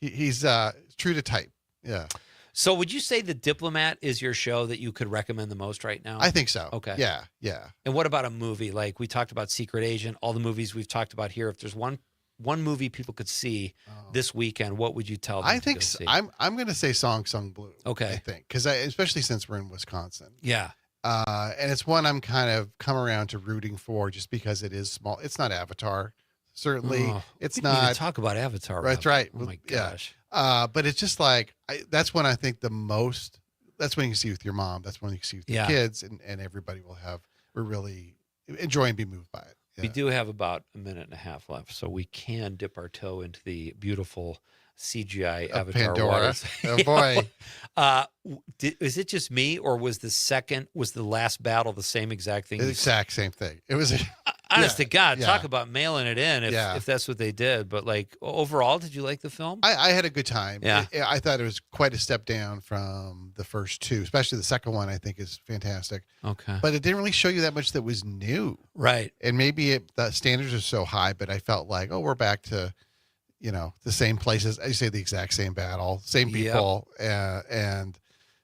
he's true to type. Yeah. So would you say The Diplomat is your show that you could recommend the most right now? I think so. Okay. Yeah, yeah. And what about a movie? Like we talked about Secret Agent, all the movies we've talked about here. If there's one movie people could see this weekend, what would you tell them? I think to go see? I'm going to say Song Sung Blue. Okay. I think because especially since we're in Wisconsin. Yeah. And it's one I'm kind of come around to rooting for just because it is small. It's not Avatar. Certainly, it's we didn't not. even talk about Avatar. Right, Rob. right. Oh my gosh. Yeah. But it's just like that's when I think the most. That's when you can see with your mom. That's when you can see with your kids, and everybody we're really enjoy and be moved by it. Yeah. We do have about a minute and a half left, so we can dip our toe into the beautiful CGI Avatar Pandora. waters. Oh boy. Is it just me, or was the last battle the same exact thing? The exact same thing. It was. Honest to God, talk about mailing it in if that's what they did. But like overall, did you like the film? I had a good time. Yeah. I thought it was quite a step down from the first two, especially the second one. I think is fantastic. Okay. But it didn't really show you that much that was new. Right. And maybe the standards are so high, but I felt like, we're back to, the same places. I say the exact same battle, same people. And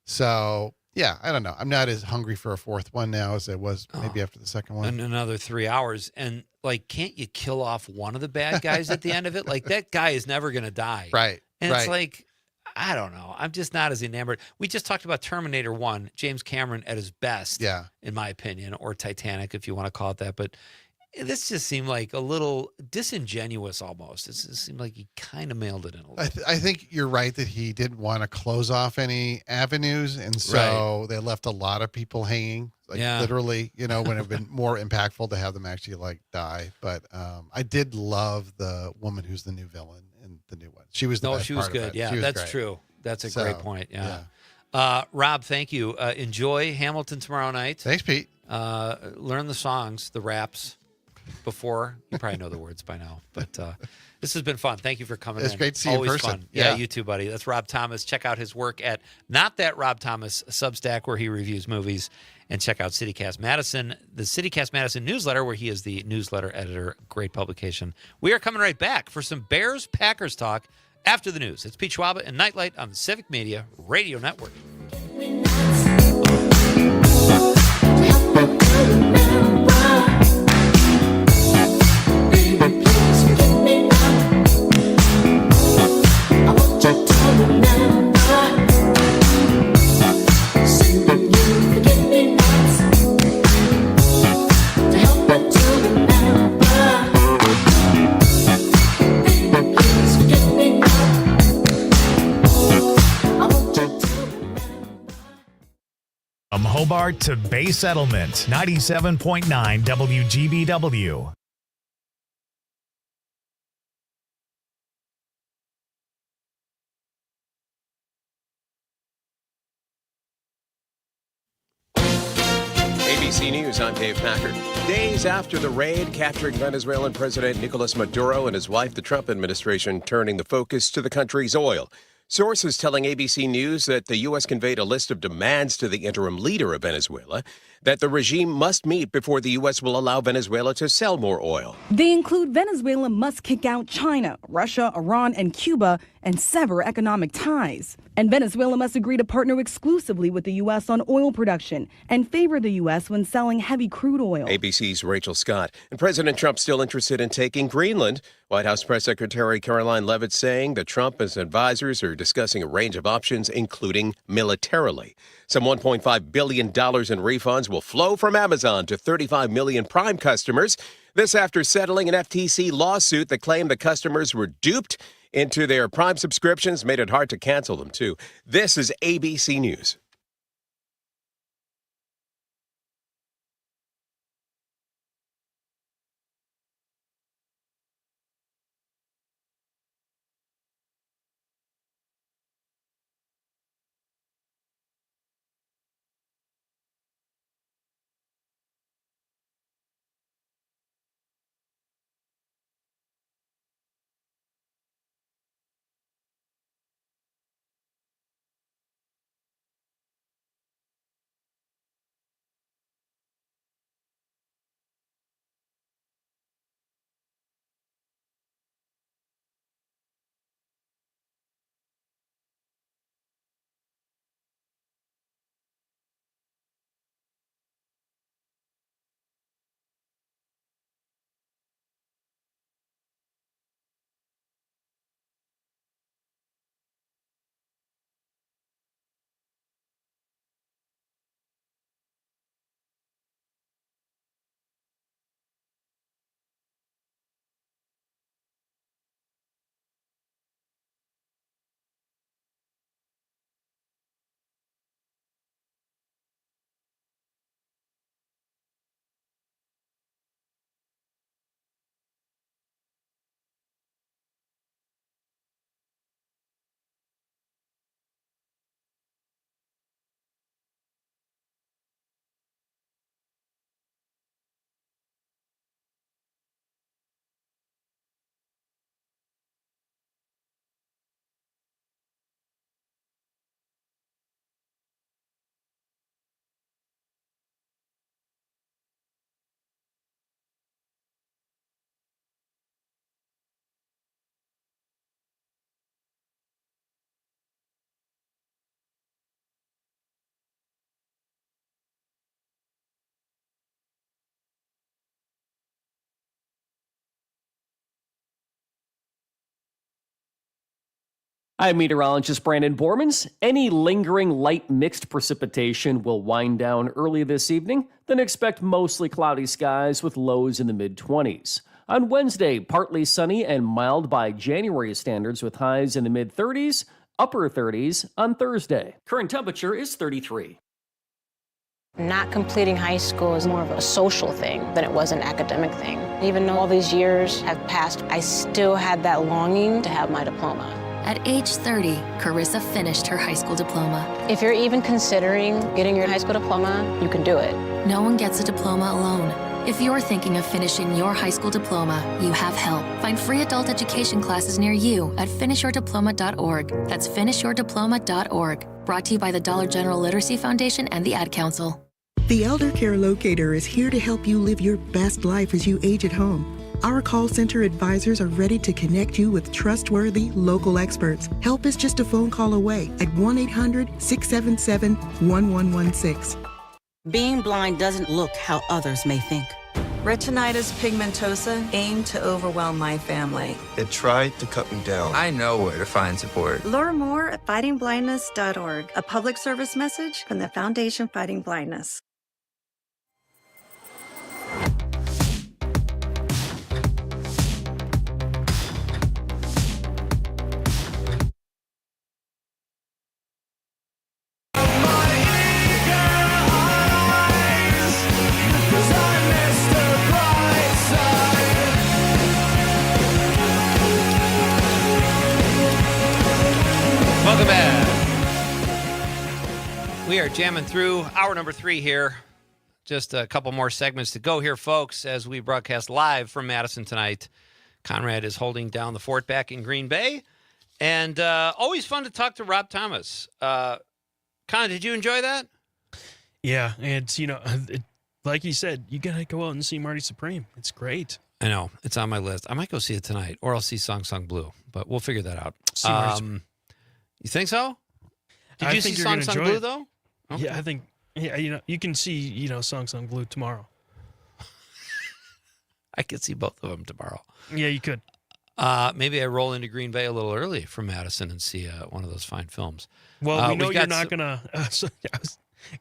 so, yeah, I don't know. I'm not as hungry for a fourth one now as I was maybe after the second one. And another 3 hours. And like, can't you kill off one of the bad guys at the end of it? Like that guy is never going to die. Right. And it's like, I don't know. I'm just not as enamored. We just talked about Terminator 1, James Cameron at his best, in my opinion, or Titanic, if you want to call it that. But this just seemed like a little disingenuous almost. It seemed like he kind of mailed it in a little. I think you're right that he didn't want to close off any avenues. And so they left a lot of people hanging, literally, when it would have been more impactful to have them actually die. But I did love the woman who's the new villain in the new one. She was the best she was part good. of it. Yeah, She was that's great. true. That's a great point. Yeah. Rob, thank you. Enjoy Hamilton tomorrow night. Thanks, Pete. Learn the songs, the raps before. You probably know the words by now, but This has been fun. Thank you for coming in. It's great to see you in Always person. Fun. Yeah, you too, buddy. That's Rob Thomas. Check out his work at Not That Rob Thomas Substack, where he reviews movies. And check out CityCast Madison, the CityCast Madison newsletter, where he is the newsletter editor. Great publication. We are coming right back for some Bears-Packers talk after the news. It's Pete Schwaba and Nightlight on the Civic Media Radio Network. From Hobart to Bay Settlement, 97.9 WGBW. ABC News, I'm Dave Packard. Days after the raid capturing Venezuelan President Nicolas Maduro and his wife, the Trump administration turning the focus to the country's oil. Sources telling ABC News that the U.S. conveyed a list of demands to the interim leader of Venezuela that the regime must meet before the U.S. will allow Venezuela to sell more oil. They include Venezuela must kick out China, Russia, Iran, and Cuba and sever economic ties. And Venezuela must agree to partner exclusively with the U.S. on oil production and favor the U.S. when selling heavy crude oil. ABC's Rachel Scott. And President Trump still interested in taking Greenland. White House Press Secretary Caroline Leavitt saying that Trump and his advisors are discussing a range of options, including militarily. Some $1.5 billion in refunds will flow from Amazon to 35 million Prime customers. This after settling an FTC lawsuit that claimed the customers were duped into their Prime subscriptions, made it hard to cancel them, too. This is ABC News. I'm meteorologist Brandon Bormans. Any lingering light mixed precipitation will wind down early this evening, then expect mostly cloudy skies with lows in the mid-20s. On Wednesday, partly sunny and mild by January standards with highs in the mid-30s, upper 30s on Thursday. Current temperature is 33. Not completing high school is more of a social thing than it was an academic thing. Even though all these years have passed, I still had that longing to have my diploma. At age 30, Carissa finished her high school diploma. If you're even considering getting your high school diploma, you can do it. No one gets a diploma alone. If you're thinking of finishing your high school diploma, you have help. Find free adult education classes near you at finishyourdiploma.org. That's finishyourdiploma.org. Brought to you by the Dollar General Literacy Foundation and the Ad Council. The Elder Care Locator is here to help you live your best life as you age at home. Our call center advisors are ready to connect you with trustworthy local experts. Help is just a phone call away at 1-800-677-1116. Being blind doesn't look how others may think. Retinitis pigmentosa aimed to overwhelm my family. It tried to cut me down. I know where to find support. Learn more at fightingblindness.org, a public service message from the Foundation Fighting Blindness. Welcome back. We are jamming through hour number 3 here. Just a couple more segments to go here, folks, as we broadcast live from Madison tonight. Conrad is holding down the fort back in Green Bay. And always fun to talk to Rob Thomas. Con, did you enjoy that? Yeah, and like you said, you got to go out and see Marty Supreme. It's great. I know. It's on my list. I might go see it tonight, or I'll see Song Song Blue, but we'll figure that out. You think so? Did you see Song Song Blue, though? Okay. Yeah, I think, you can see, Song Song Blue tomorrow. I could see both of them tomorrow. Yeah, you could. Maybe I roll into Green Bay a little early from Madison and see one of those fine films. Well, we know you're not going to, I was going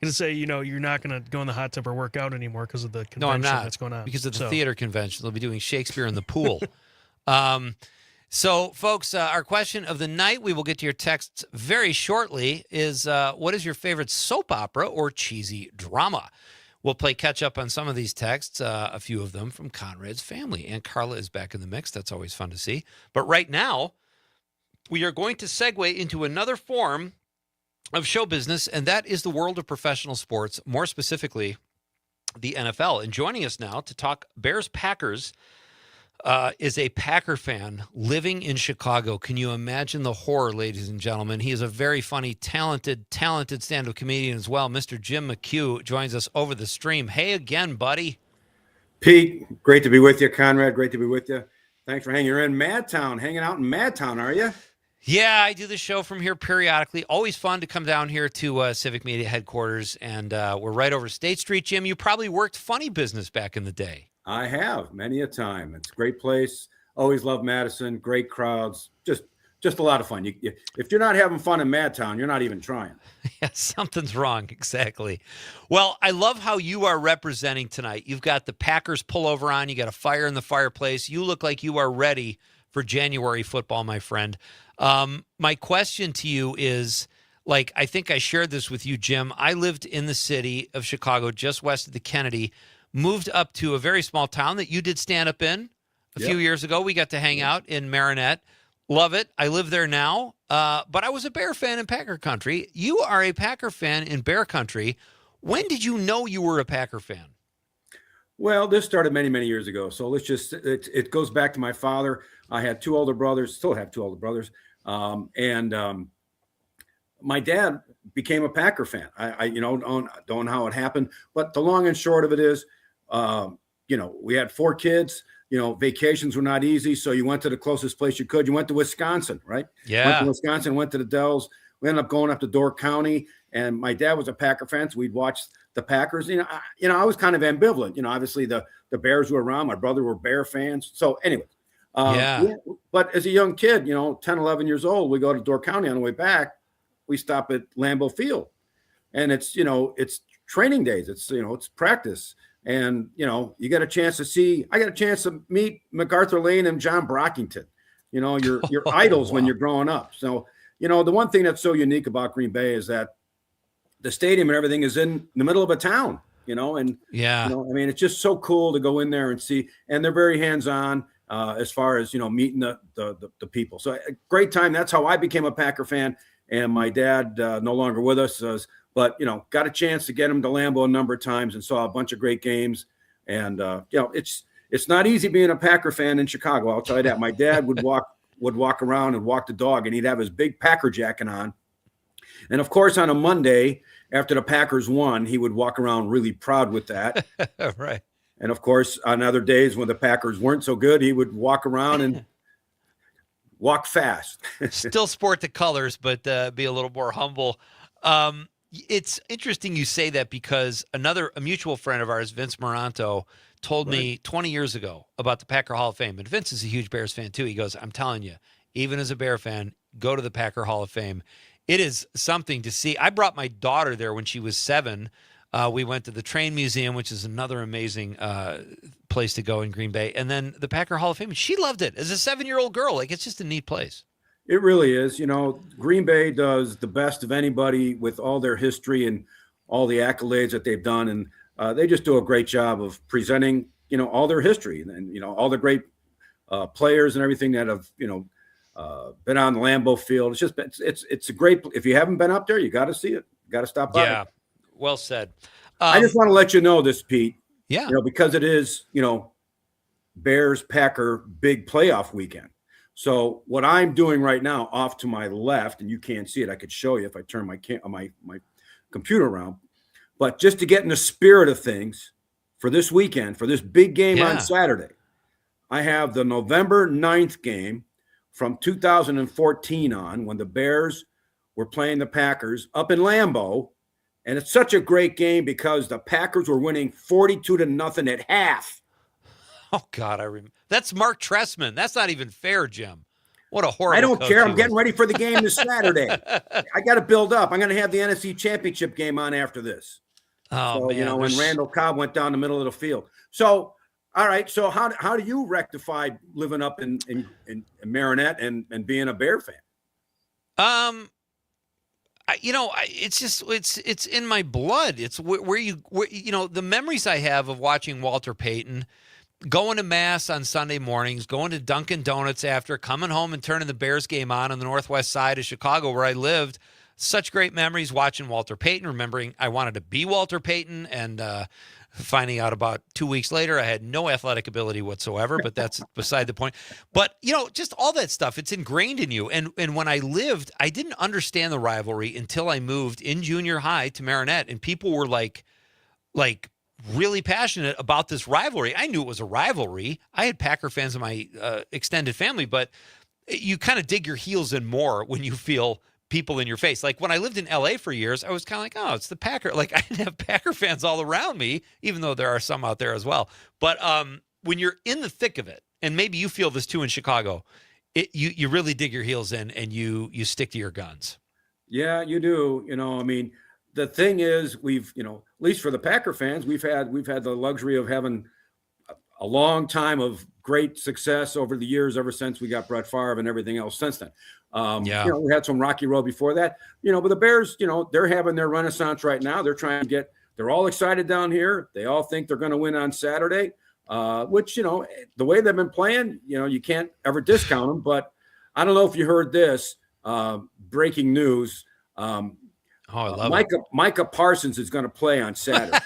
to say, you're not going to go in the hot tub or work out anymore because of the convention no, I'm not, that's going on. Because of the theater convention. They'll be doing Shakespeare in the pool. So, folks, our question of the night, we will get to your texts very shortly, is what is your favorite soap opera or cheesy drama? We'll play catch up on some of these texts, a few of them from Conrad's family. And Carla is back in the mix. That's always fun to see. But right now, we are going to segue into another form of show business, and that is the world of professional sports, more specifically the NFL. And joining us now to talk Bears-Packers is a Packer fan living in Chicago. Can you imagine the horror, ladies and gentlemen? He is a very funny, talented stand-up comedian as well. Mr. Jim McHugh joins us over the stream. Hey again, buddy. Pete, great to be with you. Conrad, great to be with you. Thanks for hanging in Madtown, hanging out in Madtown, are you? Yeah, I do the show from here periodically. Always fun to come down here to Civic Media headquarters, and we're right over State Street. Jim, you probably worked funny business back in the day. I have many a time. It's a great place. Always love Madison. Great crowds. Just a lot of fun. If you're not having fun in Madtown, you're not even trying. Yeah, something's wrong. Exactly. Well, I love how you are representing tonight. You've got the Packers pullover on. You got a fire in the fireplace. You look like you are ready for January football, my friend. My question to you is, I think I shared this with you, Jim. I lived in the city of Chicago, just west of the Kennedy. Moved up to a very small town that you did stand up in a few years ago. We got to hang out in Marinette. Love it. I live there now. But I was a Bear fan in Packer country. You are a Packer fan in Bear country. When did you know you were a Packer fan? Well, this started many, many years ago. So it goes back to my father. I had 2 older brothers, still have 2 older brothers. My dad became a Packer fan. I don't know how it happened, but the long and short of it is, we had 4 kids. Vacations were not easy, so you went to the closest place you could. You went to Wisconsin, right? Yeah. Went to Wisconsin, went to the Dells. We ended up going up to Door County, and my dad was a Packer fan, so we'd watch the Packers. I was kind of ambivalent. Obviously the Bears were around. My brother were Bear fans. So anyway, but as a young kid, 10, 11 years old, we go to Door County on the way back. We stop at Lambeau Field, and it's training days. It's practice. And, you get a chance to I got a chance to meet MacArthur Lane and John Brockington, your idols when you're growing up. So, the one thing that's so unique about Green Bay is that the stadium and everything is in the middle of a town, it's just so cool to go in there and see, and they're very hands-on as far as, meeting the people. So a great time. That's how I became a Packer fan. And my dad, no longer with us, but, got a chance to get him to Lambeau a number of times and saw a bunch of great games. And it's not easy being a Packer fan in Chicago. I'll tell you that. My dad would walk around and walk the dog, and he'd have his big Packer jacket on. And of course, on a Monday after the Packers won, he would walk around really proud with that. Right. And of course, on other days when the Packers weren't so good, he would walk around and walk fast. Still sport the colors, but be a little more humble. It's interesting you say that because a mutual friend of ours, Vince Moranto, told me 20 years ago about the Packer Hall of Fame. And Vince is a huge Bears fan too. He goes, I'm telling you, even as a Bear fan, go to the Packer Hall of Fame. It is something to see. I brought my daughter there when she was 7. We went to the Train Museum, which is another amazing place to go in Green Bay. And then the Packer Hall of Fame. She loved it as a 7-year-old girl. Like, it's just a neat place. It really is. Green Bay does the best of anybody with all their history and all the accolades that they've done. And they just do a great job of presenting, all their history and, all the great players and everything that have, been on the Lambeau Field. It's just, it's a great, if you haven't been up there, you got to see it. You got to stop by. Yeah. Well said. I just want to let you know this, Pete. Yeah. Because it is, Bears Packer big playoff weekend. So what I'm doing right now, off to my left, and you can't see it, I could show you if I turn my computer around. But just to get in the spirit of things for this weekend, for this big game on Saturday, I have the November 9th game from 2014 on, when the Bears were playing the Packers up in Lambeau. And it's such a great game because the Packers were winning 42-0 at half. Oh, God, I remember. That's Mark Trestman. That's not even fair, Jim. What a horrible I don't coach care. he I'm getting was. ready for the game this Saturday. I got to build up. I'm going to have the NFC Championship game on after this. Oh, so, man. When Randall Cobb went down the middle of the field. So, all right. So how do you rectify living up in Marinette and being a Bear fan? It's in my blood. It's where the memories I have of watching Walter Payton, going to Mass on Sunday mornings, going to Dunkin' Donuts after, coming home and turning the Bears game on the northwest side of Chicago where I lived. Such great memories watching Walter Payton, remembering I wanted to be Walter Payton, and finding out about 2 weeks later I had no athletic ability whatsoever, but that's beside the point. But, just all that stuff, it's ingrained in you. And when I lived, I didn't understand the rivalry until I moved in junior high to Marinette, and people were like really passionate about this rivalry. I knew it was a rivalry. I had Packer fans in my extended family, but you kind of dig your heels in more when you feel people in your face. Like when I lived in LA for years, I was kind of like, oh, it's the Packer. Like, I didn't have Packer fans all around me, even though there are some out there as well. But when you're in the thick of it, and maybe you feel this too in Chicago, you really dig your heels in and you stick to your guns. Yeah, you do. The thing is, we've, at least for the Packer fans, we've had the luxury of having a long time of great success over the years, ever since we got Brett Favre and everything else since then. We had some rocky road before that, but the Bears, they're having their renaissance right now. They're all excited down here. They all think they're going to win on Saturday, which, the way they've been playing, you can't ever discount them. But I don't know if you heard this breaking news. I love it. Micah Parsons is going to play on Saturday.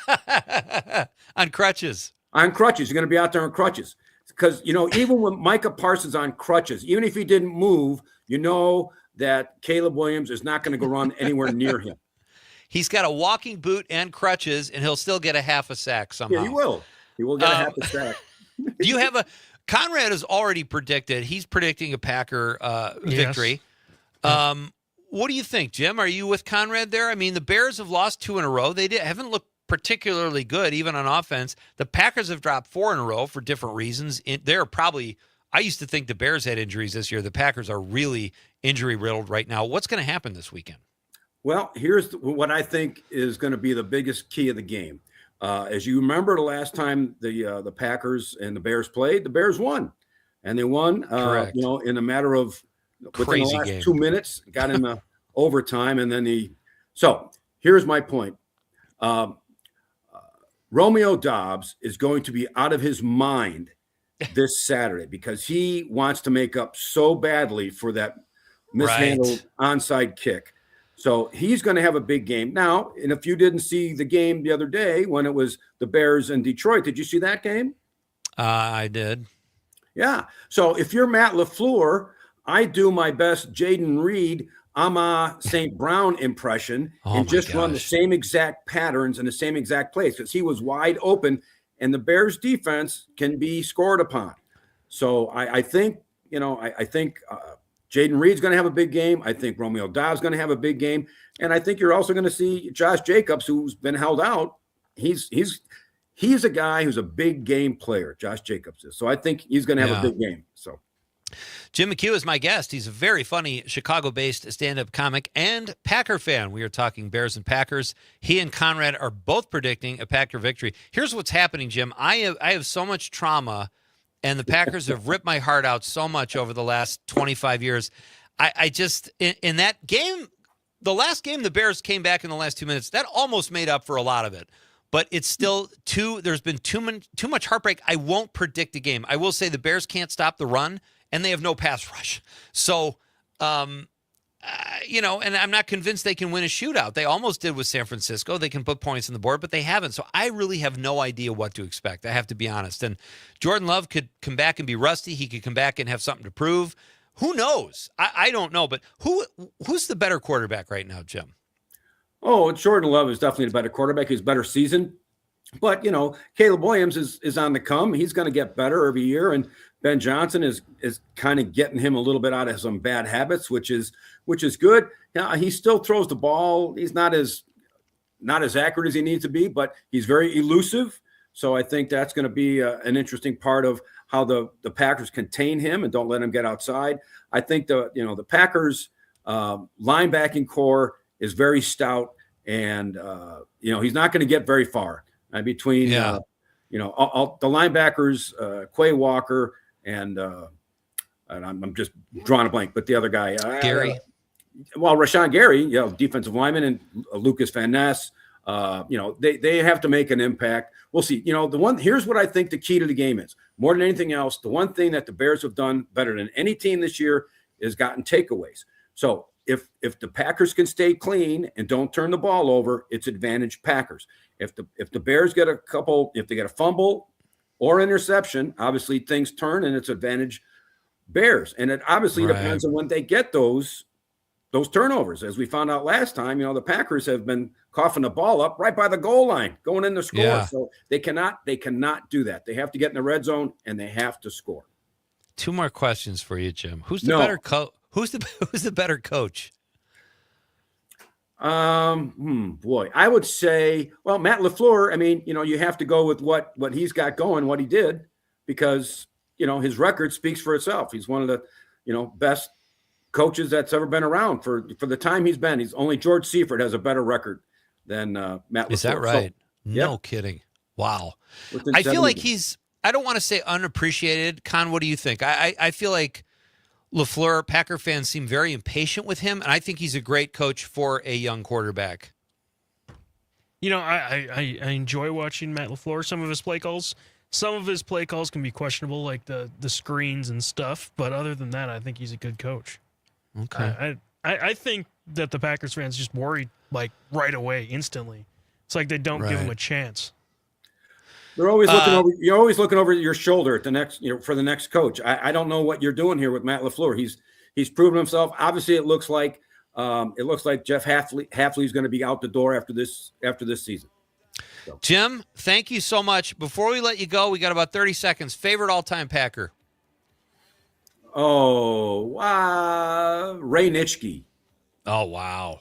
On crutches. On crutches. You're going to be out there on crutches. Because, even with Micah Parsons on crutches, even if he didn't move, that Caleb Williams is not going to go run anywhere near him. He's got a walking boot and crutches, and he'll still get a half a sack somehow. Yeah, he will. He will get a half a sack. Do you have Conrad has already predicted. He's predicting a Packer victory. Yes. What do you think, Jim? Are you with Conrad there? I mean, the Bears have lost 2 in a row. They haven't looked particularly good, even on offense. The Packers have dropped 4 in a row for different reasons. I used to think the Bears had injuries this year. The Packers are really injury-riddled right now. What's going to happen this weekend? Well, here's what I think is going to be the biggest key of the game. As you remember, the last time the Packers and the Bears played, the Bears won. And they won, in a matter of within the last game. 2 minutes, got in the overtime, and then So here's my point. Romeo Doubs is going to be out of his mind this Saturday because he wants to make up so badly for that mishandled onside kick. So he's going to have a big game. Now, and if you didn't see the game the other day when it was the Bears in Detroit, did you see that game? I did. Yeah. So if you're Matt LaFleur, I do my best Jaden Reed, St. Brown impression and just run the same exact patterns and the same exact plays because he was wide open and the Bears defense can be scored upon. So I think, Jaden Reed's going to have a big game. I think Romeo Dobbs going to have a big game. And I think you're also going to see Josh Jacobs, who's been held out. He's a guy who's a big game player, Josh Jacobs is. So I think he's going to have a big game. So Jim McHugh is my guest. He's a very funny Chicago-based stand-up comic and Packer fan. We are talking Bears and Packers. He and Conrad are both predicting a Packer victory. Here's what's happening, Jim. I have so much trauma, and the Packers have ripped my heart out so much over the last 25 years. I just, in that game, the last game the Bears came back in the last 2 minutes, that almost made up for a lot of it. But it's still there's been too much heartbreak. I won't predict a game. I will say the Bears can't stop the run, and they have no pass rush. So, and I'm not convinced they can win a shootout. They almost did with San Francisco. They can put points on the board, but they haven't. So I really have no idea what to expect. I have to be honest. And Jordan Love could come back and be rusty. He could come back and have something to prove. Who knows? I don't know. But who's the better quarterback right now, Jim? Oh, Jordan Love is definitely the better quarterback. He's better seasoned. But, Caleb Williams is on the come. He's going to get better every year. And Ben Johnson is kind of getting him a little bit out of some bad habits, which is good. He still throws the ball. He's not as accurate as he needs to be, but he's very elusive. So I think that's going to be an interesting part of how the Packers contain him and don't let him get outside. I think the Packers linebacking core is very stout, and he's not going to get very far between all the linebackers, Quay Walker and I'm just drawing a blank, but the other guy, Gary. Rashawn Gary, defensive lineman, and Lucas Van Ness. They have to make an impact. We'll see. Here's what I think the key to the game is. More than anything else, the one thing that the Bears have done better than any team this year is gotten takeaways. So if the Packers can stay clean and don't turn the ball over, it's advantage Packers. If the Bears get if they get a fumble or interception, obviously things turn and it's advantage Bears. And it obviously depends on when they get those turnovers. As we found out last time, the Packers have been coughing the ball up right by the goal line, going in to score. Yeah. So they cannot do that. They have to get in the red zone and they have to score. Two more questions for you, Jim. Who's the better coach? Who's the better coach? Boy, I would say, Matt LaFleur. I mean, you have to go with what he's got going, what he did, because his record speaks for itself. He's one of the best coaches that's ever been around for the time he's been. He's only George Seifert has a better record than Matt LaFleur. Is that right? So, no kidding. Wow. I feel like I don't want to say unappreciated. Con, what do you think? I feel like LaFleur, Packer fans seem very impatient with him, and I think he's a great coach for a young quarterback. I enjoy watching Matt LaFleur. Some of his play calls can be questionable, like the screens and stuff. But other than that, I think he's a good coach. Okay. I think that the Packers fans just worried like right away, instantly. It's like they don't give him a chance. They're always looking over. You're always looking over your shoulder at the next, for the next coach. I don't know what you're doing here with Matt LaFleur. He's proven himself. Obviously, it looks like Jeff Hafley is going to be out the door after this season. So. Jim, thank you so much. Before we let you go, we got about 30 seconds. Favorite all-time Packer? Oh, Ray Nitschke. Oh, wow.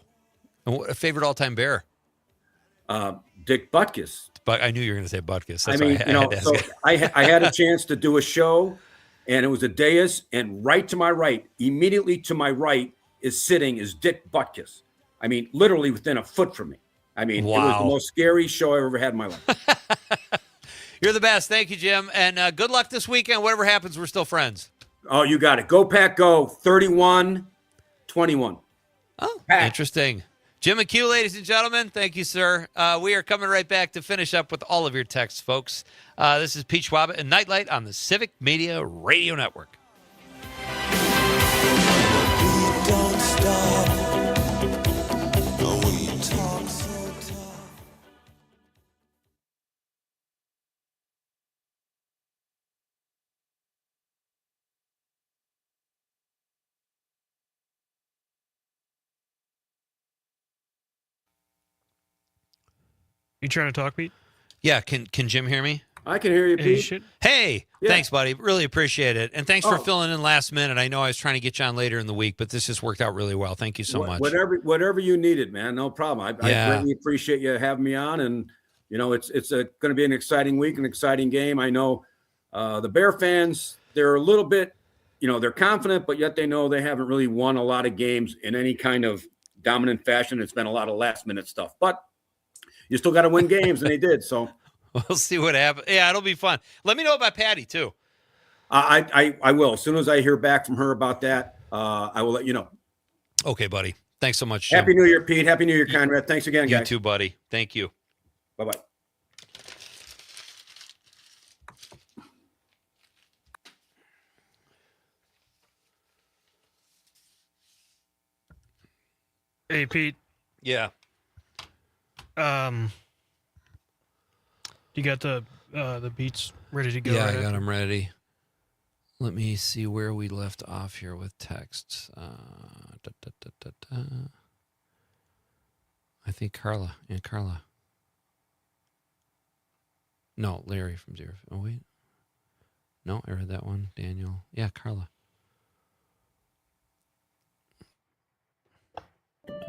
And what a favorite all-time Bear? Dick Butkus. But I knew you were going to say Butkus. That's I had a chance to do a show, and it was a dais, and right to my right, immediately to my right, is Dick Butkus. I mean, literally within a foot from me. I mean, It was the most scary show I've ever had in my life. You're the best. Thank you, Jim. And good luck this weekend. Whatever happens, we're still friends. Oh, you got it. Go Pack, go. 31-21. Oh, Pack. Interesting. Jim McHugh, ladies and gentlemen, thank you, sir. We are coming right back to finish up with all of your texts, folks. This is Pete Schwaba and Nite Lite on the Civic Media Radio Network. We don't stop. You trying to talk, Pete? Yeah. Can Jim hear me? I can hear you, Pete. Hey, thanks, buddy. Really appreciate it. And thanks for Oh. filling in last minute. I know I was trying to get you on later in the week, but this just worked out really well. Thank you so much. Whatever you needed, man. No problem. I Yeah. greatly appreciate you having me on. And, it's going to be an exciting week, an exciting game. I know the Bear fans, they're a little bit, they're confident, but yet they know they haven't really won a lot of games in any kind of dominant fashion. It's been a lot of last-minute stuff. But you still got to win games, and they did, so. We'll see what happens. Yeah, it'll be fun. Let me know about Patty, too. I will. As soon as I hear back from her about that, I will let you know. Okay, buddy. Thanks so much, Jim. Happy New Year, Pete. Happy New Year, Conrad. Thanks again, guys. You too, buddy. Thank you. Bye-bye. Hey, Pete. Yeah. You got the beats ready to go? Yeah, right? I got them ready. Let me see where we left off here with texts. I think Carla. Yeah, Carla. No, Larry from Zero. Oh, wait. No, I read that one. Daniel. Yeah, Carla.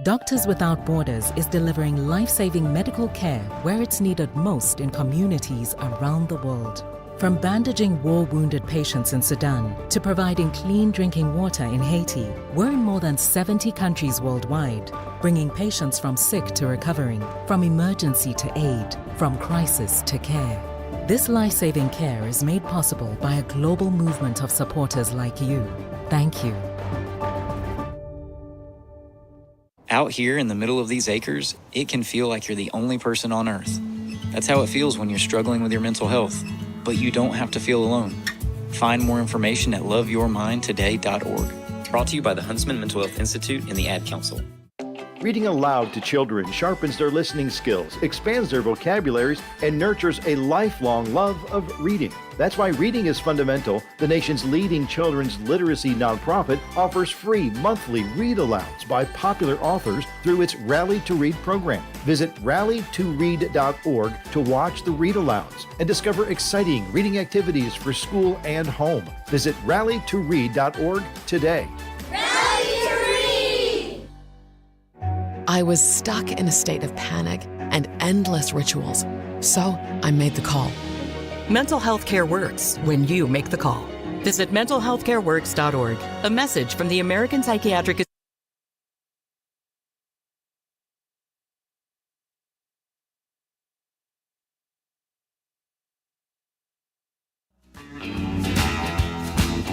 Doctors Without Borders is delivering life-saving medical care where it's needed most in communities around the world. From bandaging war-wounded patients in Sudan to providing clean drinking water in Haiti, we're in more than 70 countries worldwide, bringing patients from sick to recovering, from emergency to aid, from crisis to care. This life-saving care is made possible by a global movement of supporters like you. Thank you. Out here in the middle of these acres, it can feel like you're the only person on Earth. That's how it feels when you're struggling with your mental health. But you don't have to feel alone. Find more information at loveyourmindtoday.org. Brought to you by the Huntsman Mental Health Institute and the Ad Council. Reading aloud to children sharpens their listening skills, expands their vocabularies, and nurtures a lifelong love of reading. That's why Reading is Fundamental, the nation's leading children's literacy nonprofit, offers free monthly read-alouds by popular authors through its Rally to Read program. Visit rallytoread.org to watch the read-alouds and discover exciting reading activities for school and home. Visit rallytoread.org today. I was stuck in a state of panic and endless rituals, so I made the call. Mental health care works when you make the call. Visit mentalhealthcareworks.org. A message from the American Psychiatric Association.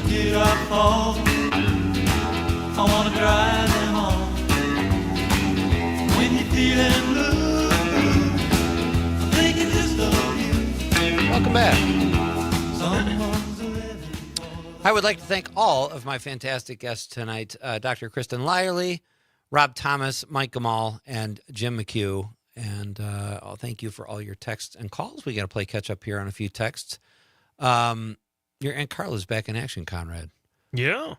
Get up home. I wanna drive them home. When you're feeling blue, I'm thinking just of you. Welcome back. I would like to thank all of my fantastic guests tonight, Dr. Kristen Lyerly, Rob Thomas, Mike Gamal, and Jim McHugh. And I'll thank you for all your texts and calls. We got to play catch up here on a few texts. Your Aunt Carla's back in action, Conrad. Yeah.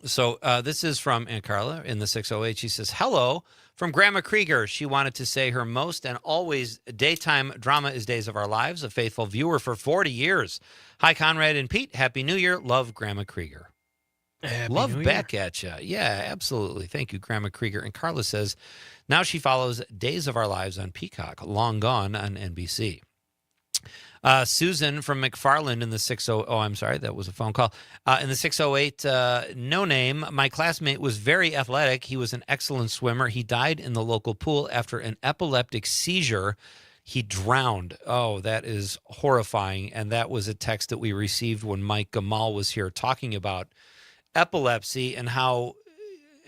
So this is from Aunt Carla in the 608. She says, hello from Grandma Krieger. She wanted to say her most and always daytime drama is Days of Our Lives, a faithful viewer for 40 years. Hi, Conrad and Pete. Happy New Year. Love, Grandma Krieger. Love back at you. Yeah, absolutely. Thank you, Grandma Krieger. And Carla says, now she follows Days of Our Lives on Peacock, long gone on NBC. Susan from McFarland in the 60. Oh, I'm sorry, that was a phone call. In the 608, no name. My classmate was very athletic. He was an excellent swimmer. He died in the local pool after an epileptic seizure. He drowned. Oh, that is horrifying. And that was a text that we received when Mike Gamal was here talking about epilepsy and how,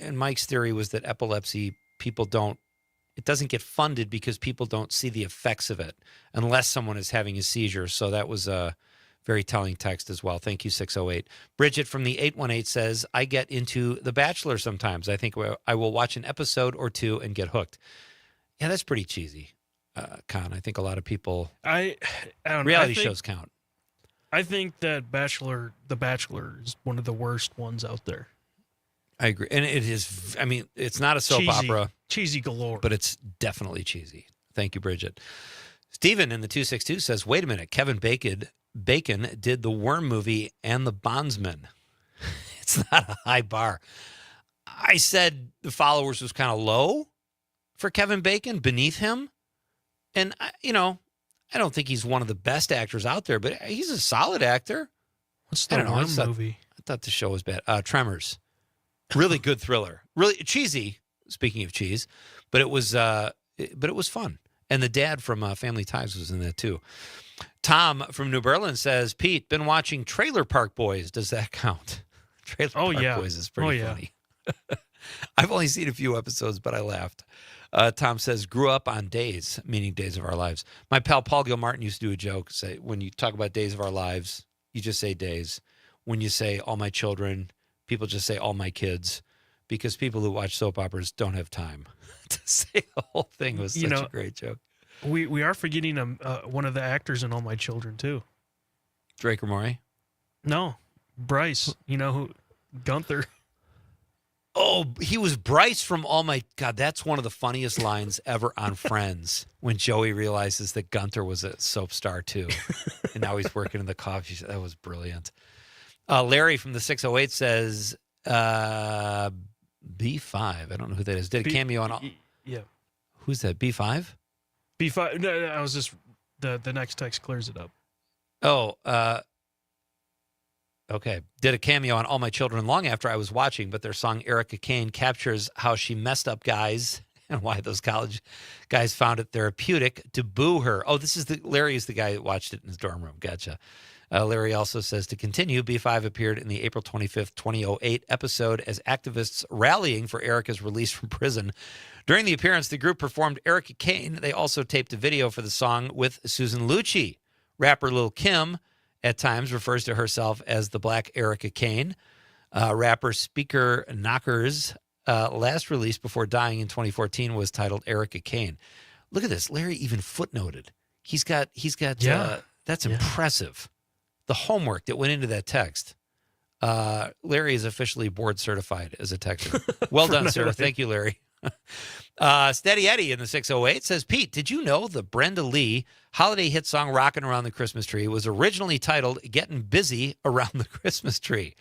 and Mike's theory was that epilepsy, it doesn't get funded because people don't see the effects of it unless someone is having a seizure. So that was a very telling text as well. Thank you, 608. Bridget from the 818 says, I get into The Bachelor sometimes. I think I will watch an episode or two and get hooked. Yeah, that's pretty cheesy, Con. I think a lot of people, I don't know. reality shows count. I think that The Bachelor is one of the worst ones out there. I agree. And it is, I mean, it's not a soap opera. Cheesy galore. But it's definitely cheesy. Thank you, Bridget. Steven in the 262 says, wait a minute, Kevin Bacon did the Worm movie and the Bondsman. It's not a high bar. I said the followers was kind of low for Kevin Bacon, beneath him. And, I don't think he's one of the best actors out there, but he's a solid actor. What's the Worm movie? I thought the show was bad. Tremors. Really good thriller. Really cheesy, speaking of cheese, but it was fun. And the dad from Family Ties was in that too. Tom from New Berlin says, Pete, been watching Trailer Park Boys. Does that count? Trailer Park Boys is pretty funny. I've only seen a few episodes, but I laughed. Tom says, grew up on Days, meaning Days of Our Lives. My pal Paul Gilmartin used to do a joke. Say, when you talk about Days of Our Lives, you just say Days. When you say All My Children, people just say All My Kids, because people who watch soap operas don't have time to say the whole thing. Was such a great joke. We are forgetting one of the actors in All My Children, too. Draker Morey? No. Bryce. Who? Gunther. Oh, he was Bryce from All My... God, that's one of the funniest lines ever on Friends, when Joey realizes that Gunther was a soap star, too. And now he's working in the coffee shop. That was brilliant. Larry from the 608 says, B5. I don't know who that is. Did a cameo on... Yeah. Who's that, B5? B5. No, I was just... The next text clears it up. Oh, okay. Did a cameo on All My Children long after I was watching, but their song Erica Kane captures how she messed up guys and why those college guys found it therapeutic to boo her. Oh, Larry is the guy that watched it in his dorm room. Gotcha. Larry also says, to continue, B5 appeared in the April 25th, 2008 episode as activists rallying for Erica's release from prison. During the appearance, the group performed Erica Kane. They also taped a video for the song with Susan Lucci. Rapper Lil' Kim at times refers to herself as the Black Erica Kane. Rapper Speaker Knocker's last release before dying in 2014 was titled Erica Kane. Look at this. Larry even footnoted. He's got. That's impressive. The homework that went into that text. Larry is officially board certified as a texter. Well done, sir. Thank you, Larry. Steady Eddie in the 608 says, Pete, did you know the Brenda Lee holiday hit song Rockin' Around the Christmas Tree was originally titled Getting Busy Around the Christmas Tree?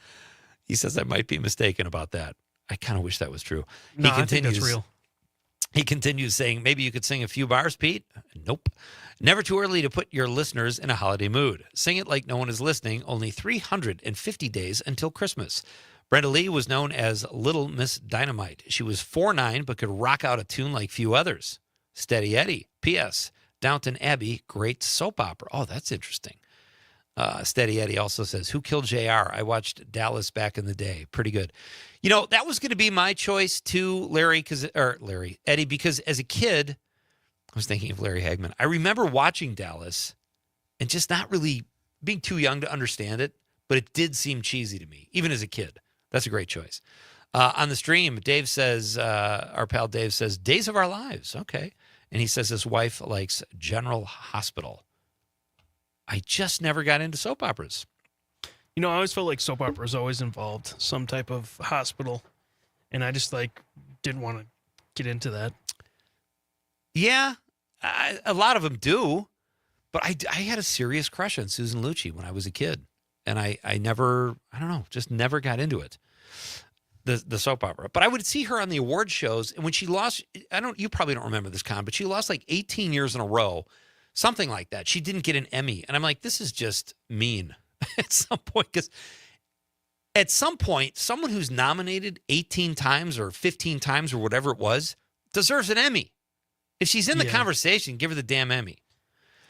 He says I might be mistaken about that. I kind of wish that was true. No, I think that's real. He continues saying, maybe you could sing a few bars, Pete? Nope. Never too early to put your listeners in a holiday mood. Sing it like no one is listening. Only 350 days until Christmas. Brenda Lee was known as Little Miss Dynamite. She was 4'9", but could rock out a tune like few others. Steady Eddie. P.S. Downton Abbey, great soap opera. Oh, that's interesting. Steady Eddie also says, who killed JR? I watched Dallas back in the day. Pretty good. That was going to be my choice too, Eddie, because as a kid, I was thinking of Larry Hagman. I remember watching Dallas and just not really being too young to understand it, but it did seem cheesy to me, even as a kid. That's a great choice. On the stream, Dave says, our pal Dave says, Days of Our Lives. Okay. And he says his wife likes General Hospital. I just never got into soap operas. I always felt like soap operas always involved some type of hospital. And I just didn't want to get into that. Yeah, a lot of them do. But I had a serious crush on Susan Lucci when I was a kid. And I never, I don't know, just never got into it. The soap opera. But I would see her on the award shows. And when she lost, you probably don't remember this, Con, but she lost 18 years in a row. Something like that. She didn't get an Emmy. And I'm like, this is just mean at some point. Because at some point, someone who's nominated 18 times or 15 times or whatever it was deserves an Emmy. If she's in the conversation, give her the damn Emmy.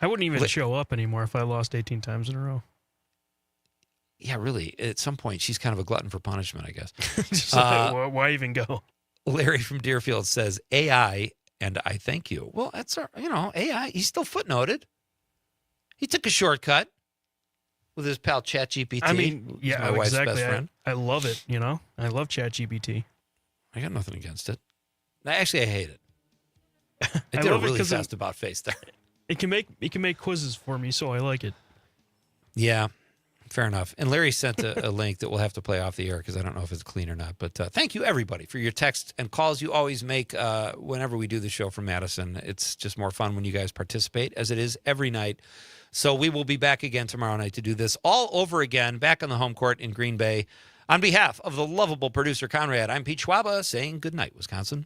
I wouldn't even show up anymore if I lost 18 times in a row. Yeah, really. At some point, she's kind of a glutton for punishment, I guess. Why even go? Larry from Deerfield says, AI, and I thank you. Well, that's, AI. He's still footnoted. He took a shortcut with his pal ChatGPT. I mean, yeah, my wife's exactly. best friend. I love it, I love ChatGPT. I got nothing against it. Actually, I hate it. It did a really fast about face there. It can make quizzes for me, so I like it. Yeah. Fair enough. And Larry sent a link that we'll have to play off the air because I don't know if it's clean or not. But thank you, everybody, for your texts and calls you always make whenever we do the show from Madison. It's just more fun when you guys participate, as it is every night. So we will be back again tomorrow night to do this all over again, back on the home court in Green Bay. On behalf of the lovable producer, Conrad, I'm Pete Schwaba saying good night, Wisconsin.